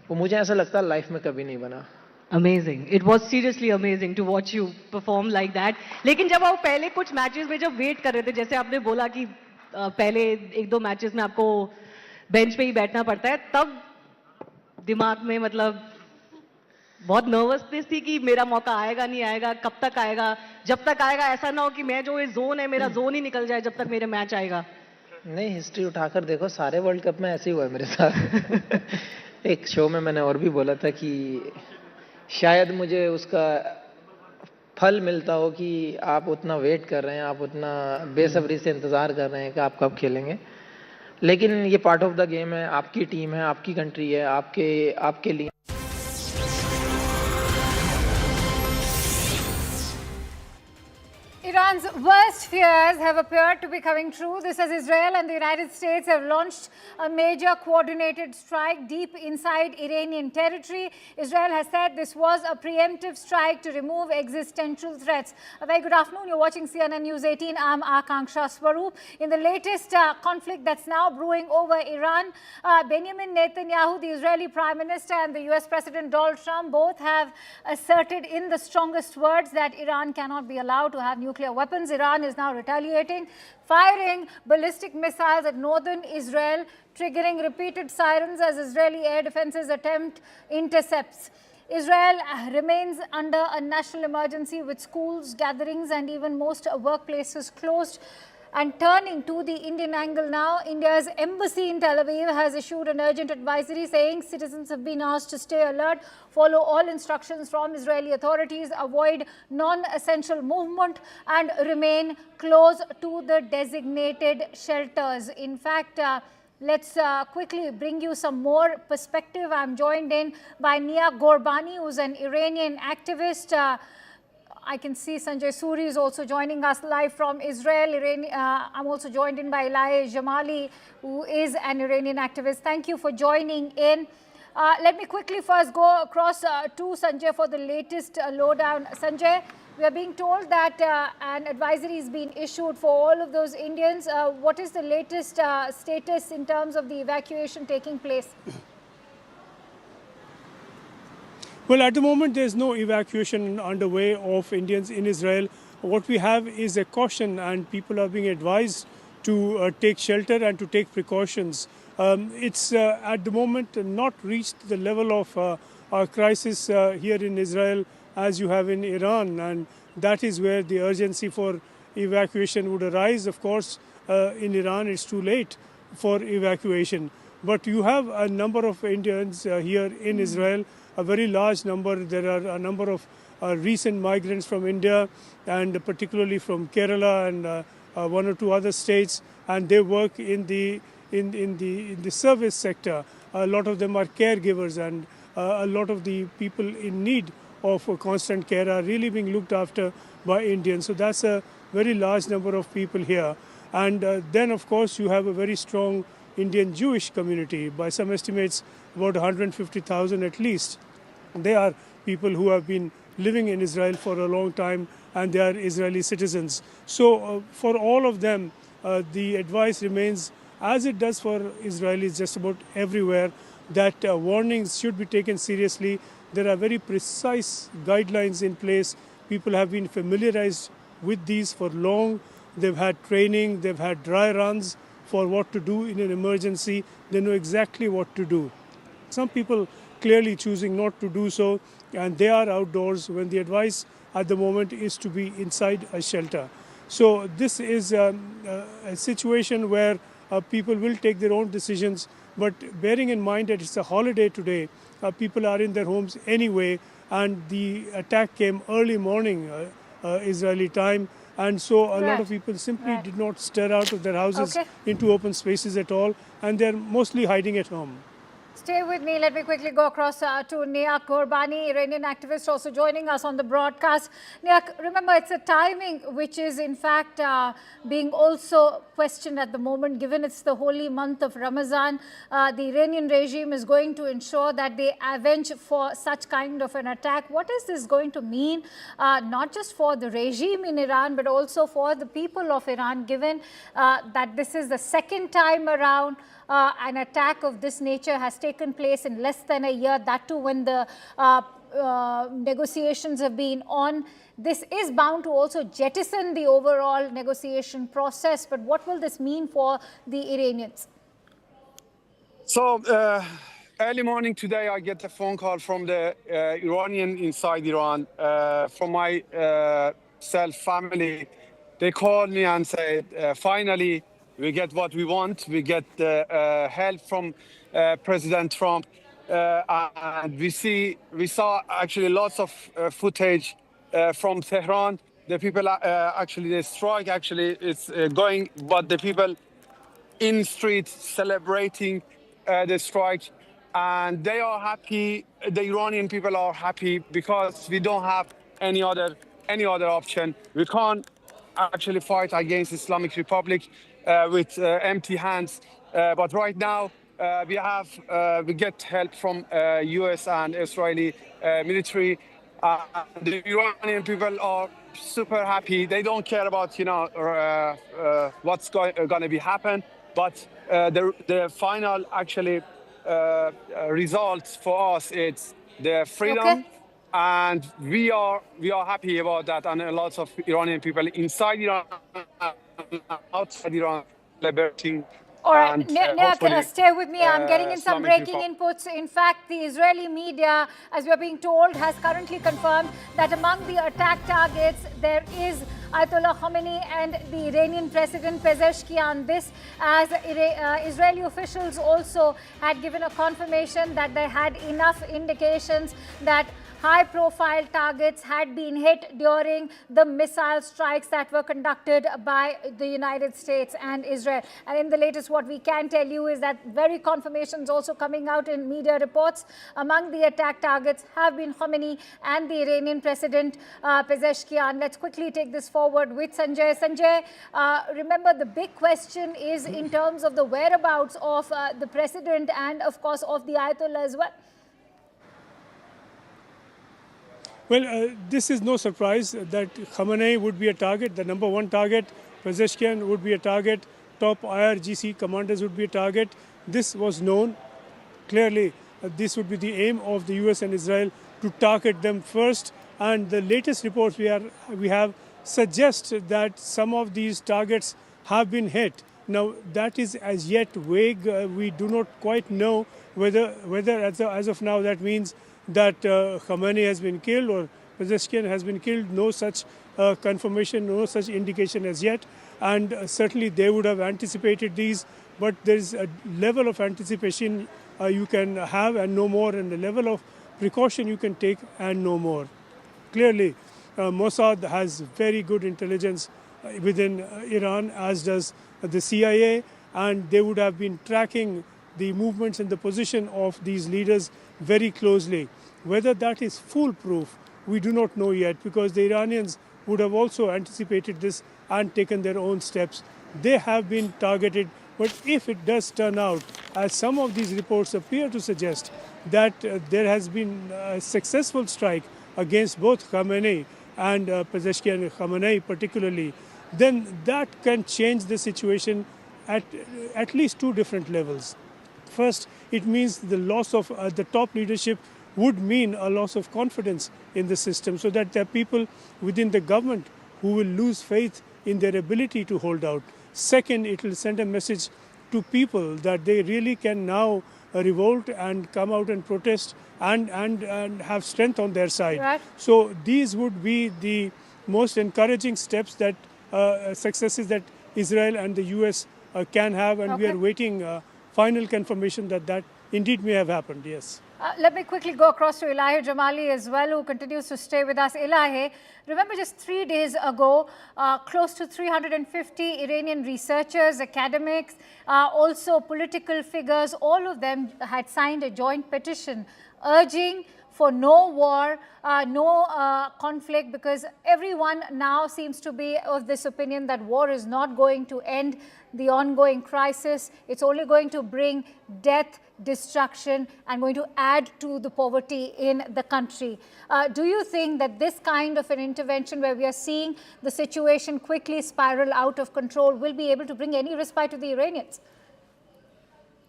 S18: वो मुझे ऐसा लगता है लाइफ में कभी नहीं बना.
S17: Amazing. It was seriously amazing to watch you perform like that. लेकिन जब आप पहले कुछ मैचेस में जब वेट कर रहे थे, जैसे आपने बोला कि पहले एक दो मैचेस में आपको बेंच पे ही बैठना पड़ता है, तब दिमाग में मतलब बहुत नर्वसनेस थी कि मेरा मौका आएगा नहीं आएगा, कब तक आएगा, जब तक आएगा ऐसा ना हो कि मैं जो ये जोन है मेरा जोन ही निकल जाए जब तक मेरे मैच आएगा.
S18: नहीं, हिस्ट्री उठाकर देखो, सारे वर्ल्ड कप में ऐसे ही हुआ है मेरे साथ. एक शो में मैंने और भी बोला था कि शायद मुझे उसका फल मिलता हो कि आप उतना वेट कर रहे हैं, आप उतना बेसब्री से इंतज़ार कर रहे हैं कि आप कब खेलेंगे. लेकिन ये पार्ट ऑफ द गेम है. आपकी टीम है, आपकी कंट्री है, आपके लिए.
S13: Iran's worst fears have appeared to be coming true. This as Israel and the United States have launched a major coordinated strike deep inside Iranian territory. Israel has said this was a preemptive strike to remove existential threats. A very good afternoon. You're watching CNN News 18. I'm Akanksha Swaroop. In the latest conflict that's now brewing over Iran, Benjamin Netanyahu, the Israeli Prime Minister, and the US President Donald Trump both have asserted in the strongest words that Iran cannot be allowed to have nuclear weapons. Iran is now retaliating, firing ballistic missiles at northern Israel, triggering repeated sirens as Israeli air defenses attempt intercepts. Israel remains under a national emergency with schools, gatherings, and even most workplaces closed. And turning to the Indian angle now, India's embassy in Tel Aviv has issued an urgent advisory saying citizens have been asked to stay alert, follow all instructions from Israeli authorities, avoid non-essential movement and remain close to the designated shelters. In fact, Let's quickly bring you some more perspective. I'm joined in by Nia Gorbani, who's an Iranian activist. I can see Sanjay Suri is also joining us live from Israel. I'm also joined in by Eli Jamali, who is an Iranian activist. Thank you for joining in. Let me quickly first go across to Sanjay for the latest lowdown. Sanjay, we are being told that an advisory has been issued for all of those Indians. What is the latest status in terms of the evacuation taking place?
S5: Well, at the moment, there's no evacuation underway of Indians in Israel. What we have is a caution, and people are being advised to take shelter and to take precautions. It's at the moment not reached the level of a crisis here in Israel as you have in Iran, and that is where the urgency for evacuation would arise. Of course, in Iran, it's too late for evacuation. But you have a number of Indians here in Israel, a very large number. There are a number of recent migrants from India and particularly from Kerala and one or two other states, and they work in the service sector. A lot of them are caregivers, and a lot of the people in need of constant care are really being looked after by Indians. So that's a very large number of people here. And then, of course, you have a very strong Indian Jewish community. By some estimates, about 150,000 at least. They are people who have been living in Israel for a long time, and they are Israeli citizens. So for all of them, the advice remains, as it does for Israelis just about everywhere, that warnings should be taken seriously. There are very precise guidelines in place. People have been familiarized with these for long. They've had training, they've had dry runs for what to do in an emergency. They know exactly what to do. Some people clearly choosing not to do so, and they are outdoors when the advice at the moment is to be inside a shelter. So this is a situation where people will take their own decisions, but bearing in mind that it's a holiday today, people are in their homes anyway, and the attack came early morning Israeli time, and so a lot of people simply did not stir out of their houses into open spaces at all, and they're mostly hiding at home.
S13: Stay with me. Let me quickly go across to Nia Gorbani, Iranian activist, also joining us on the broadcast. Nia, remember, it's a timing which is in fact being also questioned at the moment, given it's the holy month of Ramadan. The Iranian regime is going to ensure that they avenge for such kind of an attack. What is this going to mean, not just for the regime in Iran, but also for the people of Iran, given that this is the second time around an attack of this nature has taken place in less than a year, that too when the negotiations have been on. This is bound to also jettison the overall negotiation process, but what will this mean for the Iranians?
S19: So early morning today, I get a phone call from the Iranian inside Iran, from my family. They called me and said, finally, we get what we want. We get help from President Trump, and we saw actually lots of footage from Tehran. The people actually, the strike actually is going, but the people in streets celebrating the strike, and they are happy. The Iranian people are happy because we don't have any other option. We can't actually fight against Islamic Republic with empty hands. But right now, we get help from U.S. and Israeli military. The Iranian people are super happy. They don't care about what's going to be happen. But the final actually results for us, it's the freedom. And we are happy about that, and lots of Iranian people inside Iran, outside Iran, liberating.
S13: All right, Nia, stay with me. I'm getting in some breaking inputs. In fact, the Israeli media, as we are being told, has currently confirmed that among the attack targets, there is Ayatollah Khamenei and the Iranian President Pezeshkian. This, as Israeli officials also had given a confirmation that they had enough indications that high-profile targets had been hit during the missile strikes that were conducted by the United States and Israel. And in the latest, what we can tell you is that very confirmations also coming out in media reports. Among the attack targets have been Khomeini and the Iranian President Pezeshkian. Let's quickly take this forward with Sanjay. Sanjay, remember the big question is in terms of the whereabouts of the president and, of course, of the Ayatollah as well.
S5: Well, this is no surprise that Khamenei would be a target, the number one target. Pezeshkian would be a target. Top IRGC commanders would be a target. This was known. Clearly, this would be the aim of the US and Israel to target them first. And the latest reports we have suggest that some of these targets have been hit. Now, that is as yet vague. We do not quite know whether as of now that means that Khamenei has been killed or Pezeshkian has been killed. No such confirmation, no such indication as yet. And certainly they would have anticipated these, but there is a level of anticipation you can have and no more, and a level of precaution you can take and no more. Clearly, Mossad has very good intelligence within Iran, as does the CIA, and they would have been tracking the movements and the position of these leaders very closely. Whether that is foolproof, we do not know yet, because the Iranians would have also anticipated this and taken their own steps. They have been targeted, but if it does turn out, as some of these reports appear to suggest, that there has been a successful strike against both Khamenei and Pezeshkian, Khamenei particularly, then that can change the situation at least two different levels. First, it means the loss of the top leadership would mean a loss of confidence in the system, so that there are people within the government who will lose faith in their ability to hold out. Second, it will send a message to people that they really can now revolt and come out and protest and have strength on their side.
S13: Right.
S5: So these would be the most encouraging steps, that successes that Israel and the US can have, and we are waiting final confirmation that indeed may have happened, yes.
S13: Let me quickly go across to Elahe Jamali as well, who continues to stay with us. Elahe, remember just 3 days ago, close to 350 Iranian researchers, academics, also political figures, all of them had signed a joint petition urging for no war, no conflict, because everyone now seems to be of this opinion that war is not going to end the ongoing crisis. It's only going to bring death, destruction, and going to add to the poverty in the country. Do you think that this kind of an intervention, where we are seeing the situation quickly spiral out of control, will be able to bring any respite to the Iranians?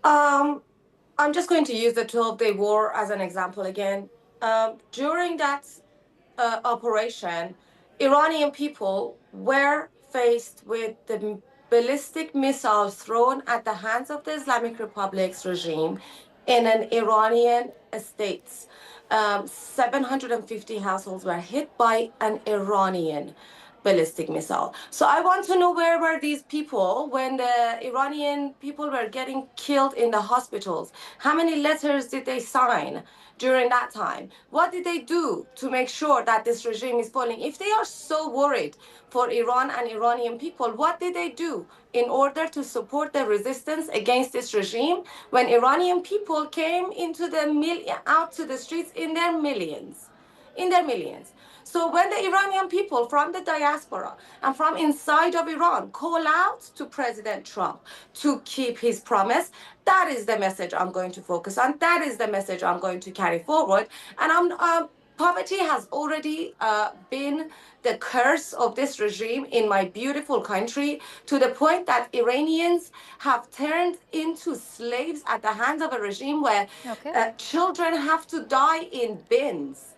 S15: I'm just going to use the 12-day war as an example again. During that operation, Iranian people were faced with the ballistic missiles thrown at the hands of the Islamic Republic's regime in an Iranian state. 750 households were hit by an Iranian ballistic missile. So I want to know, where were these people when the Iranian people were getting killed in the hospitals? How many letters did they sign during that time? What did they do to make sure that this regime is falling? If they are so worried for Iran and Iranian people, what did they do in order to support the resistance against this regime when Iranian people came out to the streets in their millions? So when the Iranian people from the diaspora and from inside of Iran call out to President Trump to keep his promise, that is the message I'm going to focus on. That is the message I'm going to carry forward. And poverty has already been the curse of this regime in my beautiful country, to the point that Iranians have turned into slaves at the hands of a regime where children have to die in bins.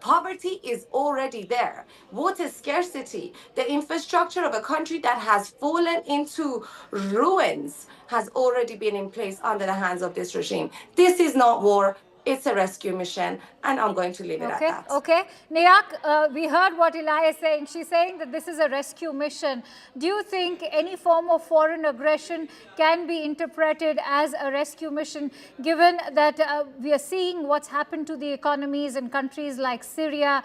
S15: Poverty is already there. Water scarcity, the infrastructure of a country that has fallen into ruins has already been in place under the hands of this regime. This is not war. it's a rescue mission, and I'm going to leave it at that.
S13: Okay. Nayak, we heard what Eli is saying. She's saying that this is a rescue mission. Do you think any form of foreign aggression can be interpreted as a rescue mission, given that we are seeing what's happened to the economies in countries like Syria,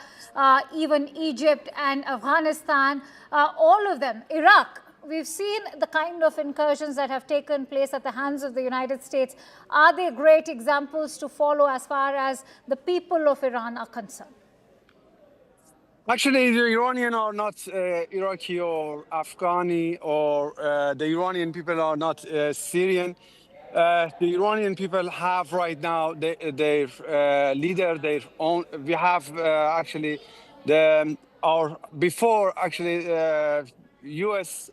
S13: even Egypt and Afghanistan, all of them, Iraq? We've seen the kind of incursions that have taken place at the hands of the United States. Are they great examples to follow as far as the people of Iran are concerned?
S19: Actually, the Iranian are not Iraqi or Afghani, or the Iranian people are not Syrian. The Iranian people have right now their leader, their own. We have actually before U.S.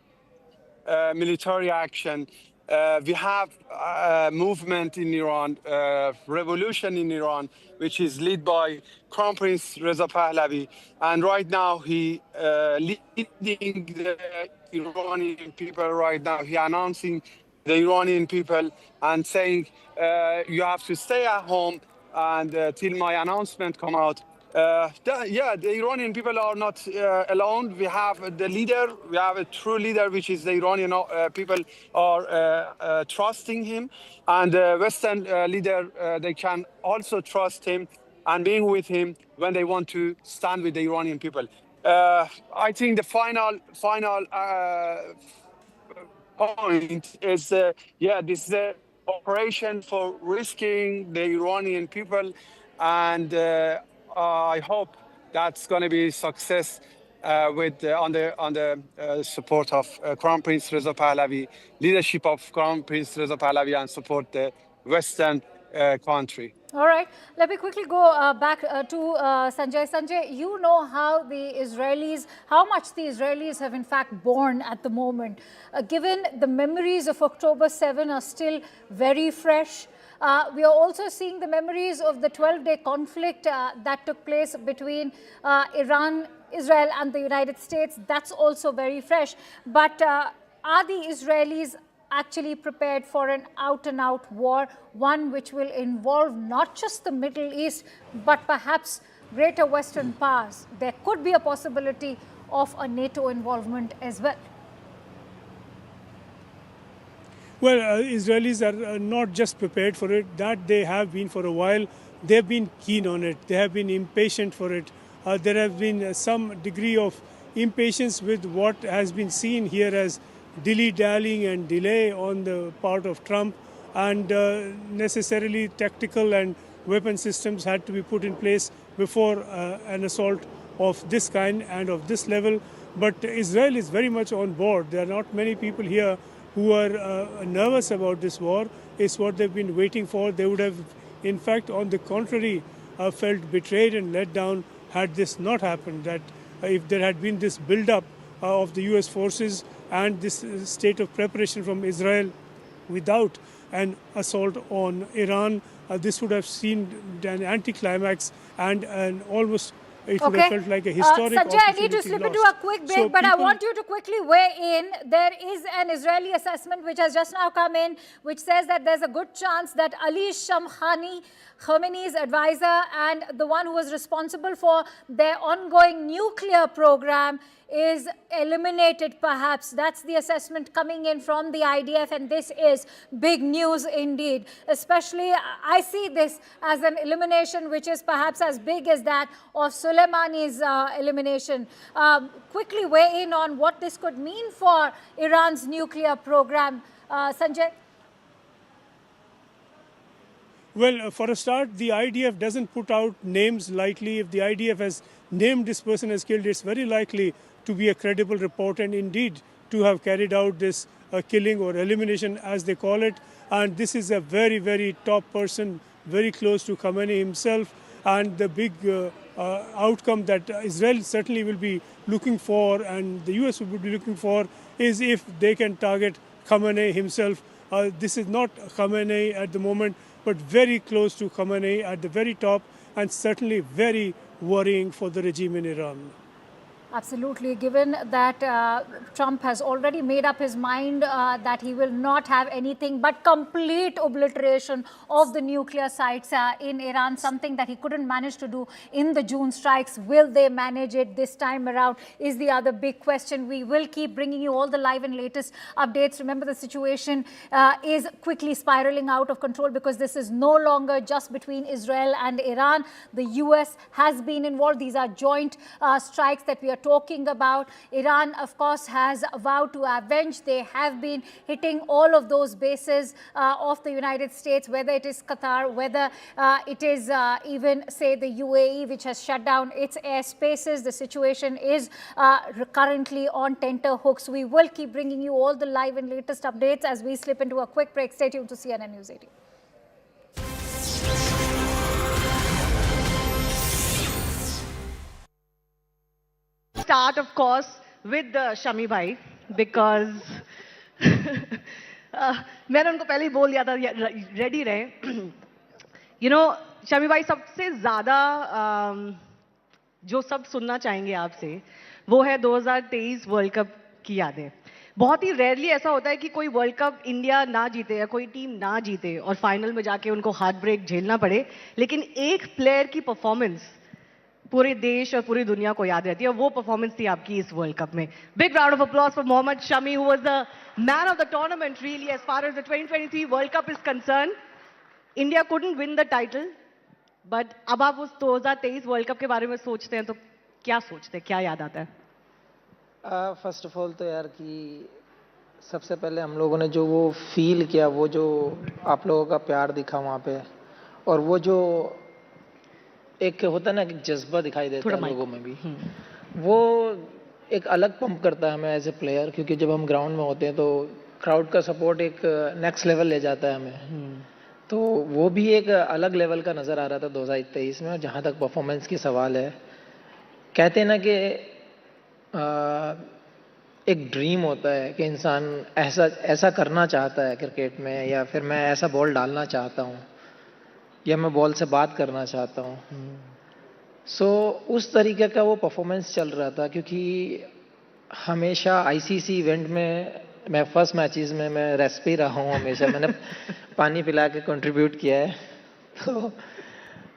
S19: Military action. We have a movement in Iran, revolution in Iran, which is led by Crown Prince Reza Pahlavi. And right now he leading the Iranian people right now. He announcing the Iranian people and saying, you have to stay at home and till my announcement come out. The Iranian people are not alone. We have the leader. We have a true leader, which is the Iranian people are trusting him. And the Western leader, they can also trust him and being with him when they want to stand with the Iranian people. I think the final point is, this is an operation for risking the Iranian people, and I hope that's going to be success on the support of Crown Prince Reza Pahlavi, leadership of Crown Prince Reza Pahlavi, and support the Western country.
S13: All right. Let me quickly go back to Sanjay. Sanjay, you know how much the Israelis have in fact borne at the moment. Given the memories of October 7 are still very fresh, we are also seeing the memories of the 12-day conflict that took place between Iran, Israel and the United States. That's also very fresh. But are the Israelis actually prepared for an out-and-out war, one which will involve not just the Middle East, but perhaps greater Western powers? There could be a possibility of a NATO involvement as well.
S5: Well, Israelis are not just prepared for it, that they have been for a while. They've been keen on it. They have been impatient for it. There have been some degree of impatience with what has been seen here as dilly-dallying and delay on the part of Trump, and necessarily tactical and weapon systems had to be put in place before an assault of this kind and of this level. But Israel is very much on board. There are not many people here who are nervous about this war. It's what they've been waiting for. They would have, in fact, on the contrary, felt betrayed and let down had this not happened. That if there had been this build-up of the U.S. forces and this state of preparation from Israel without an assault on Iran, this would have seen an anticlimax and an almost, it would have felt like a historic
S13: Sanjay, I need to slip into a quick break, but I want you to quickly weigh in. There is an Israeli assessment which has just now come in, which says that there's a good chance that Ali Shamkhani, Khamenei's advisor and the one who was responsible for their ongoing nuclear program, is eliminated perhaps. That's the assessment coming in from the IDF, and this is big news indeed. Especially, I see this as an elimination which is perhaps as big as that of Soleimani's elimination. Quickly weigh in on what this could mean for Iran's nuclear program. Sanjay?
S5: Well, for a start, the IDF doesn't put out names lightly. If the IDF has named this person as killed, it's very likely to be a credible report and indeed to have carried out this killing or elimination, as they call it. And this is a very, very top person, very close to Khamenei himself. And the big outcome that Israel certainly will be looking for and the US will be looking for is if they can target Khamenei himself. This is not Khamenei at the moment, but very close to Khamenei at the very top, and certainly very worrying for the regime in Iran.
S13: Absolutely. Given that Trump has already made up his mind that he will not have anything but complete obliteration of the nuclear sites in Iran, something that he couldn't manage to do in the June strikes. Will they manage it this time around is the other big question. We will keep bringing you all the live and latest updates. Remember, the situation is quickly spiraling out of control because this is no longer just between Israel and Iran. The US has been involved. These are joint strikes that we are talking about. Iran, of course, has vowed to avenge. They have been hitting all of those bases of the United States, whether it is Qatar, whether it is even, say, the UAE, which has shut down its airspaces. The situation is currently on tenterhooks. We will keep bringing you all the live and latest updates as we slip into a quick break. Stay tuned to CNN News 18.
S17: Start, of course, with Shami bhai, because मैंने उनको पहले ही बोल दिया था ready रहे. शमी भाई, सबसे ज्यादा जो सब सुनना चाहेंगे आपसे वो है 2023 वर्ल्ड कप की यादें. बहुत ही रेयरली ऐसा होता है कि कोई वर्ल्ड कप इंडिया ना जीते या कोई टीम ना जीते और फाइनल में जाके उनको हार्ट ब्रेक झेलना पड़े, लेकिन एक प्लेयर की परफॉर्मेंस पूरे देश और पूरी दुनिया को याद रहती है. वो परफॉर्मेंस थी आपकी इस वर्ल्ड कप में. Big round of applause for Mohammed Shami, who was the man of the tournament really as far as the 2023 world cup is concern. India couldn't win the title, but अब आप उस 2023 वर्ल्ड कप के बारे में सोचते हैं तो क्या सोचते हैं, क्या याद आता है?
S18: फर्स्ट ऑफ ऑल तो यार कि सबसे पहले हम लोगों ने जो वो फील किया, वो जो आप लोगों का प्यार दिखा वहाँ पे, और वो जो एक होता है ना कि जज्बा दिखाई देता है लोगों में भी, वो एक अलग पंप करता है हमें एज ए प्लेयर. क्योंकि जब हम ग्राउंड में होते हैं तो क्राउड का सपोर्ट एक नेक्स्ट लेवल ले जाता है हमें. तो वो भी एक अलग लेवल का नज़र आ रहा था 2023 में. और जहाँ तक परफॉर्मेंस की सवाल है, कहते हैं ना कि एक ड्रीम होता है कि इंसान ऐसा करना चाहता है क्रिकेट में, या फिर मैं ऐसा बॉल डालना चाहता हूँ, या मैं बॉल से बात करना चाहता हूँ. सो उस तरीके का वो परफॉर्मेंस चल रहा था. क्योंकि हमेशा आईसीसी इवेंट में मैं फर्स्ट मैचेस में मैं रेसिपी रहा हूँ. हमेशा मैंने पानी पिला के कंट्रीब्यूट किया है. तो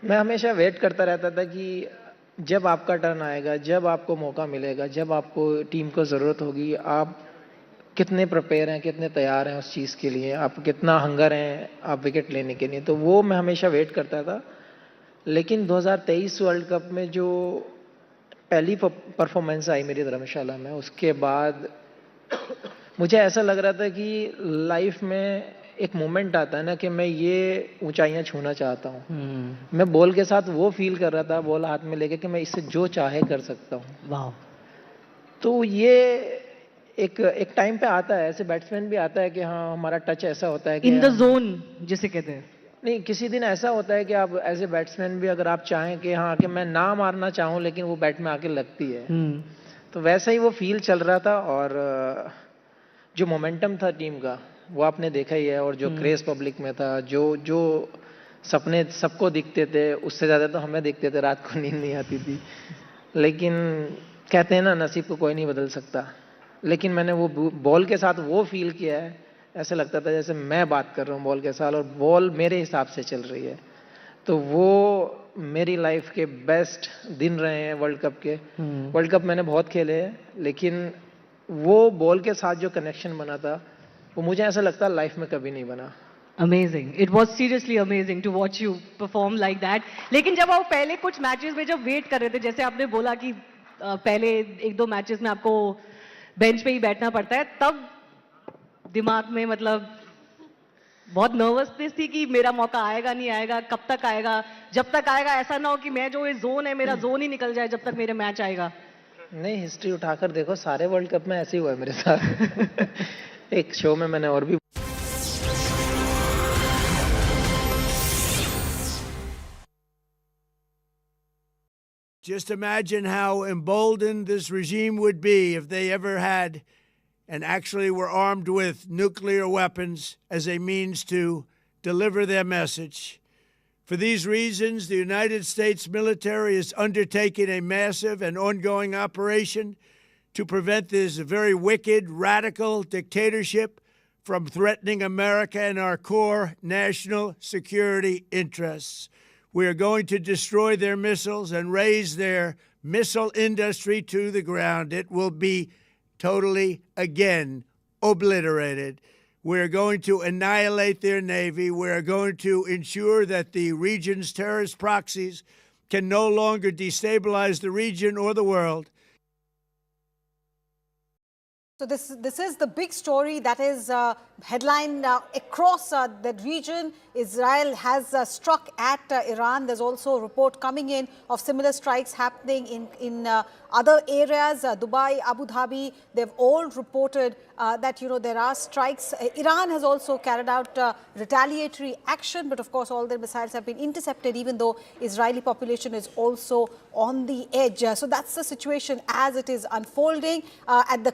S18: मैं हमेशा वेट करता रहता था कि जब आपका टर्न आएगा, जब आपको मौका मिलेगा, जब आपको टीम को ज़रूरत होगी, आप कितने प्रिपेयर हैं, कितने तैयार हैं उस चीज़ के लिए, आप कितना हंगर हैं आप विकेट लेने के लिए. तो वो मैं हमेशा वेट करता था. लेकिन 2023 वर्ल्ड कप में जो पहली परफॉर्मेंस आई मेरी धर्मशाला में, उसके बाद मुझे ऐसा लग रहा था कि लाइफ में एक मोमेंट आता है ना कि मैं ये ऊंचाइयां छूना चाहता हूँ. मैं बॉल के साथ वो फील कर रहा था, बॉल हाथ में लेके, कि मैं इससे जो चाहे कर सकता हूँ.
S17: वाह.
S18: तो ये एक टाइम पे आता है, ऐसे बैट्समैन भी आता है कि हाँ हमारा टच ऐसा होता है कि
S17: इन द जोन जिसे कहते हैं.
S18: नहीं, किसी दिन ऐसा होता है कि आप एज ए बैट्समैन भी अगर आप चाहें कि हाँ कि मैं ना मारना चाहूँ लेकिन वो बैट में आके लगती है. तो वैसा ही वो फील चल रहा था. और जो मोमेंटम था टीम का वो आपने देखा ही है. और जो क्रेज पब्लिक में था, जो सपने सबको दिखते थे, उससे ज़्यादा तो हमें दिखते थे. रात को नींद नहीं आती थी. लेकिन कहते हैं ना, नसीब को कोई नहीं बदल सकता. लेकिन मैंने वो बॉल के साथ वो फील किया है, ऐसा लगता था जैसे मैं बात कर रहा हूँ बॉल के साथ और बॉल मेरे हिसाब से चल रही है. तो वो मेरी लाइफ के बेस्ट दिन रहे हैं वर्ल्ड कप के. वर्ल्ड कप मैंने बहुत खेले हैं, लेकिन वो बॉल के साथ जो कनेक्शन बना था वो मुझे ऐसा लगता है लाइफ में कभी नहीं बना.
S17: Amazing. It was seriously amazing to watch you perform like that. लेकिन जब आप पहले कुछ मैचेस में जब वेट कर रहे थे, जैसे आपने बोला कि पहले 1-2 मैचेस में आपको बेंच पे ही बैठना पड़ता है, तब दिमाग में मतलब बहुत नर्वसनेस थी कि मेरा मौका आएगा नहीं आएगा, कब तक आएगा, जब तक आएगा ऐसा ना हो कि मैं जो ये जोन है मेरा जोन ही निकल जाए जब तक मेरे मैच आएगा.
S18: नहीं, हिस्ट्री उठाकर देखो, सारे वर्ल्ड कप में ऐसे ही हुआ है मेरे साथ. एक शो में मैंने और भी
S1: Just imagine how emboldened this regime would be if they ever had and actually were armed with nuclear weapons as a means to deliver their message. For these reasons, the United States military is undertaking a massive and ongoing operation to prevent this very wicked, radical dictatorship from threatening America and our core national security interests. We are going to destroy their missiles and raise their missile industry to the ground. It will be totally, again, obliterated. We're going to annihilate their Navy. We're going to ensure that the region's terrorist proxies can no longer destabilize the region or the world.
S16: So this is the big story that is headline across that region. Israel has struck at Iran. There's also a report coming in of similar strikes happening in other areas. Dubai, Abu Dhabi, they've all reported that, you know, there are strikes. Iran has also carried out retaliatory action, but of course all their missiles have been intercepted, even though Israeli population is also on the edge. So that's the situation as it is unfolding. At the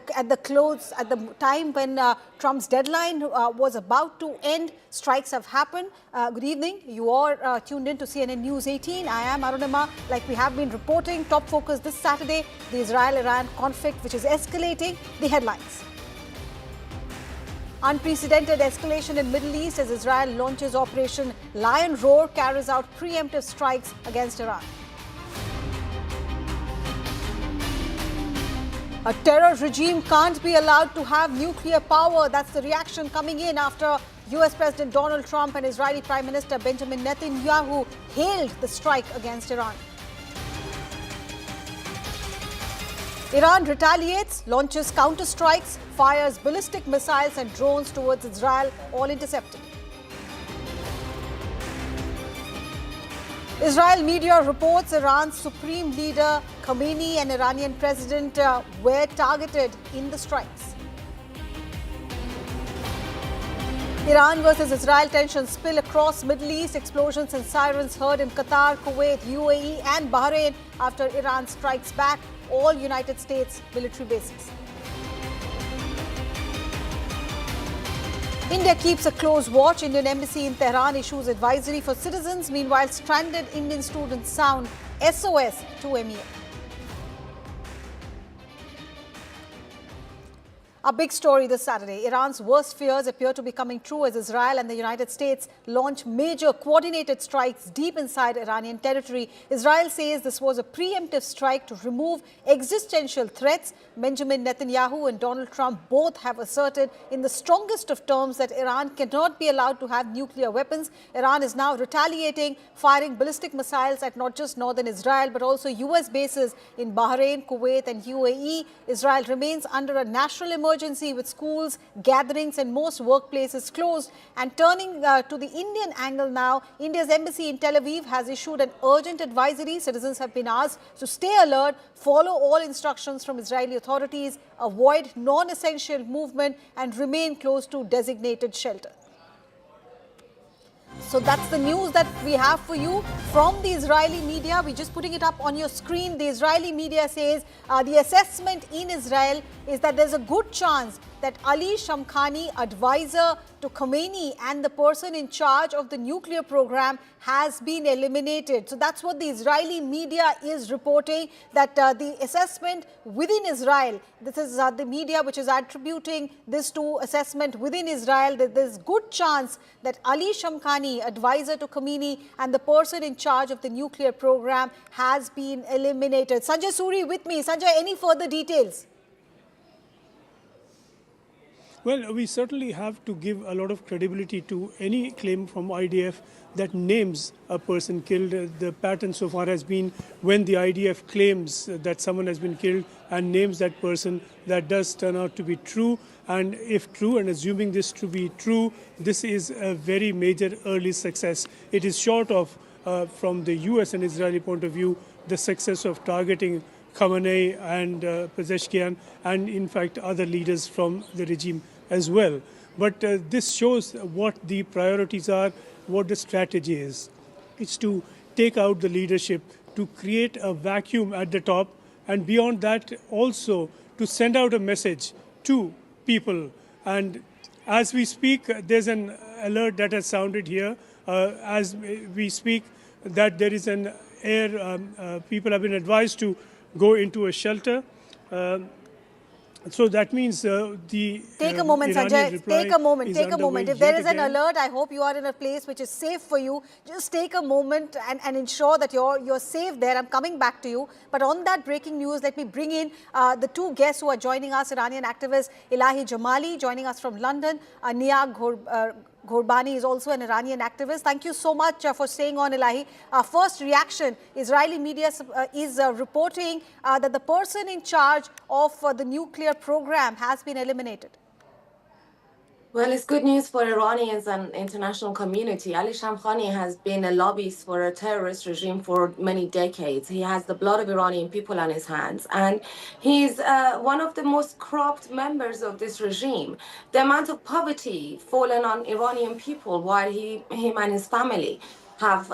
S16: time when Trump's deadline was about to end, strikes have happened. Good evening. You are tuned in to CNN News 18. I am Arunima. Like we have been reporting, top focus this Saturday, the Israel-Iran conflict, which is escalating. The headlines. Unprecedented escalation in Middle East as Israel launches Operation Lion Roar, carries out preemptive strikes against Iran. A terror regime can't be allowed to have nuclear power. That's the reaction coming in after US President Donald Trump and Israeli Prime Minister Benjamin Netanyahu hailed the strike against Iran. Iran retaliates, launches counter-strikes, fires ballistic missiles and drones towards Israel, all intercepted. Israel media reports Iran's supreme leader Khamenei and Iranian president were targeted in the strikes. Iran versus Israel tensions spill across Middle East. Explosions and sirens heard in Qatar, Kuwait, UAE and Bahrain after Iran strikes back all United States military bases. India keeps a close watch. Indian embassy in Tehran issues advisory for citizens. Meanwhile, stranded Indian students sound SOS to MEA. A big story this Saturday. Iran's worst fears appear to be coming true as Israel and the United States launch major coordinated strikes deep inside Iranian territory. Israel says this was a preemptive strike to remove existential threats. Benjamin Netanyahu and Donald Trump both have asserted in the strongest of terms that Iran cannot be allowed to have nuclear weapons. Iran is now retaliating, firing ballistic missiles at not just northern Israel, but also US bases in Bahrain, Kuwait and UAE. Israel remains under a national emergency with schools, gatherings and most workplaces closed. And turning to the Indian angle now, India's embassy in Tel Aviv has issued an urgent advisory. Citizens have been asked to stay alert, follow all instructions from Israeli authorities, avoid non-essential movement and remain close to designated shelter. So that's the news that we have for you from the Israeli media. We're just putting it up on your screen. The Israeli media says the assessment in Israel is that there's a good chance that Ali Shamkhani, advisor to Khamenei and the person in charge of the nuclear program, has been eliminated. So that's what the Israeli media is reporting, that the assessment within Israel, this is the media which is attributing this to assessment within Israel, that there's good chance that Ali Shamkhani, advisor to Khamenei and the person in charge of the nuclear program, has been eliminated. Sanjay Suri with me. Sanjay, any further details?
S5: Well, we certainly have to give a lot of credibility to any claim from IDF that names a person killed. The pattern so far has been when the IDF claims that someone has been killed and names that person, that does turn out to be true. And if true, and assuming this to be true, this is a very major early success. It is short of, from the US and Israeli point of view, the success of targeting Khamenei and Pezeshkian and in fact other leaders from the regime as well. But this shows what the priorities are, what the strategy is. It's to take out the leadership, to create a vacuum at the top, and beyond that also to send out a message to people. And as we speak, there's an alert that has sounded here as we speak, that there is an air, people have been advised to go into a shelter. So that means
S16: Take a moment, Sanjay. Take a moment. Take a moment. If there is an alert, I hope you are in a place which is safe for you. Just take a moment and ensure that you're safe there. I'm coming back to you. But on that breaking news, let me bring in the two guests who are joining us. Iranian activist Elahi Jamali joining us from London. Niag Ghorbani is also an Iranian activist. Thank you so much for staying on, Elahi. First reaction, Israeli media is reporting that the person in charge of the nuclear program has been eliminated.
S15: Well, it's good news for Iranians and international community. Ali Shamkhani has been a lobbyist for a terrorist regime for many decades. He has the blood of Iranian people on his hands, and he's one of the most corrupt members of this regime. The amount of poverty fallen on Iranian people while him and his family have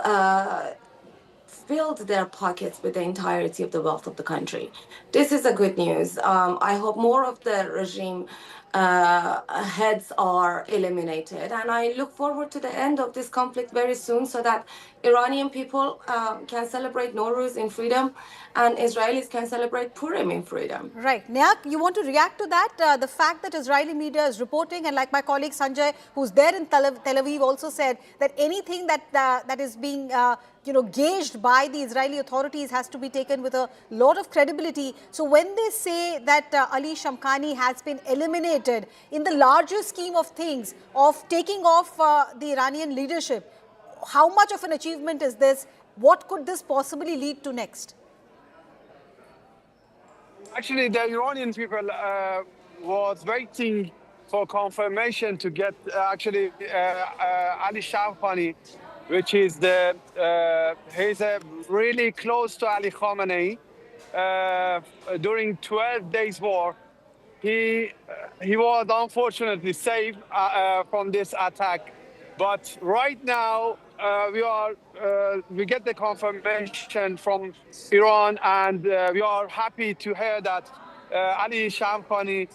S15: filled their pockets with the entirety of the wealth of the country. This is a good news. I hope more of the regime heads are eliminated, and I look forward to the end of this conflict very soon so that Iranian people can celebrate Nowruz in freedom and Israelis can celebrate Purim in freedom.
S16: Right. Niag, you want to react to that? The fact that Israeli media is reporting, and like my colleague Sanjay, who's there in Tel Aviv, also said that anything that is being gauged by the Israeli authorities has to be taken with a lot of credibility. So when they say that Ali Shamkhani has been eliminated in the larger scheme of things, of taking off the Iranian leadership, how much of an achievement is this? What could this possibly lead to next?
S19: Actually, the Iranian people was waiting for confirmation to get Ali Shamkhani, which is he's really close to Ali Khamenei. During 12 days war, he was unfortunately saved from this attack. But right now, we get the confirmation from Iran, and we are happy to hear that Ali Shamkhani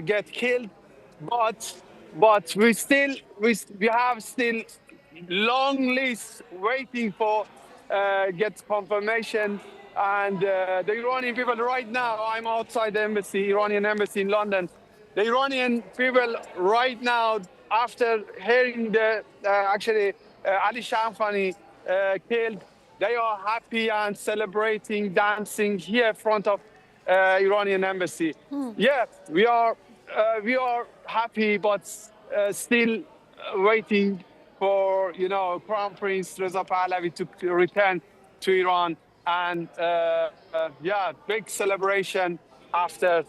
S19: get killed. But we have still long list waiting for get confirmation. And the Iranian people right now, I'm outside the embassy, Iranian embassy in London. The Iranian people right now, after hearing Ali Shamkhani killed, they are happy and celebrating, dancing here in front of Iranian embassy. Yeah, we are happy, but still waiting for Crown Prince Reza Pahlavi to return to Iran, and big celebration after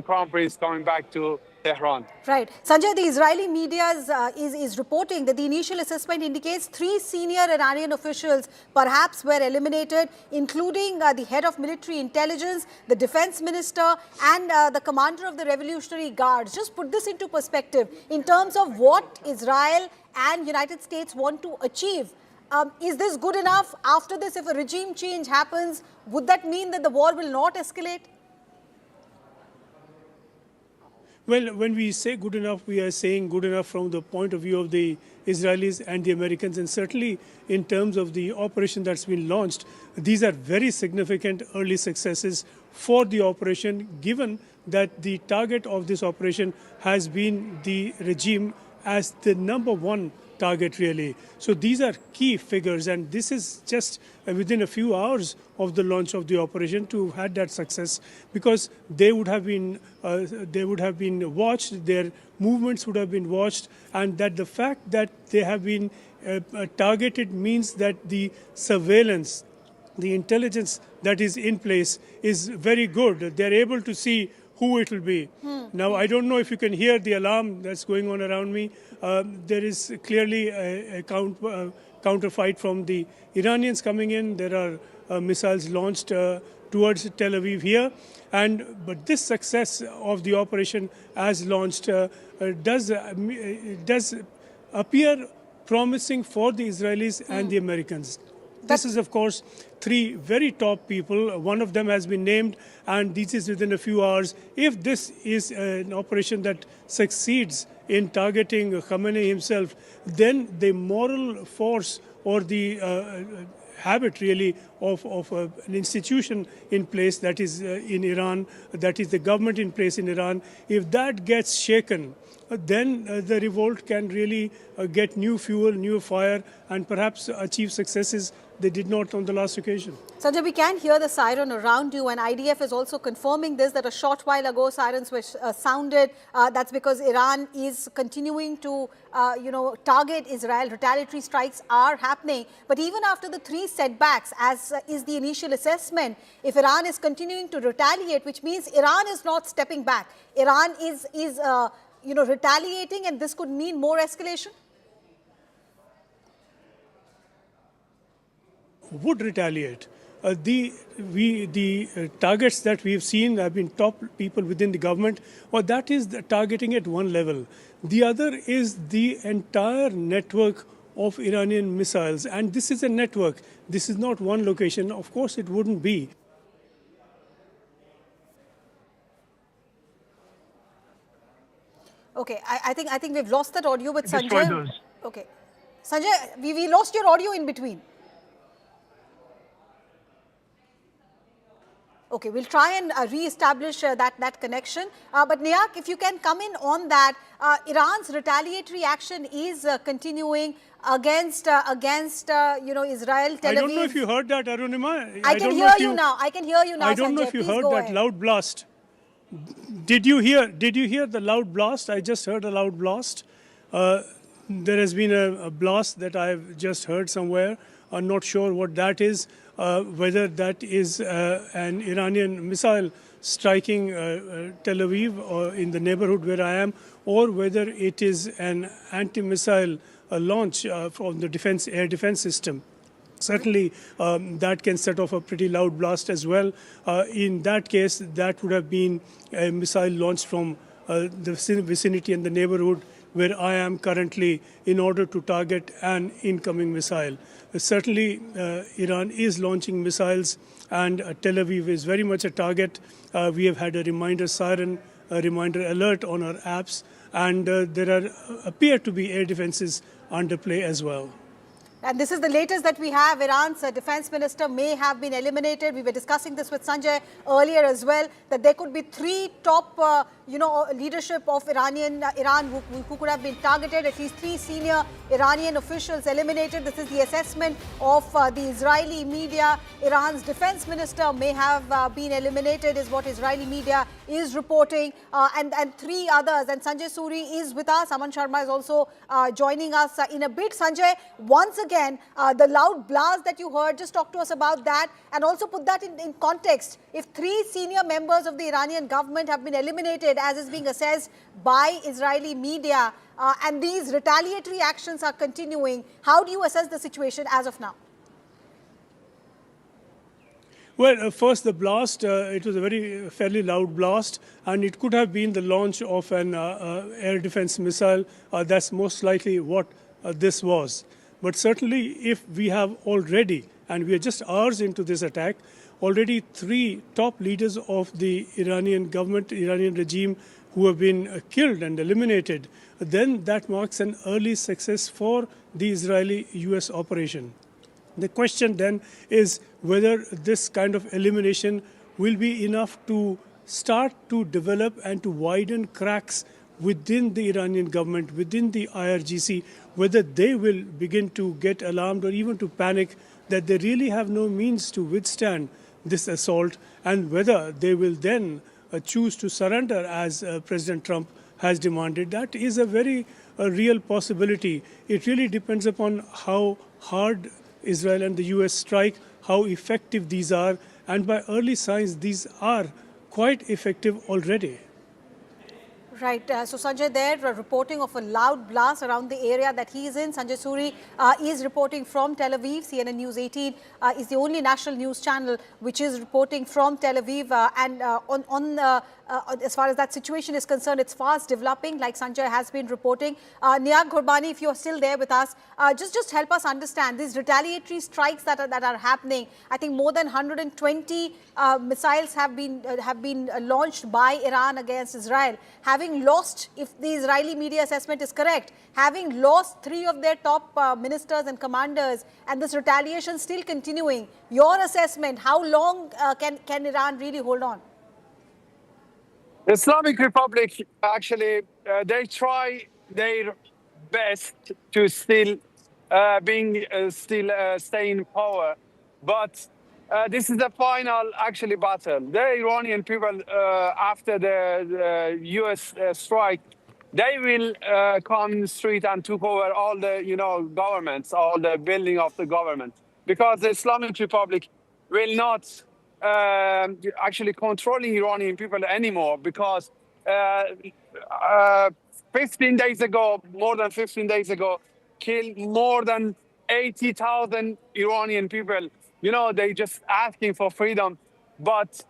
S19: Crown Prince coming back to Tehran.
S16: Right. Sanjay, the Israeli media is reporting that the initial assessment indicates 3 senior Iranian officials perhaps were eliminated, including the head of military intelligence, the defense minister, and the commander of the Revolutionary Guards. Just put this into perspective in terms of what Israel and United States want to achieve. Is this good enough? After this, if a regime change happens, would that mean that the war will not escalate?
S5: Well, when we say good enough, we are saying good enough from the point of view of the Israelis and the Americans, and certainly in terms of the operation that's been launched. These are very significant early successes for the operation, given that the target of this operation has been the regime as the #1 target, really. So these are key figures, and this is just within a few hours of the launch of the operation to have had that success, because they would have been watched, their movements would have been watched, and that the fact that they have been targeted means that the surveillance, the intelligence that is in place is very good. They're able to see who it will be. Now, I don't know if you can hear the alarm that's going on around me. There is clearly a counterfight from the Iranians coming in. There are missiles launched towards Tel Aviv here. But this success of the operation as launched does appear promising for the Israelis and the Americans. This is, of course, 3 very top people. One of them has been named, and this is within a few hours. If this is an operation that succeeds in targeting Khamenei himself, then the moral force or the habit really of an institution in place that is in Iran, that is the government in place in Iran, if that gets shaken, then the revolt can really get new fuel, new fire, and perhaps achieve successes they did not on the last occasion.
S16: Sanjay, we can hear the siren around you, and IDF is also confirming this, that a short while ago sirens were sounded. That's because Iran is continuing to, target Israel. Retaliatory strikes are happening. But even after the 3 setbacks, as is the initial assessment, if Iran is continuing to retaliate, which means Iran is not stepping back, Iran is retaliating, and this could mean more escalation?
S5: Would retaliate. The targets that we've seen have been top people within the government, or that is targeting at one level. The other is the entire network of Iranian missiles, and this is a network. This is not one location. Of course, it wouldn't be.
S16: Okay, I think we've lost that audio with Sanjay. Okay, Sanjay, we lost your audio in between. Okay, we'll try and re-establish that connection. But Niak, if you can come in on that, Iran's retaliatory action is continuing against Israel, Tel Aviv.
S5: I don't know if you heard that, Arunima.
S16: I can hear you now. I can hear you now.
S5: I don't know if you heard that loud blast. Did you hear the loud blast? I just heard a loud blast. There has been a blast that I've just heard somewhere. I'm not sure what that is. Whether that is an Iranian missile striking Tel Aviv or in the neighborhood where I am, or whether it is an anti-missile launch from the air defense system. Certainly, that can set off a pretty loud blast as well. In that case, that would have been a missile launched from the vicinity and the neighborhood where I am currently in order to target an incoming missile. Certainly, Iran is launching missiles, and Tel Aviv is very much a target. We have had a reminder siren, a reminder alert on our apps, and there appear to be air defenses under play as well.
S16: And this is the latest that we have. Iran's defense minister may have been eliminated. We were discussing this with Sanjay earlier as well, that there could be 3 top, leadership of Iran who could have been targeted, at least 3 senior Iranian officials eliminated. This is the assessment of the Israeli media. Iran's defense minister may have been eliminated, is what Israeli media is reporting, and 3 others. And Sanjay Suri is with us. Aman Sharma is also joining us in a bit. Sanjay, once again, the loud blast that you heard, just talk to us about that and also put that in context. If 3 senior members of the Iranian government have been eliminated, as is being assessed by Israeli media, and these retaliatory actions are continuing, how do you assess the situation as of now?
S5: Well, first the blast, it was a fairly loud blast, and it could have been the launch of an air defense missile. That's most likely what this was. But certainly if we have already, and we are just hours into this attack, already 3 top leaders of the Iranian government, Iranian regime, who have been killed and eliminated, then that marks an early success for the Israeli-US operation. The question then is whether this kind of elimination will be enough to start to develop and to widen cracks within the Iranian government, within the IRGC, whether they will begin to get alarmed or even to panic that they really have no means to withstand this assault, and whether they will then choose to surrender as President Trump has demanded. That is a very real possibility. It really depends upon how hard Israel and the US strike, how effective these are, and by early signs these are quite effective already.
S16: Right. So Sanjay there reporting of a loud blast around the area that he is in. Sanjay Suri is reporting from Tel Aviv. CNN News 18 is the only national news channel which is reporting from Tel Aviv. As far as that situation is concerned, it's fast developing, like Sanjay has been reporting. Niak Ghurbani, if you're still there with us, just help us understand these retaliatory strikes that are happening. I think more than 120 missiles have been launched by Iran against Israel. Having having lost, if the Israeli media assessment is correct, having lost 3 of their top ministers and commanders, and this retaliation still continuing, your assessment, how long can Iran really hold on?
S19: Islamic Republic, actually, they try their best to still stay in power, but this is the final actually battle. The Iranian people, after the U.S. Strike, they will come in the street and took over all the governments, all the building of the government, because the Islamic Republic will not actually controlling Iranian people anymore, because 15 days ago, more than 15 days ago, killed more than 80,000 Iranian people. They just asking for freedom. But,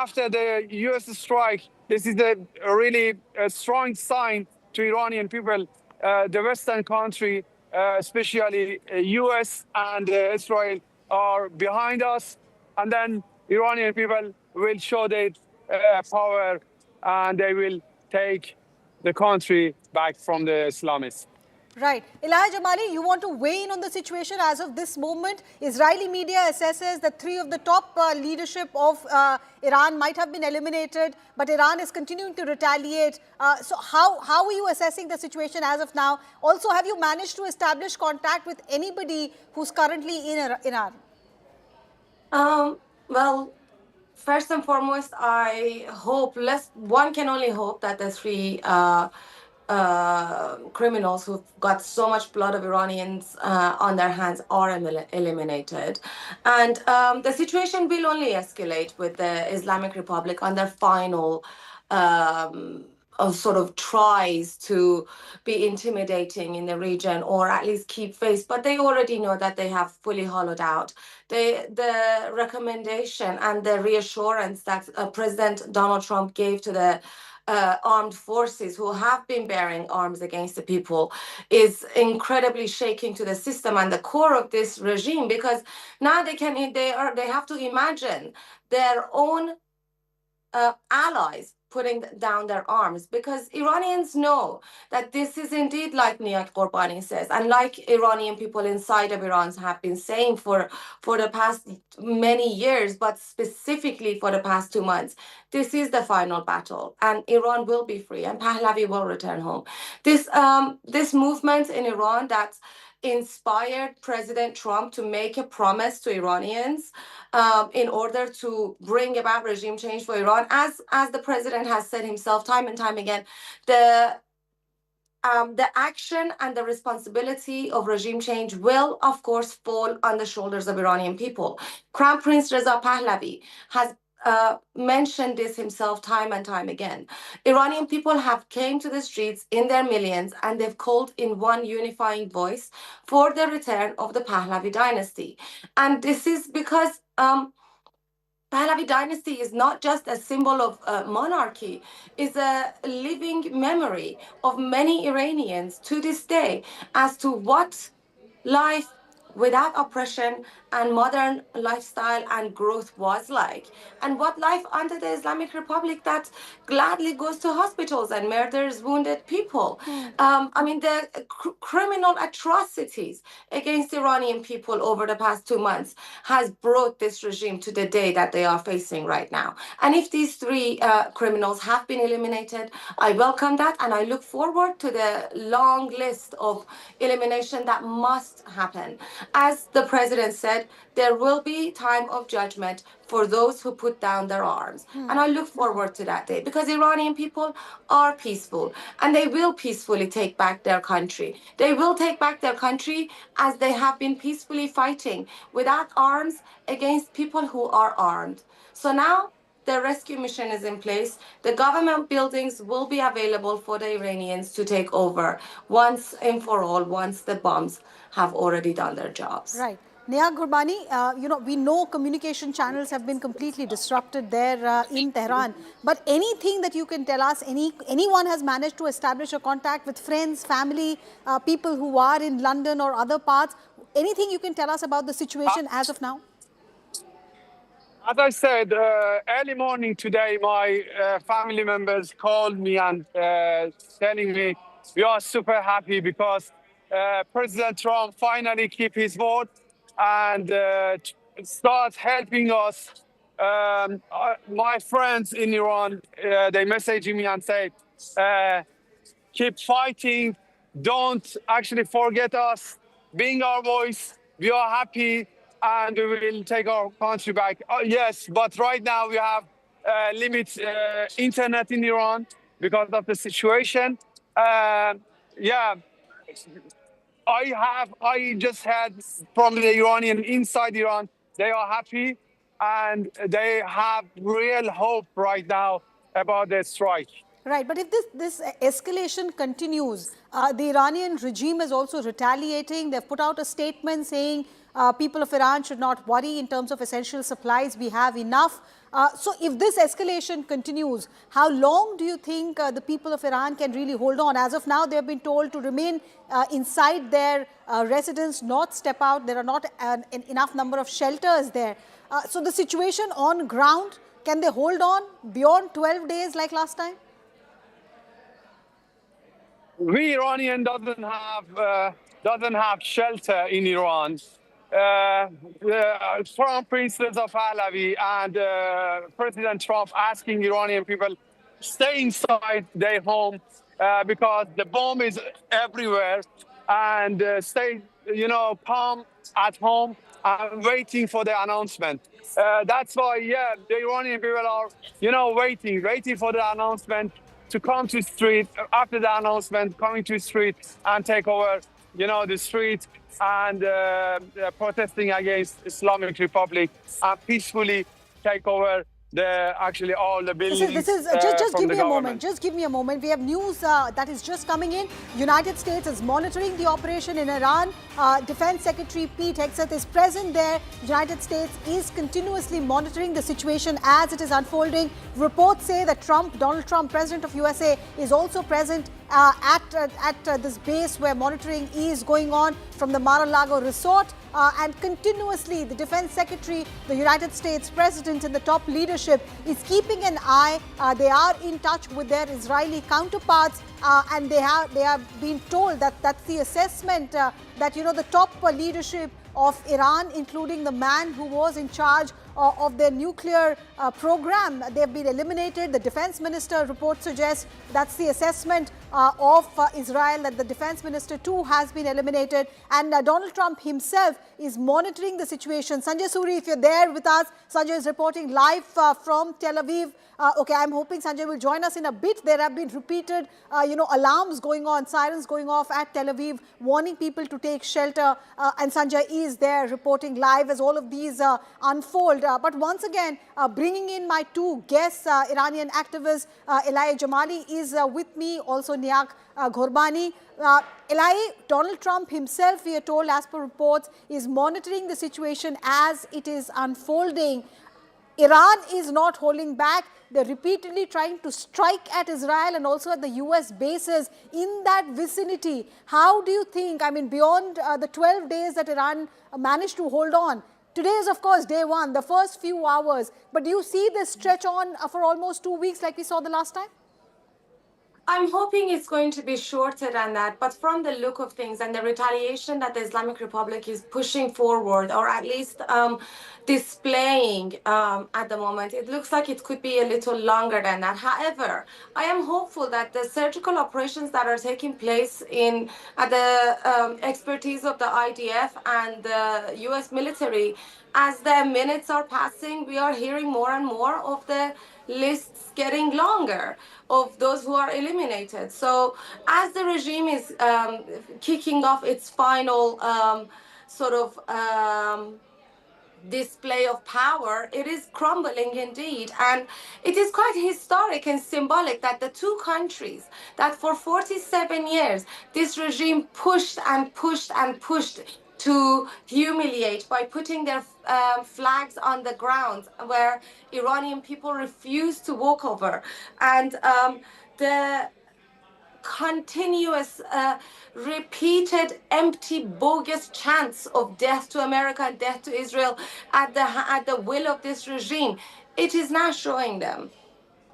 S19: after the U.S. strike, this is a really strong sign to Iranian people. The Western country, especially U.S. and Israel, are behind us. And then Iranian people will show their power, and they will take the country back from the Islamists.
S16: Right. Elijah Jamali, you want to weigh in on the situation as of this moment? Israeli media assesses that 3 of the top leadership of Iran might have been eliminated, but Iran is continuing to retaliate. So how are you assessing the situation as of now? Also, have you managed to establish contact with anybody who's currently in Iran?
S15: Well, first and foremost, I hope, one can only hope that the 3 criminals who've got so much blood of Iranians on their hands are eliminated. And the situation will only escalate with the Islamic Republic on their final sort of tries to be intimidating in the region, or at least keep face. But they already know that they have fully hollowed out. The recommendation and the reassurance that President Donald Trump gave to the armed forces who have been bearing arms against the people is incredibly shaking to the system and the core of this regime, because now they have to imagine their own allies putting down their arms, because Iranians know that this is indeed like Nihat Qurbani says, and like Iranian people inside of Iran have been saying for the past many years, but specifically for the past 2 months. This is the final battle, and Iran will be free, and Pahlavi will return home. This movement in Iran that's inspired President Trump to make a promise to Iranians in order to bring about regime change for Iran. As the president has said himself time and time again, the action and the responsibility of regime change will, of course, fall on the shoulders of Iranian people. Crown Prince Reza Pahlavi has mentioned this himself time and time again. Iranian people have came to the streets in their millions, and they've called in one unifying voice for the return of the Pahlavi dynasty. And this is because Pahlavi dynasty is not just a symbol of monarchy, it's a living memory of many Iranians to this day as to what life without oppression and modern lifestyle and growth was like, and what life under the Islamic Republic that gladly goes to hospitals and murders wounded people. The criminal atrocities against Iranian people over the past 2 months has brought this regime to the day that they are facing right now. And if these 3 criminals have been eliminated, I welcome that, and I look forward to the long list of elimination that must happen. As the president said, there will be time of judgment for those who put down their arms. And I look forward to that day, because Iranian people are peaceful, and they will peacefully take back their country. They will take back their country as they have been peacefully fighting without arms against people who are armed. So now the rescue mission is in place. The government buildings will be available for the Iranians to take over once and for all, once the bombs have already done their jobs.
S16: Right. Nihat Qurbani, we know communication channels have been completely disrupted there in Tehran. But anything that you can tell us, anyone has managed to establish a contact with friends, family, people who are in London or other parts? Anything you can tell us about the situation as of now?
S19: As I said, early morning today, my family members called me and telling me we are super happy because President Trump finally keep his word and start helping us. My friends in Iran, they messaging me and say, keep fighting. Don't actually forget us. Being our voice, we are happy and we will take our country back. Yes, but right now we have limit internet in Iran because of the situation. Yeah, I just had from the Iranian inside Iran, they are happy and they have real hope right now about the strike.
S16: Right, but if this escalation continues, the Iranian regime is also retaliating. They've put out a statement saying people of Iran should not worry in terms of essential supplies. We have enough. So if this escalation continues, how long do you think the people of Iran can really hold on? As of now, they've been told to remain inside their residence, not step out. There are not enough number of shelters there. So the situation on ground, can they hold on beyond 12 days like last time?
S19: We Iranian doesn't have shelter in Iran. The Crown Princess of Pahlavi and President Trump asking Iranian people stay inside their home because the bomb is everywhere and stay, calm at home and waiting for the announcement. That's why, yeah, the Iranian people are, waiting for the announcement to come to street after the announcement, coming to street and take over, the street and protesting against Islamic Republic and peacefully take over all the buildings.
S16: This is just give me a moment. Just give me a moment. We have news that is just coming in. United States is monitoring the operation in Iran. Defense Secretary Pete Hegseth is present there. United States is continuously monitoring the situation as it is unfolding. Reports say that Donald Trump, President of USA, is also present at this base where monitoring is going on from the Mar-a-Lago resort. And continuously, the Defense Secretary, the United States President and the top leadership is keeping an eye. They are in touch with their Israeli counterparts and they have been told that that's the assessment that, the top leadership of Iran, including the man who was in charge of their nuclear program. They've been eliminated. The defense minister report suggests that's the assessment of Israel, that the defense minister too has been eliminated. And Donald Trump himself is monitoring the situation. Sanjay Suri, if you're there with us, Sanjay is reporting live from Tel Aviv. Okay, I'm hoping Sanjay will join us in a bit. There have been repeated, alarms going on, sirens going off at Tel Aviv, warning people to take shelter. And Sanjay is there reporting live as all of these unfold. But once again, bringing in my two guests, Iranian activist Elahi Jamali is with me, also Niak Ghorbani. Elahi, Donald Trump himself, we are told as per reports, is monitoring the situation as it is unfolding. Iran is not holding back. They're repeatedly trying to strike at Israel and also at the US bases in that vicinity. How do you think, beyond the 12 days that Iran managed to hold on, today is, of course, day one, the first few hours, but do you see this stretch on for almost 2 weeks like we saw the last time?
S15: I'm hoping it's going to be shorter than that, but from the look of things and the retaliation that the Islamic Republic is pushing forward, or at least displaying at the moment, it looks like it could be a little longer than that. However, I am hopeful that the surgical operations that are taking place at the expertise of the IDF and the US military, as the minutes are passing, we are hearing more and more of the lists getting longer of those who are eliminated. So as the regime is kicking off its final display of power, it is crumbling indeed. And it is quite historic and symbolic that the two countries that for 47 years this regime pushed and pushed and pushed to humiliate by putting their flags on the ground where Iranian people refuse to walk over. And the continuous, repeated, empty, bogus chants of death to America and death to Israel at the will of this regime. It is now showing them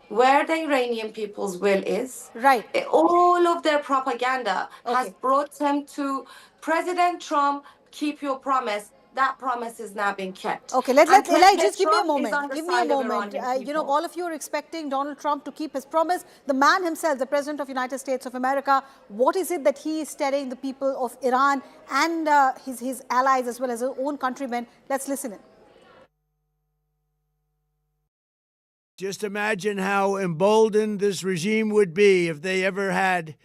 S15: where the Iranian people's will is.
S16: Right.
S15: All of their propaganda has brought them to President Trump, keep your promise. That promise is now being kept.
S16: Okay, let Eli just give me a
S15: Trump is
S16: moment.
S15: on the
S16: Give me a
S15: side of
S16: moment.
S15: Iranian
S16: You know,
S15: people.
S16: all of you are expecting Donald Trump to keep his promise. The man himself, the President of the United States of America, what is it that he is telling the people of Iran and his allies as well as his own countrymen? Let's listen in.
S1: Just imagine how emboldened this regime would be if they ever had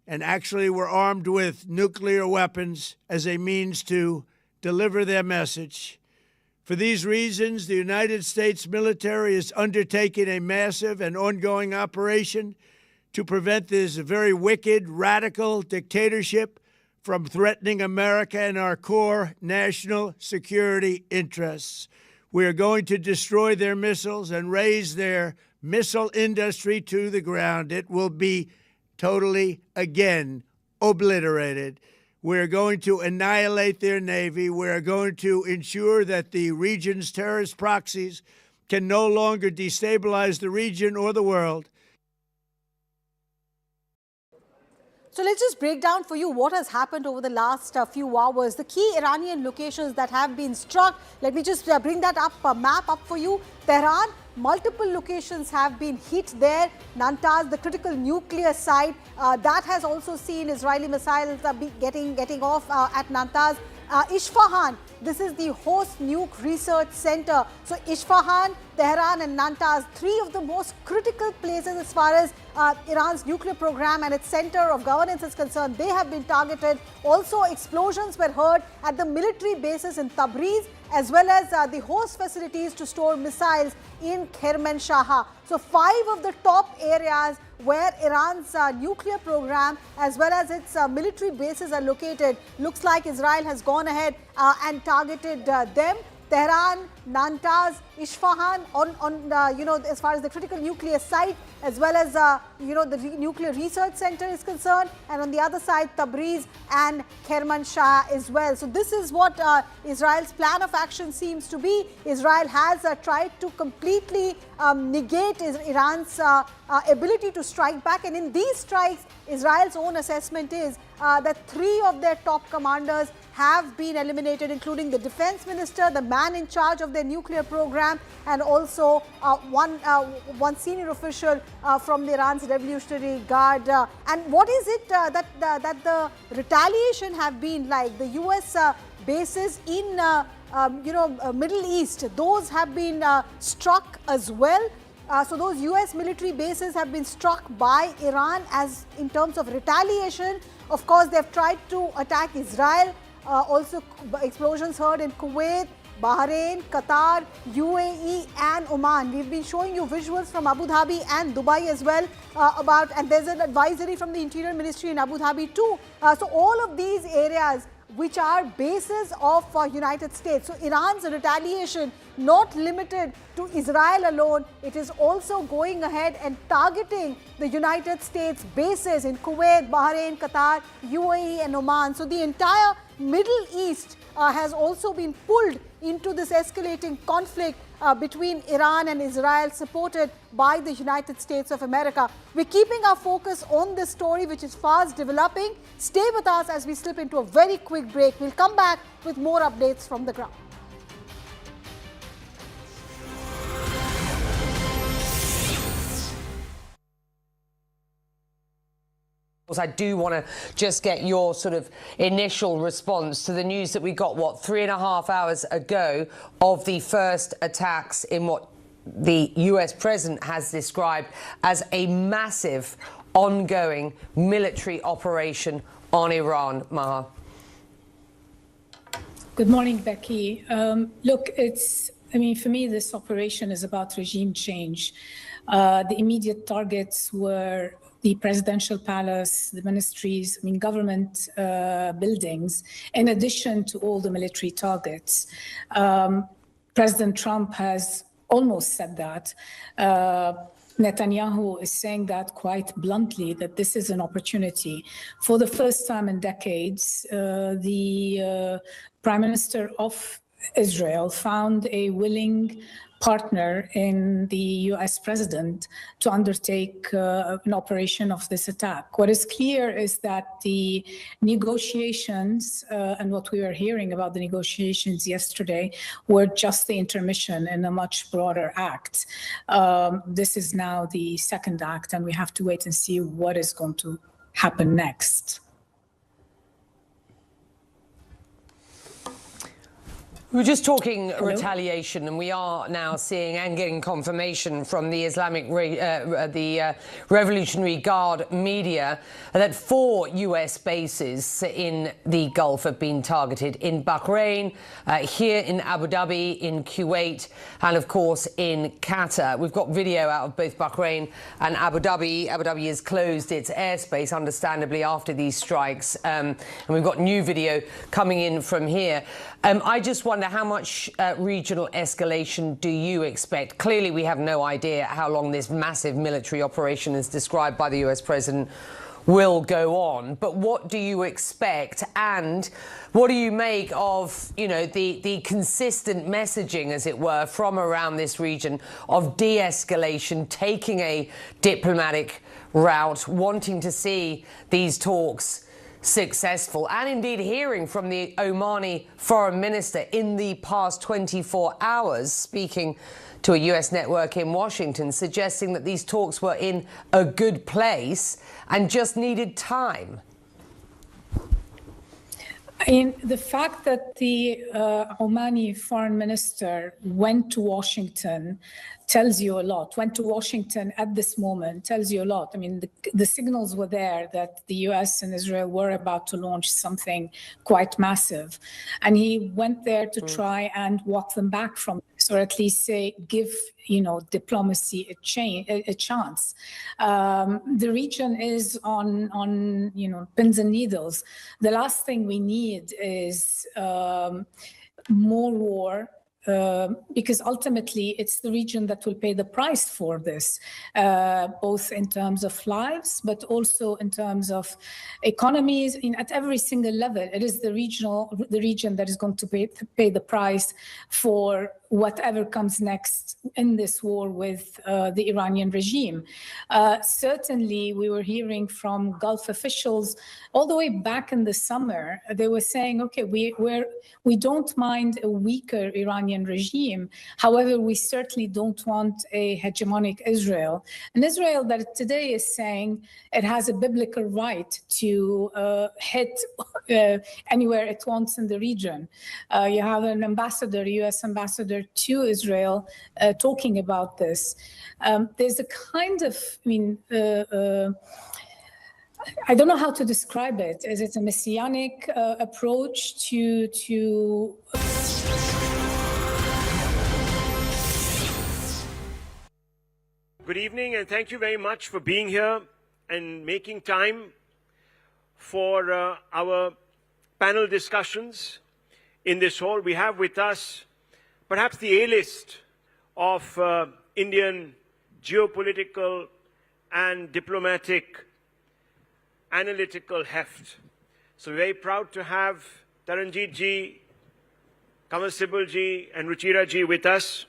S1: and actually were armed with nuclear weapons as a means to deliver their message. For these reasons, the United States military is undertaking a massive and ongoing operation to prevent this very wicked, radical dictatorship from threatening America and our core national security interests. We are going to destroy their missiles and raise their missile industry to the ground. It will be totally, again, obliterated. We're going to annihilate their Navy. We're going to ensure that the region's terrorist proxies can no longer destabilize the region or the world.
S16: So let's just break down for you what has happened over the last few hours. The key Iranian locations that have been struck. Let me just bring that up, map up for you. Tehran, multiple locations have been hit there. Natanz, the critical nuclear site, that has also seen Israeli missiles getting off at Natanz. Isfahan, this is the Host Nuke Research Center. So Isfahan, Tehran and Natanz, three of the most critical places as far as Iran's nuclear program and its center of governance is concerned. They have been targeted. Also, explosions were heard at the military bases in Tabriz as well as the host facilities to store missiles in Kermanshah. So 5 of the top areas where Iran's nuclear program as well as its military bases are located, looks like Israel has gone ahead and targeted them. Tehran, Natanz, Isfahan as far as the critical nuclear site as well as the nuclear research center is concerned, and on the other side Tabriz and Kermanshah as well. So this is what Israel's plan of action seems to be. Israel has tried to completely negate Iran's ability to strike back, and in these strikes Israel's own assessment is that 3 of their top commanders have been eliminated, including the defense minister, the man in charge of their nuclear program, and also one senior official from the Iran's Revolutionary Guard. And what is it that the retaliation have been like? The U.S. bases in Middle East, those have been struck as well. So those U.S. military bases have been struck by Iran as in terms of retaliation. Of course, they've tried to attack Israel. Also, explosions heard in Kuwait, Bahrain, Qatar, UAE and Oman. We've been showing you visuals from Abu Dhabi and Dubai as well and there's an advisory from the Interior Ministry in Abu Dhabi too. So all of these areas which are bases of United States. So Iran's retaliation not limited to Israel alone, it is also going ahead and targeting the United States bases in Kuwait, Bahrain, Qatar, UAE and Oman. So the entire Middle East has also been pulled into this escalating conflict between Iran and Israel, supported by the United States of America. We're keeping our focus on this story, which is fast developing. Stay with us as we slip into a very quick break. We'll come back with more updates from the ground.
S20: I do want to just get your sort of initial response to the news that we got, 3.5 hours ago of the first attacks in what the US president has described as a massive ongoing military operation on Iran. Maha.
S21: Good morning, Becky. Look, for me, this operation is about regime change. The immediate targets were the presidential palace, the ministries, government buildings, in addition to all the military targets. President Trump has almost said that. Netanyahu is saying that quite bluntly, that this is an opportunity. For the first time in decades, the Prime Minister of Israel found a willing partner in the US president to undertake an operation of this attack. What is clear is that the negotiations, and what we were hearing about the negotiations yesterday, were just the intermission in a much broader act. This is now the second act, and we have to wait and see what is going to happen next.
S20: We were just talking retaliation, and we are now seeing and getting confirmation from the Revolutionary Guard media that 4 US bases in the Gulf have been targeted: in Bahrain, here in Abu Dhabi, in Kuwait, and of course in Qatar. We've got video out of both Bahrain and Abu Dhabi. Abu Dhabi has closed its airspace, understandably, after these strikes, and we've got new video coming in from here. I just wonder, how much regional escalation do you expect? Clearly, we have no idea how long this massive military operation, as described by the US president, will go on. But what do you expect, and what do you make of, you know, the consistent messaging, as it were, from around this region of de-escalation, taking a diplomatic route, wanting to see these talks successful, and indeed hearing from the Omani foreign minister in the past 24 hours, speaking to a US network in Washington, suggesting that these talks were in a good place and just needed time?
S21: I mean, the fact that the Omani foreign minister went to Washington tells you a lot. Went to Washington at this moment tells you a lot. I mean, the signals were there that the US and Israel were about to launch something quite massive. And he went there to try and walk them back from this, or at least say, give, you know, diplomacy a chance. The region is on you know, pins and needles. The last thing we need is more war. Because ultimately it's the region that will pay the price for this, both in terms of lives, but also in terms of economies. At every single level, it is the region that is going to pay the price for whatever comes next in this war with the Iranian regime. Certainly, we were hearing from Gulf officials all the way back in the summer. They were saying, okay, we don't mind a weaker Iranian regime. However, we certainly don't want a hegemonic Israel. An Israel that today is saying it has a biblical right to hit anywhere it wants in the region. You have an ambassador, a US ambassador to Israel, talking about this. There's a kind of, I mean, I don't know how to describe it. Is it a messianic approach to
S4: Good evening, and thank you very much for being here and making time for our panel discussions in this hall. We have with us perhaps the A-list of Indian geopolitical and diplomatic analytical heft. So we're very proud to have Taranjeet ji, Kamal Sibal ji, and Ruchira ji with us.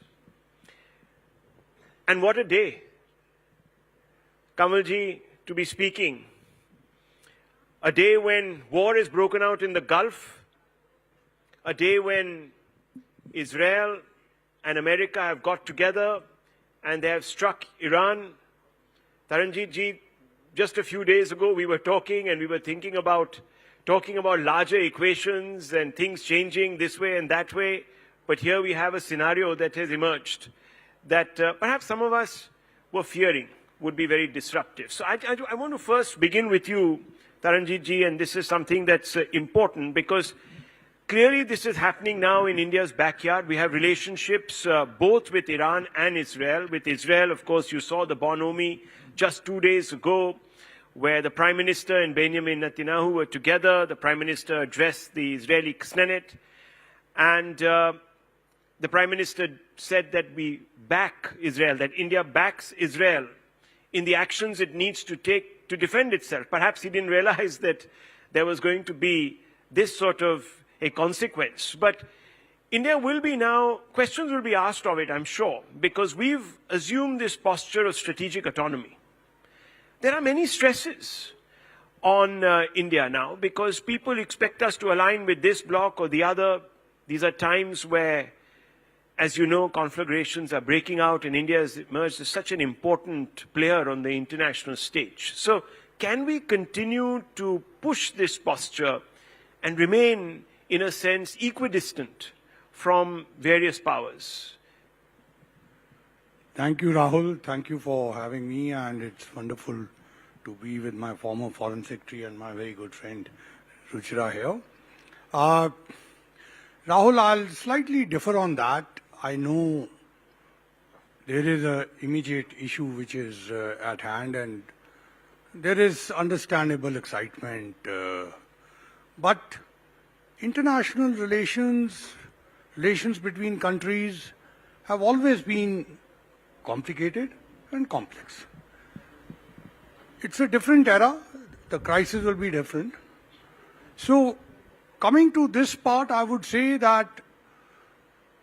S4: And what a day, Kamal ji, to be speaking. A day when war is broken out in the Gulf, a day when Israel and America have got together and they have struck Iran. Taranjeet ji, just a few days ago we were talking and we were thinking about larger equations and things changing this way and that way. But here we have a scenario that has emerged that perhaps some of us were fearing would be very disruptive. So I want to first begin with you, Taranjeet ji, and this is something that's important because clearly this is happening now in India's backyard. We have relationships both with Iran and Israel. With Israel, of course, you saw the bonhomie just 2 days ago where the Prime Minister and Benjamin Netanyahu were together. The Prime Minister addressed the Israeli Knesset, and the Prime Minister said that we back Israel, that India backs Israel in the actions it needs to take to defend itself. Perhaps he didn't realize that there was going to be this sort of a consequence. But India will be now, questions will be asked of it, I'm sure, because we've assumed this posture of strategic autonomy. There are many stresses on India now because people expect us to align with this bloc or the other. These are times where, as you know, conflagrations are breaking out and India has emerged as such an important player on the international stage. So can we continue to push this posture and remain, in a sense, equidistant from various powers?
S2: Thank you, Rahul. Thank you for having me, and it's wonderful to be with my former Foreign Secretary and my very good friend, Ruchira here. Rahul, I'll slightly differ on that. I know there is an immediate issue which is at hand, and there is understandable excitement. But international relations between countries have always been complicated and complex. It's a different era. The crisis will be different. So, coming to this part, I would say that,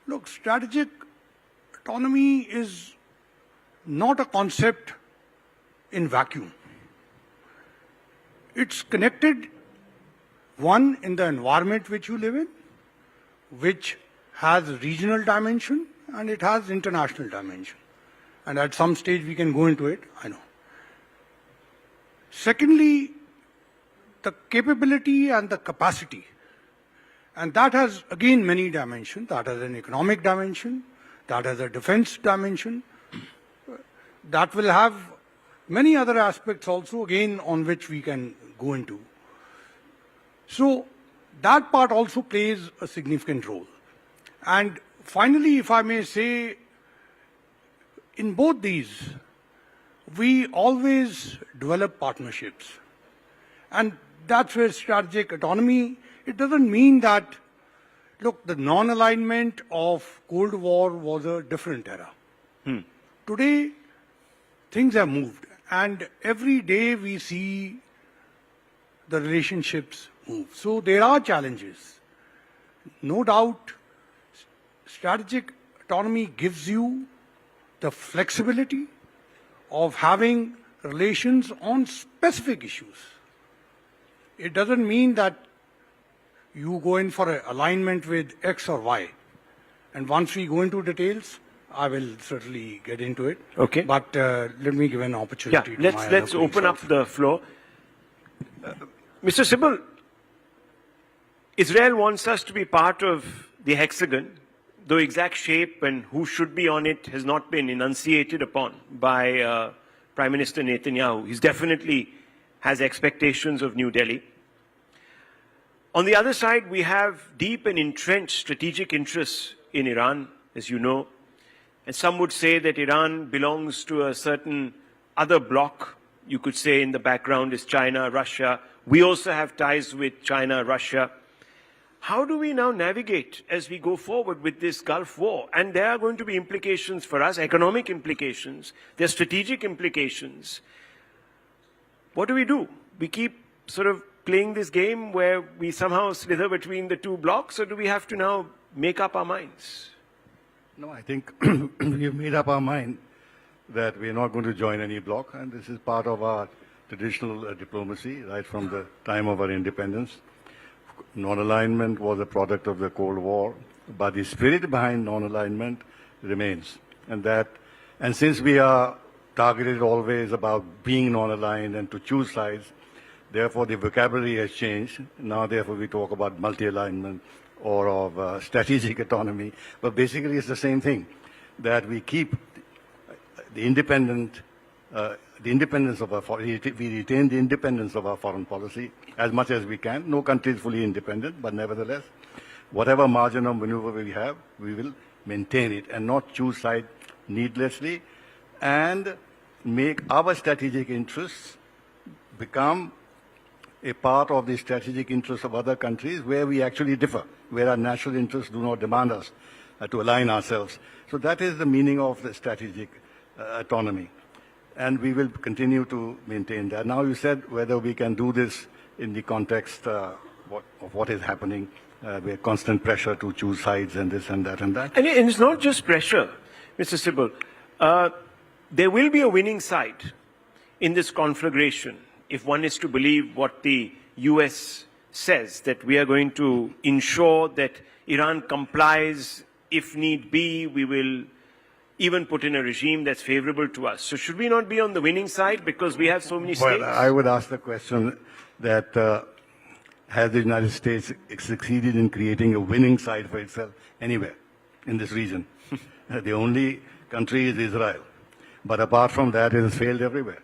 S2: look, strategic autonomy is not a concept in vacuum. It's connected, one, in the environment which you live in, which has regional dimension and it has international dimension. And at some stage we can go into it, I know. Secondly, the capability and the capacity. And that has, again, many dimensions. That has an economic dimension, that has a defense dimension, that will have many other aspects also, again, on which we can go into. So that part also plays a significant role. And finally, if I may say, in both these, we always develop partnerships. And that's where strategic autonomy, it doesn't mean that, look, the non-alignment of Cold War was a different era. Today, things have moved. And every day we see the relationships move. So there are challenges. No doubt, strategic autonomy gives you the flexibility of having relations on specific issues. It doesn't mean that you go in for an alignment with X or Y. And once we go into details, I will certainly get into it.
S4: Okay.
S2: But let me give an opportunity to my
S4: let's open up the floor. Mr. Sibal, Israel wants us to be part of the hexagon, though exact shape and who should be on it has not been enunciated upon by Prime Minister Netanyahu. He definitely has expectations of New Delhi. On the other side, we have deep and entrenched strategic interests in Iran, as you know. And some would say that Iran belongs to a certain other bloc. You could say in the background is China, Russia. We also have ties with China, Russia. How do we now navigate as we go forward with this Gulf War? And there are going to be implications for us, economic implications. There are strategic implications. What do? We keep sort of playing this game where we somehow slither between the two blocks, or do we have to now make up our minds?
S22: No, I think we've made up our mind that we're not going to join any bloc, and this is part of our traditional diplomacy right from the time of our independence. Non-alignment was a product of the Cold War, but the spirit behind non-alignment remains. And since we are targeted always about being non-aligned and to choose sides, therefore the vocabulary has changed. Now, therefore, we talk about multi-alignment or of strategic autonomy. But basically, it's the same thing, that we keep the independence of our, we retain the independence of our foreign policy as much as we can. No country is fully independent, but nevertheless, whatever margin of maneuver we have, we will maintain it and not choose side needlessly and make our strategic interests become a part of the strategic interests of other countries where we actually differ, where our national interests do not demand us to align ourselves. So that is the meaning of the strategic autonomy. And we will continue to maintain that. Now you said whether we can do this in the context of what is happening, with constant pressure to choose sides and this and that and that.
S4: And it's not just pressure, Mr. Sibal. There will be a winning side in this conflagration if one is to believe what the US says, that we are going to ensure that Iran complies. If need be, we will even put in a regime that's favorable to us. So should we not be on the winning side because we have so many states?
S22: Well, I would ask the question that has the United States succeeded in creating a winning side for itself anywhere in this region? The only country is Israel. But apart from that, it has failed everywhere.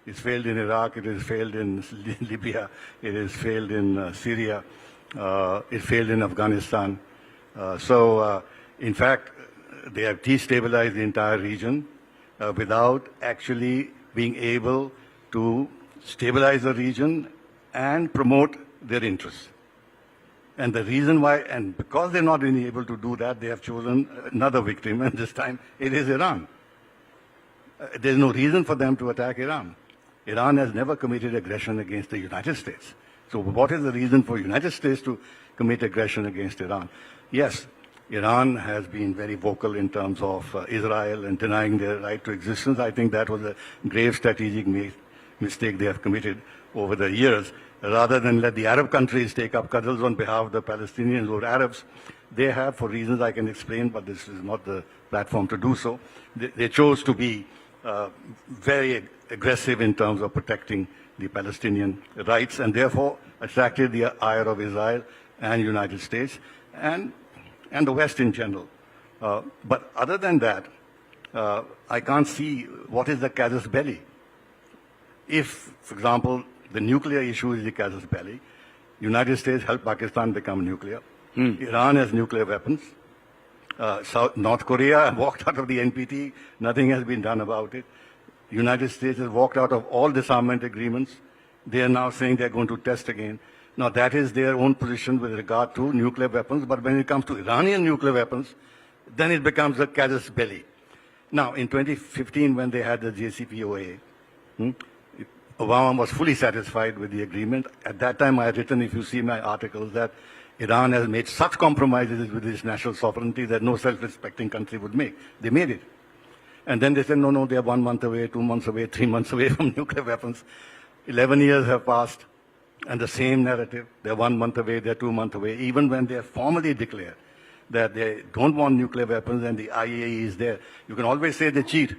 S22: It's failed in Iraq, it has failed in Libya, it has failed in Syria, it failed in Afghanistan. In fact, they have destabilized the entire region without actually being able to stabilize the region and promote their interests. And the reason why, and because they're not being able to do that, they have chosen another victim, and this time it is Iran. There's no reason for them to attack Iran. Iran has never committed aggression against the United States. So what is the reason for the United States to commit aggression against Iran? Yes, Iran has been very vocal in terms of Israel and denying their right to existence. I think that was a grave strategic mistake they have committed over the years. Rather than let the Arab countries take up cudgels on behalf of the Palestinians or Arabs, they have, for reasons I can explain, but this is not the platform to do so, they chose to be very aggressive in terms of protecting the Palestinian rights and therefore attracted the ire of Israel and United States and the West in general. But other than that, I can't see what is the casus belli. If, for example, the nuclear issue is the casus belli, United States helped Pakistan become nuclear. Iran has nuclear weapons. North Korea walked out of the NPT. Nothing has been done about it. United States has walked out of all disarmament agreements. They are now saying they're going to test again. Now, that is their own position with regard to nuclear weapons. But when it comes to Iranian nuclear weapons, then it becomes a casus belli. Now, in 2015, when they had the JCPOA, Obama was fully satisfied with the agreement. At that time, I had written, if you see my articles, that Iran has made such compromises with its national sovereignty that no self-respecting country would make. They made it. And then they said, no, they are 1 month away, 2 months away, 3 months away from nuclear weapons. 11 years have passed, and the same narrative. They're 1 month away, they're 2 months away, even when they formally declare that they don't want nuclear weapons and the IAEA is there. You can always say they cheat.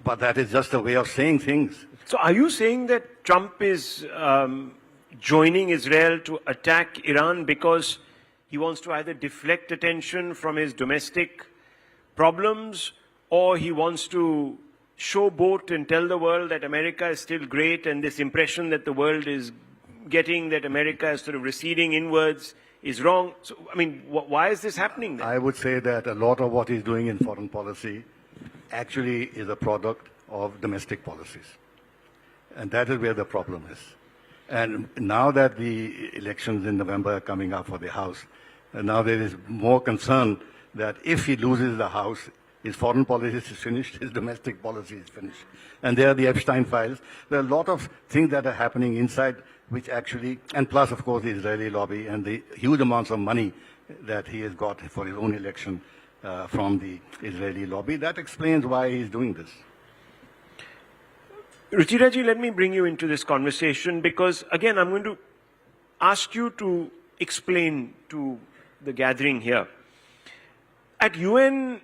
S22: But that is just a way of saying things.
S4: So are you saying that Trump is joining Israel to attack Iran because he wants to either deflect attention from his domestic problems, or he wants to showboat and tell the world that America is still great, and this impression that the world is getting that America is sort of receding inwards is wrong? So, I mean, why is this happening then?
S22: I would say that a lot of what he's doing in foreign policy actually is a product of domestic policies. And that is where the problem is. And now that the elections in November are coming up for the House, now there is more concern that if he loses the House, his foreign policy is finished, his domestic policy is finished. And there are the Epstein files. There are a lot of things that are happening inside which actually, and plus, of course, the Israeli lobby and the huge amounts of money that he has got for his own election from the Israeli lobby. That explains why he's doing this.
S4: Ruchiraji, let me bring you into this conversation because, again, I'm going to ask you to explain to the gathering here. At UN